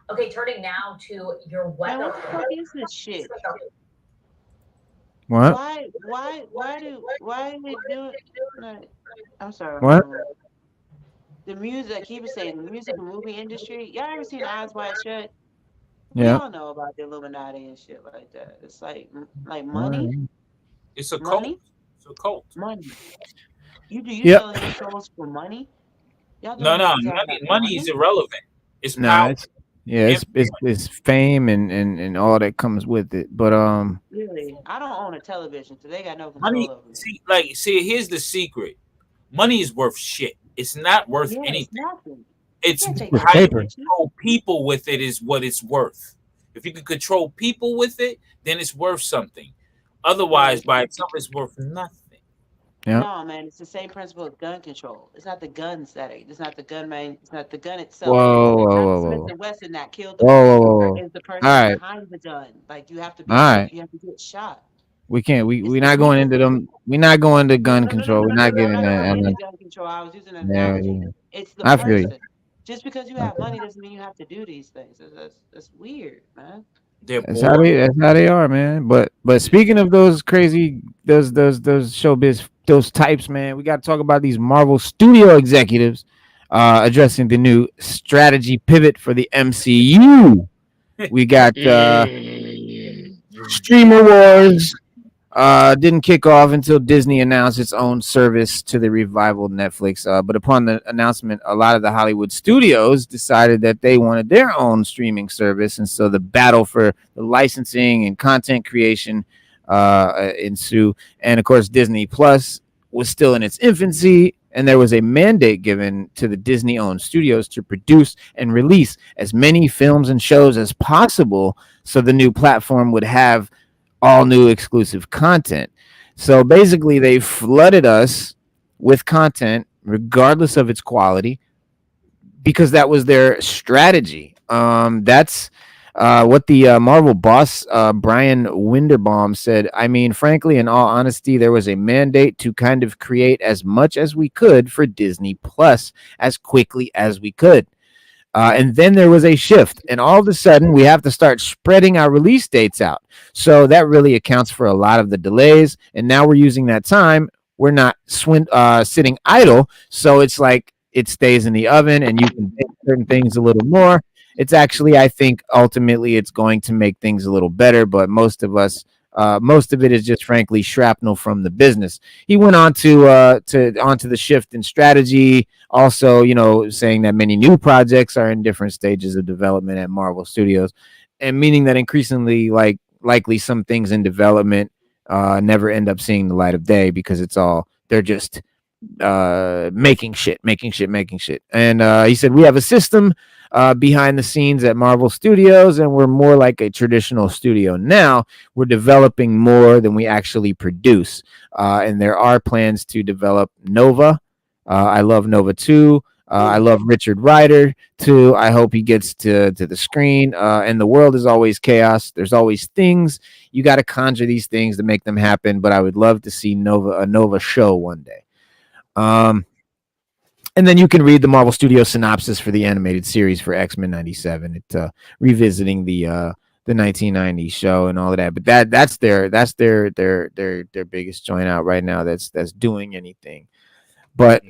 Okay, turning now to your Man, weather. what the fuck is this shit? What? Why do they do it? Like, I'm sorry. What? The music, I keep saying, the music and movie industry. Y'all ever seen Eyes Wide Shut? Yeah. We all know about the Illuminati and shit like that. It's like money. It's a cult. Money? It's a cult. Money. You Yep. selling your souls for money? Y'all No, doing this all money is irrelevant. It's No, power. it's fame and all that comes with it. But Really, I don't own a television, so they got no control money. over me. See, here's the secret. Money is worth shit. It's not worth Yeah, anything. it's nothing. It's can't take It's how you paper. control people with it is what it's worth. If you can control people with it, then it's worth something. Otherwise, by itself, it's worth nothing. Yeah. No, man, it's the same principle of gun control. It's not the guns it's not the gun man, it's not the gun itself. Whoa. Smith and Wesson that killed the Whoa. person is the person All right. behind the gun. Like you have to be All right. you have to get shot. We can't. We're It's not the going people- into them. We're not going to gun No, control. We're no, not no, getting no, that. no, and, gun control. I was using an Yeah, analogy. yeah. It's the I feel you. person. Just because you have money doesn't mean you have to do these things. That's weird, man. They're That's bored. how they are, man. But speaking of those crazy those showbiz those types, man, we got to talk about these Marvel Studio executives addressing the new strategy pivot for the MCU. We got Streamer Wars didn't kick off until Disney announced its own service to the revival Netflix. But upon the announcement, a lot of the Hollywood studios decided that they wanted their own streaming service. And so the battle for the licensing and content creation ensue. And of course, Disney Plus was still in its infancy. And there was a mandate given to the Disney-owned studios to produce and release as many films and shows as possible so the new platform would have all new exclusive content. So basically, they flooded us with content, regardless of its quality, because that was their strategy. That's what the Marvel boss, Brian Winderbaum, said. I mean, frankly, in all honesty, there was a mandate to kind of create as much as we could for Disney Plus as quickly as we could. And then there was a shift, and all of a sudden we have to start spreading our release dates out. So that really accounts for a lot of the delays. And now we're using that time. We're not sitting idle. So it's like it stays in the oven and you can make certain things a little more. It's actually, I think, ultimately it's going to make things a little better. But most of it is just frankly shrapnel from the business. He went on onto the shift in strategy. Also, saying that many new projects are in different stages of development at Marvel Studios, and meaning that increasingly, likely some things in development never end up seeing the light of day because they're just making shit. And he said, we have a system behind the scenes at Marvel Studios, and we're more like a traditional studio now. We're developing more than we actually produce. And there are plans to develop Nova. I love Nova 2. I love Richard Rider too. I hope he gets to the screen. And the world is always chaos. There's always things. You got to conjure these things to make them happen. But I would love to see a Nova show one day. And then you can read the Marvel Studios synopsis for the animated series for X-Men 97. It's revisiting the 1990 show and all of that. But that's their biggest joint out right now. That's doing anything. But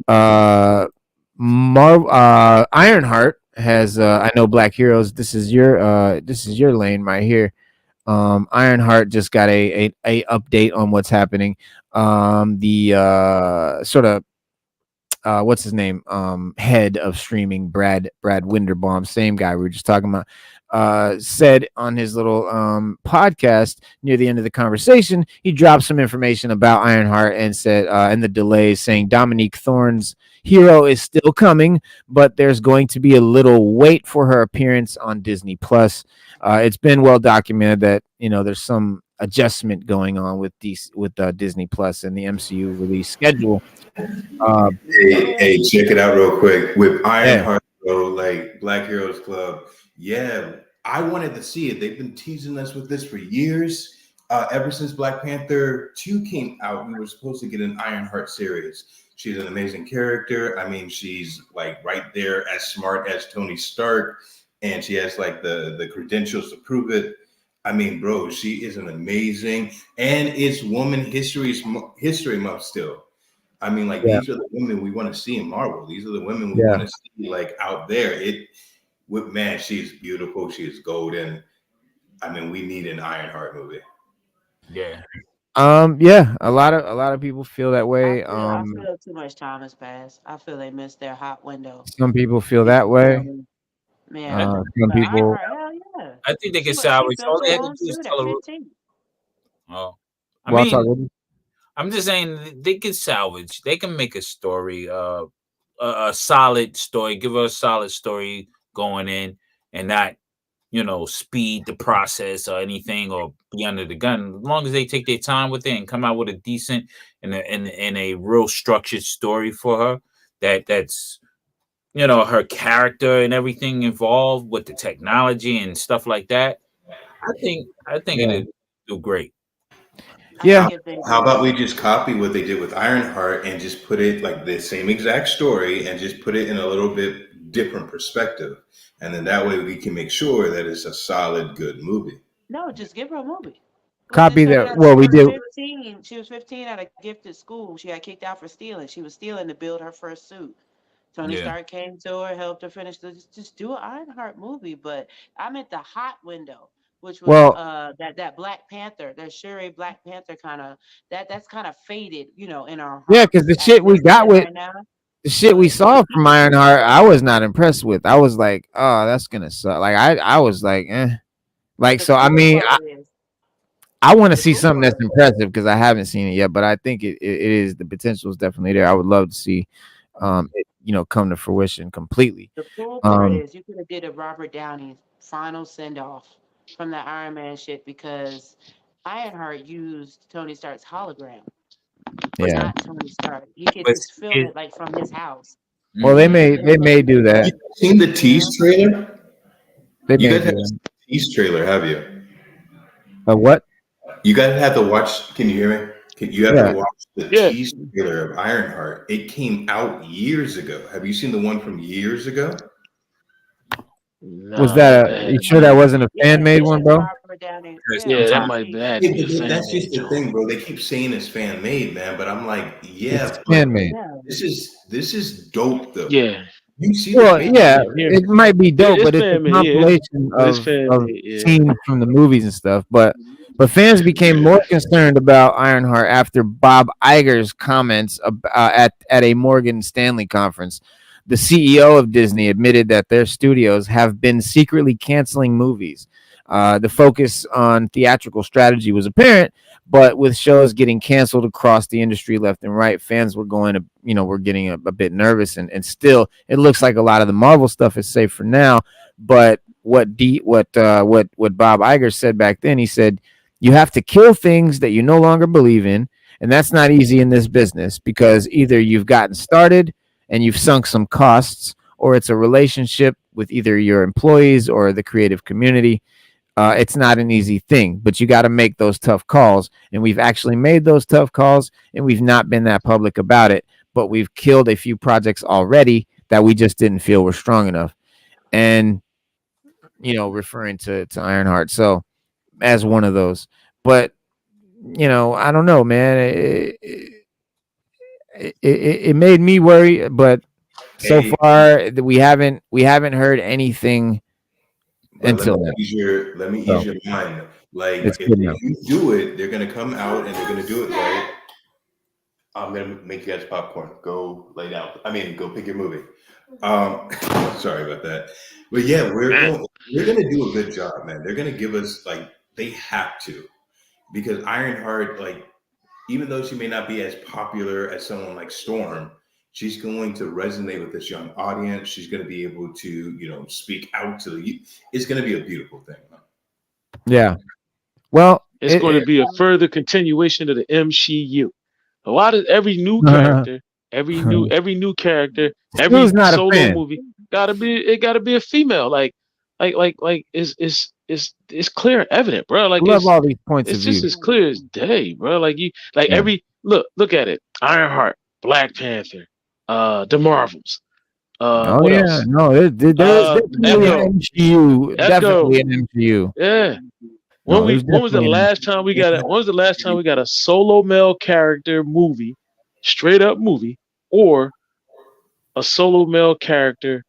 Ironheart has I know Black Heroes. This is your lane right here. Ironheart just got a update on what's happening. The sort of what's his name? Head of streaming, Brad Winderbaum, same guy we were just talking about, said on his little podcast near the end of the conversation, he dropped some information about Ironheart and said, and the delays, saying Dominique Thorne's Hero is still coming, but there's going to be a little wait for her appearance on Disney Plus. It's been well documented that there's some adjustment going on with Disney Plus and the MCU release schedule. Hey, check it out real quick. With Ironheart bro. Like Black Heroes Club. Yeah, I wanted to see it. They've been teasing us with this for years. Ever since Black Panther 2 came out, we were supposed to get an Ironheart series. She's an amazing character. I mean, she's like right there as smart as Tony Stark, and she has like the credentials to prove it. I mean, bro, she is an amazing, and it's Woman History Month still. I mean, like these are the women we want to see in Marvel. These are the women we want to see like out there. Man, she's beautiful. She is golden. I mean, we need an Ironheart movie. Yeah. Yeah, a lot of people feel that way. I feel too much time has passed. I feel they missed their hot window. Some people feel that way. Man, some people. hell yeah. I think they can She salvage. built All they her had to own do is suit tell at her. 15. Oh, I Well, mean, I'm just saying they can salvage. They can make a story, a solid story. Give her a solid story going in, and not, speed the process or anything or be under the gun. As long as they take their time with it and come out with a decent and a real structured story for her, that's her character and everything involved with the technology and stuff like that. I think it'll do great. Yeah. How about we just copy what they did with Ironheart and just put it like the same exact story and just put it in a little bit different perspective, and then that way we can make sure that it's a solid, good movie. No, just give her a movie. Copy that. Well, we did. 15. She was 15 at a gifted school. She got kicked out for stealing. She was stealing to build her first suit. Tony Stark came to her, helped her finish. Just do an Ironheart movie. But I'm at the hot window, which was that Black Panther, that Shuri Black Panther kind of that's kind of faded, in our Yeah, because the shit we got with the shit we saw from Ironheart, I was not impressed with. I was like, oh, that's gonna suck. Like I was like, like so. I mean, I want to see something that's impressive because I haven't seen it yet, but I think it is, the potential is definitely there. I would love to see it, come to fruition completely. The cool part is you could have did a Robert Downey final send off from the Iron Man shit because Ironheart used Tony Stark's hologram. Yeah. Not Tony Stark. You could just film it like from his house. Well, they may do that. You seen the tease trailer? You guys have a tease trailer, have you? What? You guys have to watch. Can you hear me? You have to watch the tease trailer of Ironheart. It came out years ago. Have you seen the one from years ago? No, was that? You sure that wasn't a fan made one, bro? Yeah, that might be that. That's just the thing, bro. They keep saying it's fan made, man. But I'm like, yeah, fan made. This is dope, though. Yeah. You see? Well, yeah, it might be dope, but it's a compilation of scenes from the movies and stuff. But fans became more concerned about Ironheart after Bob Iger's comments at a Morgan Stanley conference. The CEO of Disney admitted that their studios have been secretly canceling movies. The focus on theatrical strategy was apparent, but with shows getting canceled across the industry left and right, fans were going to, we're getting a bit nervous. And still, it looks like a lot of the Marvel stuff is safe for now. But what Bob Iger said back then, he said, you have to kill things that you no longer believe in. And that's not easy in this business because either you've gotten started and you've sunk some costs, or it's a relationship with either your employees or the creative community. It's not an easy thing, but you got to make those tough calls. And we've actually made those tough calls, and we've not been that public about it, but we've killed a few projects already that we just didn't feel were strong enough. And, referring to Ironheart. So as one of those, but, I don't know, man. It made me worry, but so far we haven't heard anything until now. Let me ease your mind. Like if you do it, they're gonna come out and they're gonna do it right. I'm gonna make you guys popcorn. Go lay down. Go pick your movie. Sorry about that. But yeah, we're gonna do a good job, man. They're gonna give us they have to, because Ironheart, even though she may not be as popular as someone like Storm, she's going to resonate with this young audience. She's going to be able to, speak out to you. It's going to be a beautiful thing. Yeah. Well, it's going to be a further continuation of the MCU. A lot of every new character, every new character, every solo movie. gotta be a female. Like it's clear and evident, bro. Like I love all these points of it's just view. as clear as day, bro. Like Yeah. every look at it. Ironheart, Black Panther, the Marvels. Oh What yeah, else? no, there's definitely Echo. an MCU, Echo. definitely an MCU. Yeah. No, When was the last time we got a solo male character movie, straight up movie, or a solo male character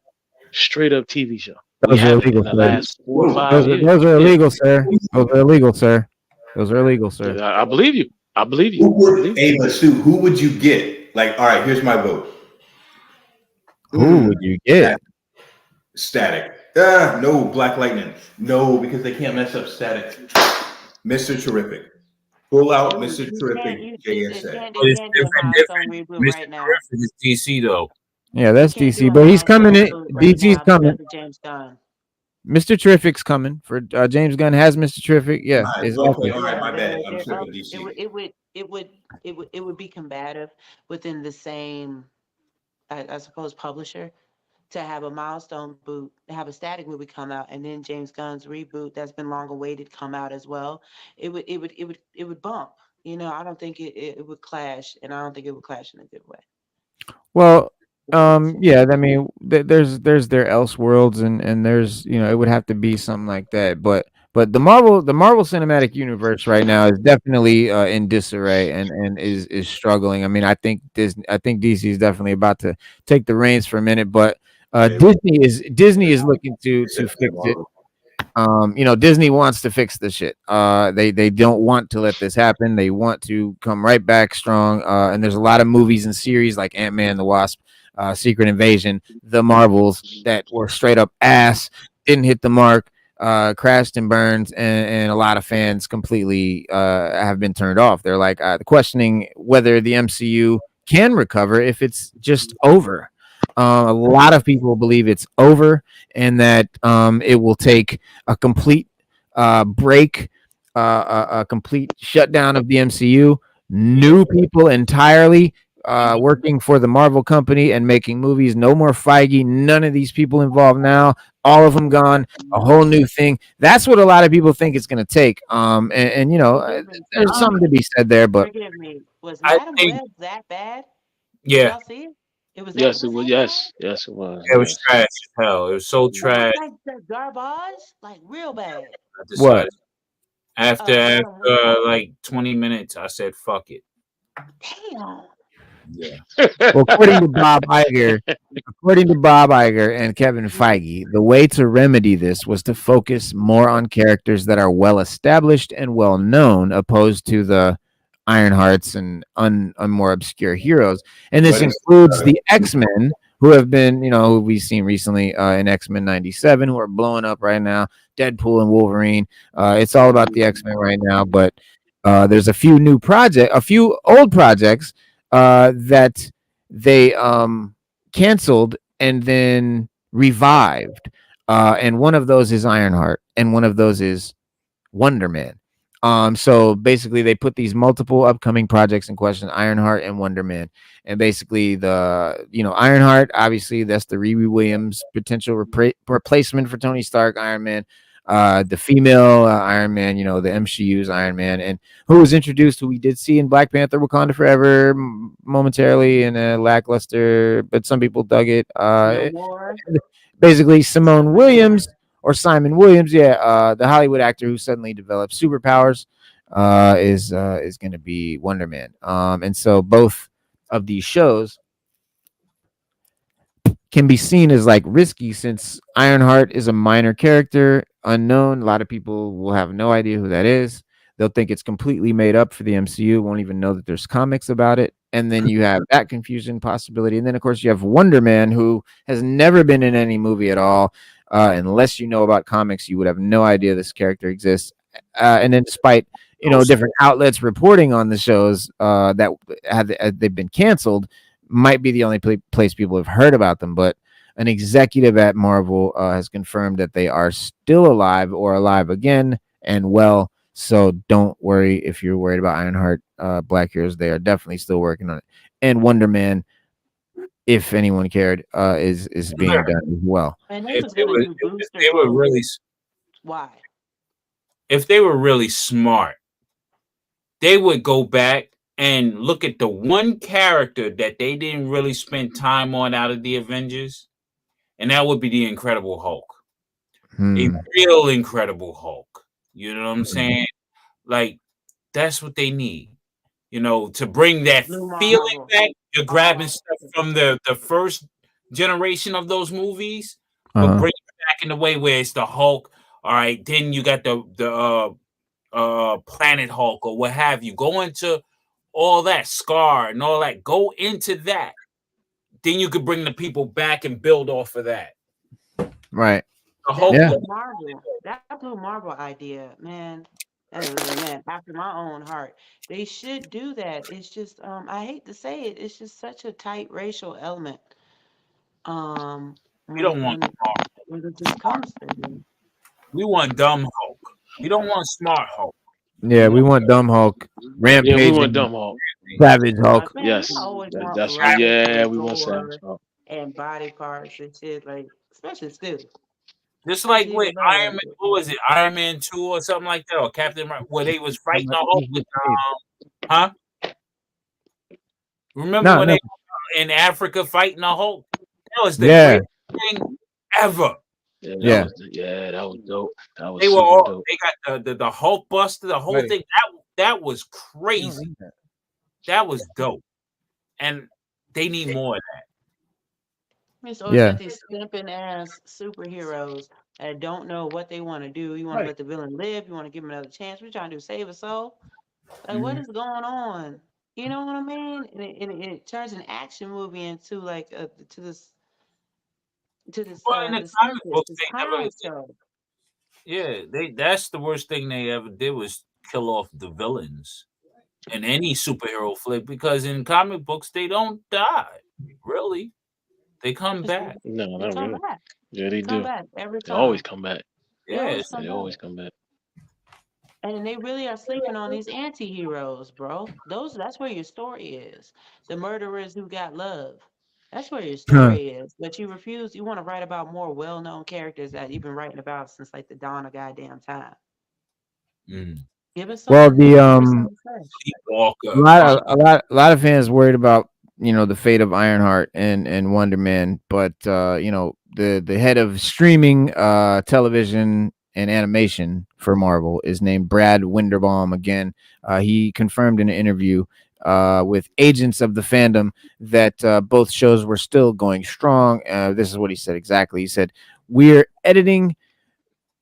straight up TV show? We Those are haven't illegal, in the sir. last 4 or 5 Those years. are illegal, sir. Those are illegal, sir. Those are illegal, sir. Yeah, I believe you. I believe Who you. would, hey, but Stu, who would you get? Like, all right, here's my vote. Who would you get? Static. No, Black Lightning. No, because they can't mess up Static. Mr. Terrific. Pull out Mr. Terrific JSA. But it's different. Mr. Terrific is DC though. Yeah, that's DC, but he's coming in. DC's coming. James Gunn. Mr. Terrific's coming for James Gunn has Mr. Terrific. Yeah, Nice. exactly. Okay, all right, my bad. I'm tripping DC. It would be combative within the same, I suppose, publisher to have a milestone boot, have a Static movie come out, and then James Gunn's reboot that's been long awaited come out as well. It would bump. You know, I don't think it would clash, and I don't think it would clash in a good way. Well, yeah, I mean, there's their Elseworlds, and there's, you know, it would have to be something like that. But the Marvel Cinematic Universe right now is definitely in disarray and is struggling. I mean, I think DC is definitely about to take the reins for a minute, but Disney is looking to fix it. You know, Disney wants to fix the shit. They don't want to let this happen. They want to come right back strong. And there's a lot of movies and series like Ant-Man and the Wasp, Secret Invasion, The Marvels that were straight up ass, didn't hit the mark, crashed and burns, and a lot of fans completely have been turned off. They're like questioning whether the MCU can recover if it's just over. A lot of people believe it's over and that it will take a complete break, a complete shutdown of the MCU, new people entirely working for the Marvel company and making movies. No more Feige, none of these people involved now. All of them gone, a whole new thing. That's what a lot of people think it's going to take. And you know, there's something to be said there, but Forgive me. Was Madam Web that bad? Did Yeah, y'all see it? It was. Yes, it was. Yes, it was. it was trash as hell. It was so trash. Like the garbage, like real bad. I decided after Madam Web. like 20 minutes, I said fuck it. Damn. Yeah. well, according to Bob Iger and Kevin Feige, the way to remedy this was to focus more on characters that are well established and well known, opposed to the Ironhearts and more obscure heroes. And this includes the X-Men, who have been, you know, who we've seen recently in X-Men 97, who are blowing up right now. Deadpool and Wolverine. It's all about the X-Men right now, but there's a few old projects that they canceled and then revived. And one of those is Ironheart, and one of those is Wonder Man. So basically they put these multiple upcoming projects in question, Ironheart and Wonder Man. And basically Ironheart, obviously that's the Riri Williams potential replacement for Tony Stark, Iron Man. The female Iron Man, you know, the MCU's Iron Man, and who was introduced, who we did see in Black Panther Wakanda Forever momentarily in a lackluster, but some people dug it. Basically Simone Williams, or Simon Williams, the Hollywood actor who suddenly developed superpowers, is going to be Wonder Man. And so both of these shows can be seen as like risky, since Ironheart is a minor character, unknown. A lot of people will have no idea who that is. They'll think it's completely made up for the MCU, won't even know that there's comics about it. And then you have that confusion possibility. And then, of course, you have Wonder Man, who has never been in any movie at all. Unless you know about comics, you would have no idea this character exists. And then despite, you know, different outlets reporting on the shows that they've been canceled, might be the only place people have heard about them. But an executive at Marvel has confirmed that they are still alive or alive again and well. So don't worry if you're worried about Ironheart, Black Heroes. They are definitely still working on it. And Wonder Man, if anyone cared, is being done as well. And they If was they gonna were, do if Booster they were Gold. really, Why? if they were really smart, they would go back and look at the one character that they didn't really spend time on out of the Avengers, and that would be the Incredible Hulk. A Hmm. real Incredible Hulk. You know what I'm saying? Like, that's what they need. You know, to bring that Blue feeling Marvel. back. You're grabbing Oh, stuff from the first generation of those movies, but Uh-huh. bring it back in the way where it's the Hulk. All right, then you got the Planet Hulk or what have you. Go into all that Scar and all that. Go into that. Then you could bring the people back and build off of that. Right. The that Hulk. Yeah. Blue Marvel. That Blue Marvel idea, man. That is man after my own heart. They should do that. It's just I hate to say it. It's just such a tight racial element. Um, We when don't it want when it when it just comes to them. we want dumb Hulk. We don't want smart Hulk. Yeah, we want dumb Hulk, Yeah, we want rampaging, Dumb Hulk. savage Hulk. Man, Yes, I always want that's blood yeah. and We want Savage gore Hulk. and body parts and shit, like especially Stu. Just like He with would love Iron that Man, shit. what was it? Iron Man 2 or something like that, or Captain where they was fighting the Hulk with huh? Remember No, when no. they in Africa fighting the Hulk? That was the Yeah. greatest thing ever. Yeah, Yeah. that was dope. That was They were super all dope. they got the Hulk Buster, the whole Buddy. thing. That was crazy. That was dope. And they need more of that. It's always Yeah. got these skimping ass superheroes that don't know what they want to do. You want to Right. let the villain live. You want to give him another chance. We're trying to do save a soul. Like, what Mhm. is going on? You know what I mean? And it turns an action movie into like to this Well, in the this comic circus, books, this they never clown show. yeah, that's the worst thing they ever did was kill off the villains in any superhero flick because in comic books they don't die. Really. They come It's- back. No, They not come really. back. Yeah, they Come do. back every They always time. come back. They always Yes. Yeah, come they back. always come back. And they really are sleeping on these anti-heroes, bro. That's where your story is. The murderers who got love. That's where your Huh. story is. But you refuse, you want to write about more well-known characters that you've been writing about since like the dawn of goddamn time. Mm. Give us Well, something new. the Give us something fresh. Sleepwalker. a lot of fans worried about the fate of Ironheart and Wonder Man, but the head of streaming, television and animation for Marvel is named Brad Winderbaum again. He confirmed in an interview with agents of the fandom that both shows were still going strong. This is what he said exactly. He said, We're editing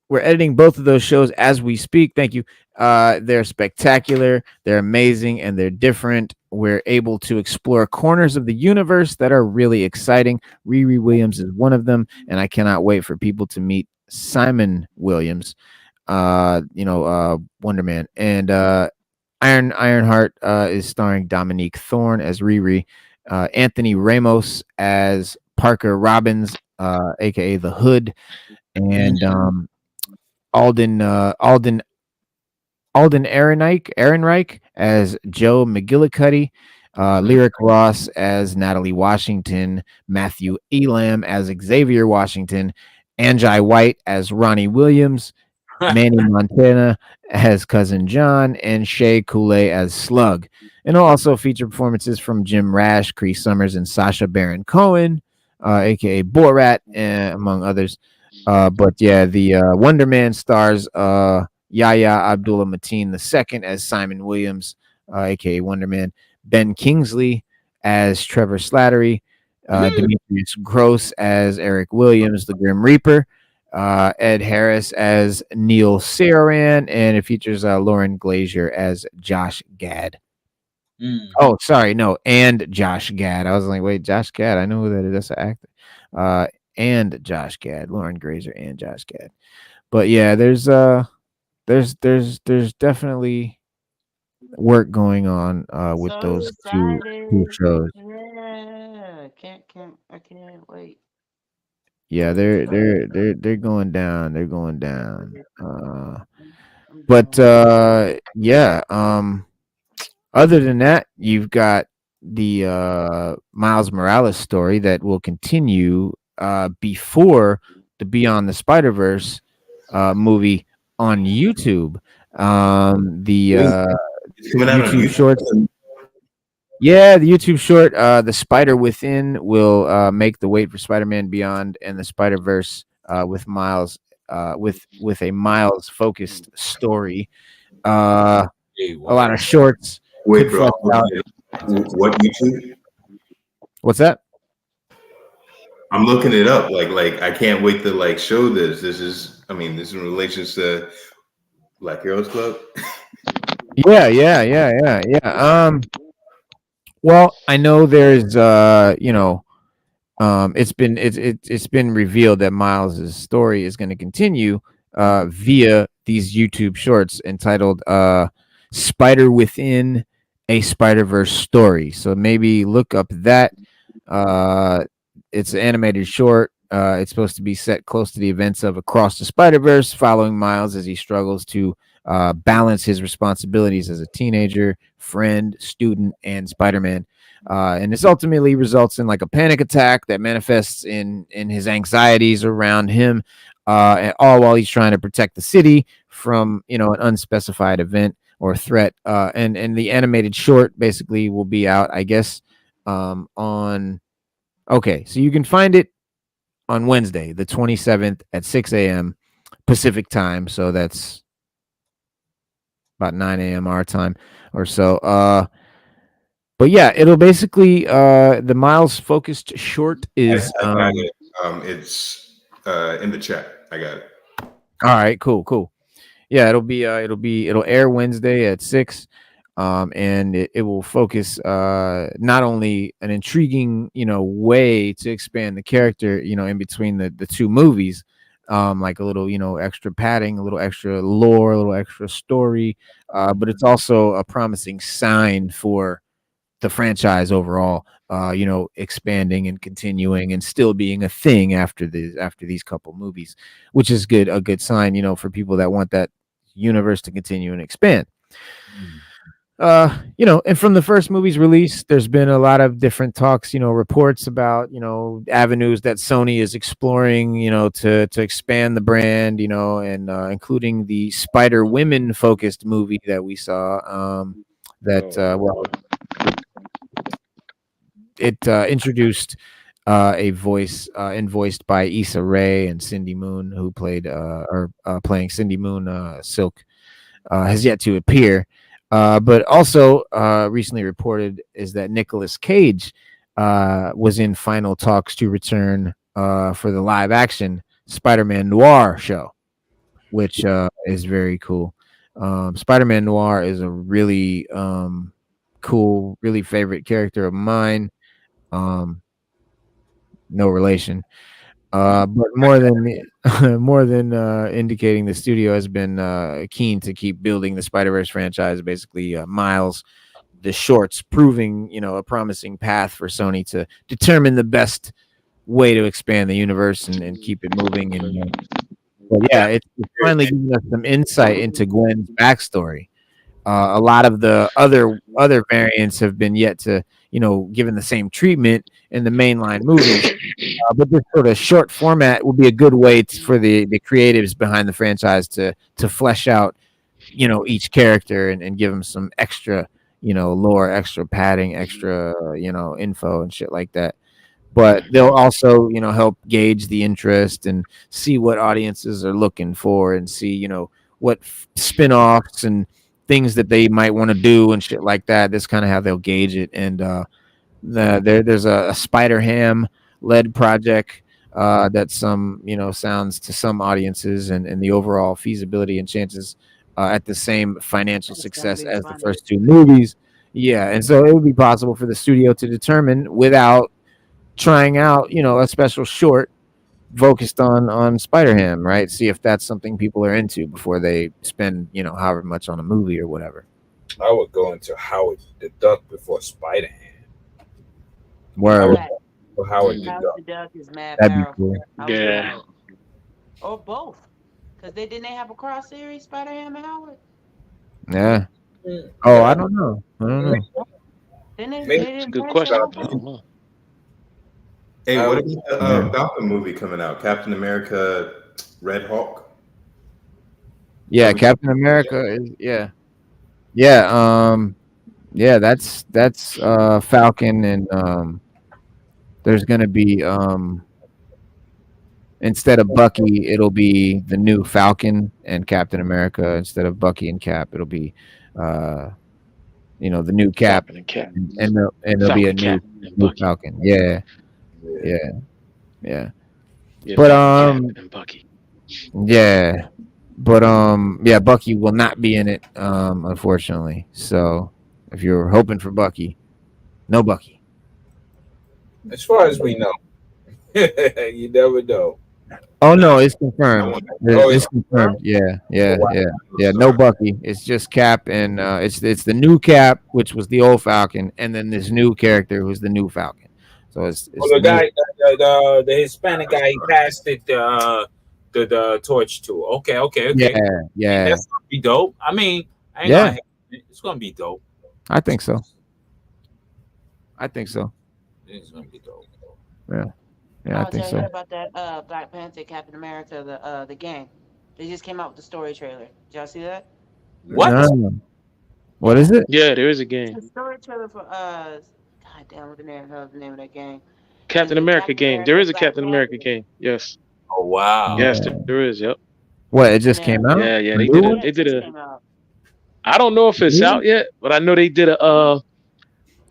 both of those shows as we speak. Thank you. They're spectacular, they're amazing, and they're different. We're able to explore corners of the universe that are really exciting. Riri Williams is one of them, and I cannot wait for people to meet Simon Williams, Wonder Man. And Ironheart is starring Dominique Thorne as Riri, Anthony Ramos as Parker Robbins, aka the Hood, and Alden Ehrenreich as Joe McGillicuddy, Lyric Ross as Natalie Washington, Matthew Elam as Xavier Washington, Anjai White as Ronnie Williams, Manny Montana as Cousin John, and Shay Coulee as Slug. And it'll also feature performances from Jim Rash, Cree Summers, and Sacha Baron Cohen, aka Borat, among others. But yeah, the Wonder Man stars Yahya Abdullah Mateen II as Simon Williams, aka Wonder Man, Ben Kingsley as Trevor Slattery, Demetrius Gross as Eric Williams, the Grim Reaper, Ed Harris as Neil Saran, and it features Lauren Glazier as Josh Gad. Oh, sorry, no, and Josh Gad. I was like, wait, Josh Gad. I know who that is. That's an actor. And Josh Gad, Lauren Glazier, and Josh Gad. But yeah, there's definitely work going on with So those two excited. shows. Yeah. I can't wait. Yeah, I'm they're going down. They're going down. I'm But down. yeah, other than that, you've got Miles Morales story that will continue before the Beyond the Spider-Verse movie on YouTube. The It's coming out on YouTube YouTube. shorts. Yeah, the YouTube short, The Spider Within, will make the wait for Spider-Man Beyond and the Spider-Verse with Miles, with a Miles focused story. A lot of shorts. Wait, could bro. flesh out- What YouTube? What's that? I'm looking it up. Like I can't wait to like show this. This is in relation to Black Heroes Club. Yeah. Well, I know there's it's been revealed that Miles's story is going to continue via these YouTube shorts entitled Spider Within, a Spider-Verse Story. So maybe look up that. It's an animated short. It's supposed to be set close to the events of Across the Spider-Verse, following Miles as he struggles to balance his responsibilities as a teenager, friend, student, and Spider-Man. And this ultimately results in like a panic attack that manifests in his anxieties around him, and all while he's trying to protect the city from an unspecified event or threat. And the animated short basically will be out, I guess, on. Okay, so you can find it on Wednesday, the 27th at 6 a.m. Pacific time. So that's about 9 a.m. our time or so. But yeah, it'll basically the Miles focused short is I got it. It's in the chat. I got it. All right, cool. Yeah, it'll air Wednesday at 6. And it will focus not only an intriguing way to expand the character in between the two movies, like a little extra padding, a little extra lore, a little extra story, but it's also a promising sign for the franchise overall, expanding and continuing and still being a thing after these couple movies, which is a good sign for people that want that universe to continue and expand. And from the first movie's release, there's been a lot of different talks, reports about, avenues that Sony is exploring, to expand the brand, and including the Spider Women focused movie that we saw, it introduced a voice voiced by Issa Rae and Cindy Moon, who played playing Cindy Moon, Silk, has yet to appear. But also recently reported is that Nicolas Cage was in final talks to return for the live action Spider-Man Noir show, which is very cool. Spider-Man Noir is a really cool, really favorite character of mine. No relation. But more than indicating, the studio has been keen to keep building the Spider-Verse franchise. Basically, Miles, the shorts proving a promising path for Sony to determine the best way to expand the universe and keep it moving. And but yeah, it's finally giving us some insight into Gwen's backstory. A lot of the other variants have been yet to given the same treatment in the mainline movies. But this sort of short format will be a good way for the creatives behind the franchise to flesh out, each character and give them some extra, lore, extra padding, extra, info and shit like that. But they'll also, help gauge the interest and see what audiences are looking for and see, what spin-offs and things that they might want to do and shit like that. That's kind of how they'll gauge it. And there's a Spider-Ham led project that sounds to some audiences and the overall feasibility and chances at the same financial success as the first two movies. Yeah, and so it would be possible for the studio to determine without trying out, a special short focused on Spider-Ham, right? See if that's something people are into before they spend, however much on a movie or whatever. I would go into Howard the Duck before Spider-Ham. Word. Howard the Howard Duck. the Duck is mad That'd be powerful. cool. Yeah. Or both. Because didn't they have a cross series, Spider-Ham and Howard? Yeah. Oh, I don't know. Didn't Maybe they It's a didn't good patch question. it I out? don't know. Hey, what about Yeah. the Falcon movie coming out? Captain America, Red Hawk. Yeah, Are we- Captain America is yeah. Yeah, that's Falcon, and there's gonna be instead of Bucky, it'll be the new Falcon and Captain America. Instead of Bucky and Cap, it'll be the new Cap, Falcon and Cap. and there'll be a Falcon, Cap, and new Bucky. Falcon. Yeah, Yeah. yeah. Yeah, But Falcon, Cap, and Bucky. yeah. But yeah, Bucky will not be in it, unfortunately. So if you're hoping for Bucky, no Bucky. As far as we know, you never know. Oh no, it's confirmed. Oh, It's confirmed. Yeah. No Bucky. It's just Cap, and it's the new Cap, which was the old Falcon, and then this new character who's the new Falcon. So it's Well, the the new- guy, the Hispanic guy, he passed it the torch to. Okay. yeah. That's gonna be dope. I mean, I ain't Yeah. gonna hate it. It's gonna be dope. I think so. It's gonna be dope. Yeah, I think You so. heard about that Black Panther, Captain America, the game. They just came out with the story trailer. Did y'all see that? What? No. What is it? Yeah, there is a The game. story trailer for God damn, what the name of that game? Captain the America Captain game. There America, is a Black Captain America Panther. game. Yes. Oh wow. Yes, there is. Yep. What? It just Yeah. came out. Yeah. They New did one? a. They did just a. came out. I don't know if it's Really? out yet, but I know they did a.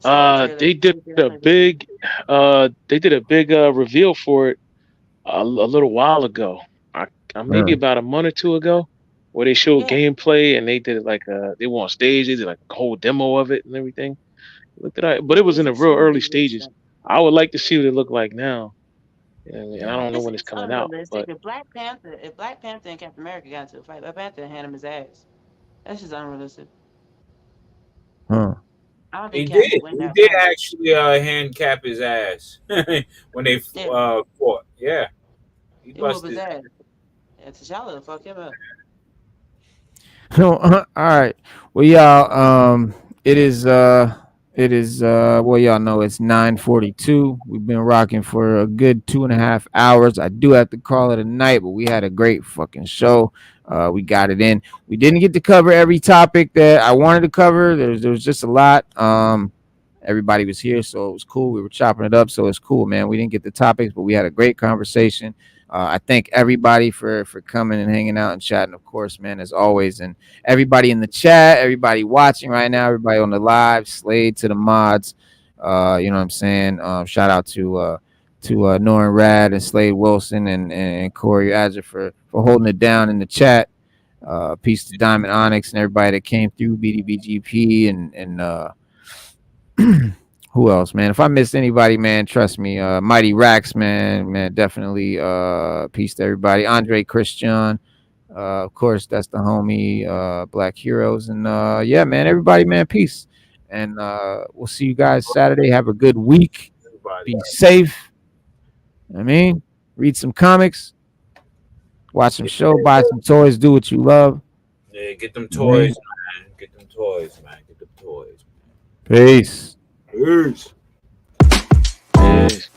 Story trailer. They did a big. They did a big reveal for it a little while ago. Maybe about a month or two ago, where they showed Yeah. gameplay and they did it like they were on stage. They did like a whole demo of it and everything. Looked at it, but it was in the real early stages. I would like to see what it looked like now. And I don't know when it's coming out, unrealistic. but If Black Panther and Captain America got into a fight, Black Panther hand him his ass. That's just unrealistic. Huh. I don't He think Cap did. would win He that did fight. actually hand cap his ass when they Yeah. fought. Yeah. He He whooped his busted. ass. And T'Challa fuck him up. All right. Well, y'all, it is well, y'all know it's 9:42. We've been rocking for a good 2.5 hours. I do have to call it a night, but we had a great fucking show. We got it in. We didn't get to cover every topic that I wanted to cover. There was just a lot. Everybody was here, so it was cool. We were chopping it up, so it's cool, man. We didn't get the topics, but we had a great conversation. I thank everybody for coming and hanging out and chatting, of course, man, as always. And everybody in the chat, everybody watching right now, everybody on the live, Slade to the mods. You know what I'm saying? Shout out to Norrin Rad and Slade Wilson and Corey Adger for holding it down in the chat. Peace to Diamond Onyx and everybody that came through, BDBGP and who else, man? If I missed anybody, man, trust me. Mighty Rax, man, definitely. Peace to everybody. Andre Christian, of course, that's the homie. Black Heroes, and yeah, man, everybody, man, peace. And we'll see you guys Saturday. Have a good week. Be safe. I mean, read some comics, watch some show, buy some toys, do what you love. Yeah, get them toys, man. Get them toys, man. Get them toys. Peace. Peace. yes.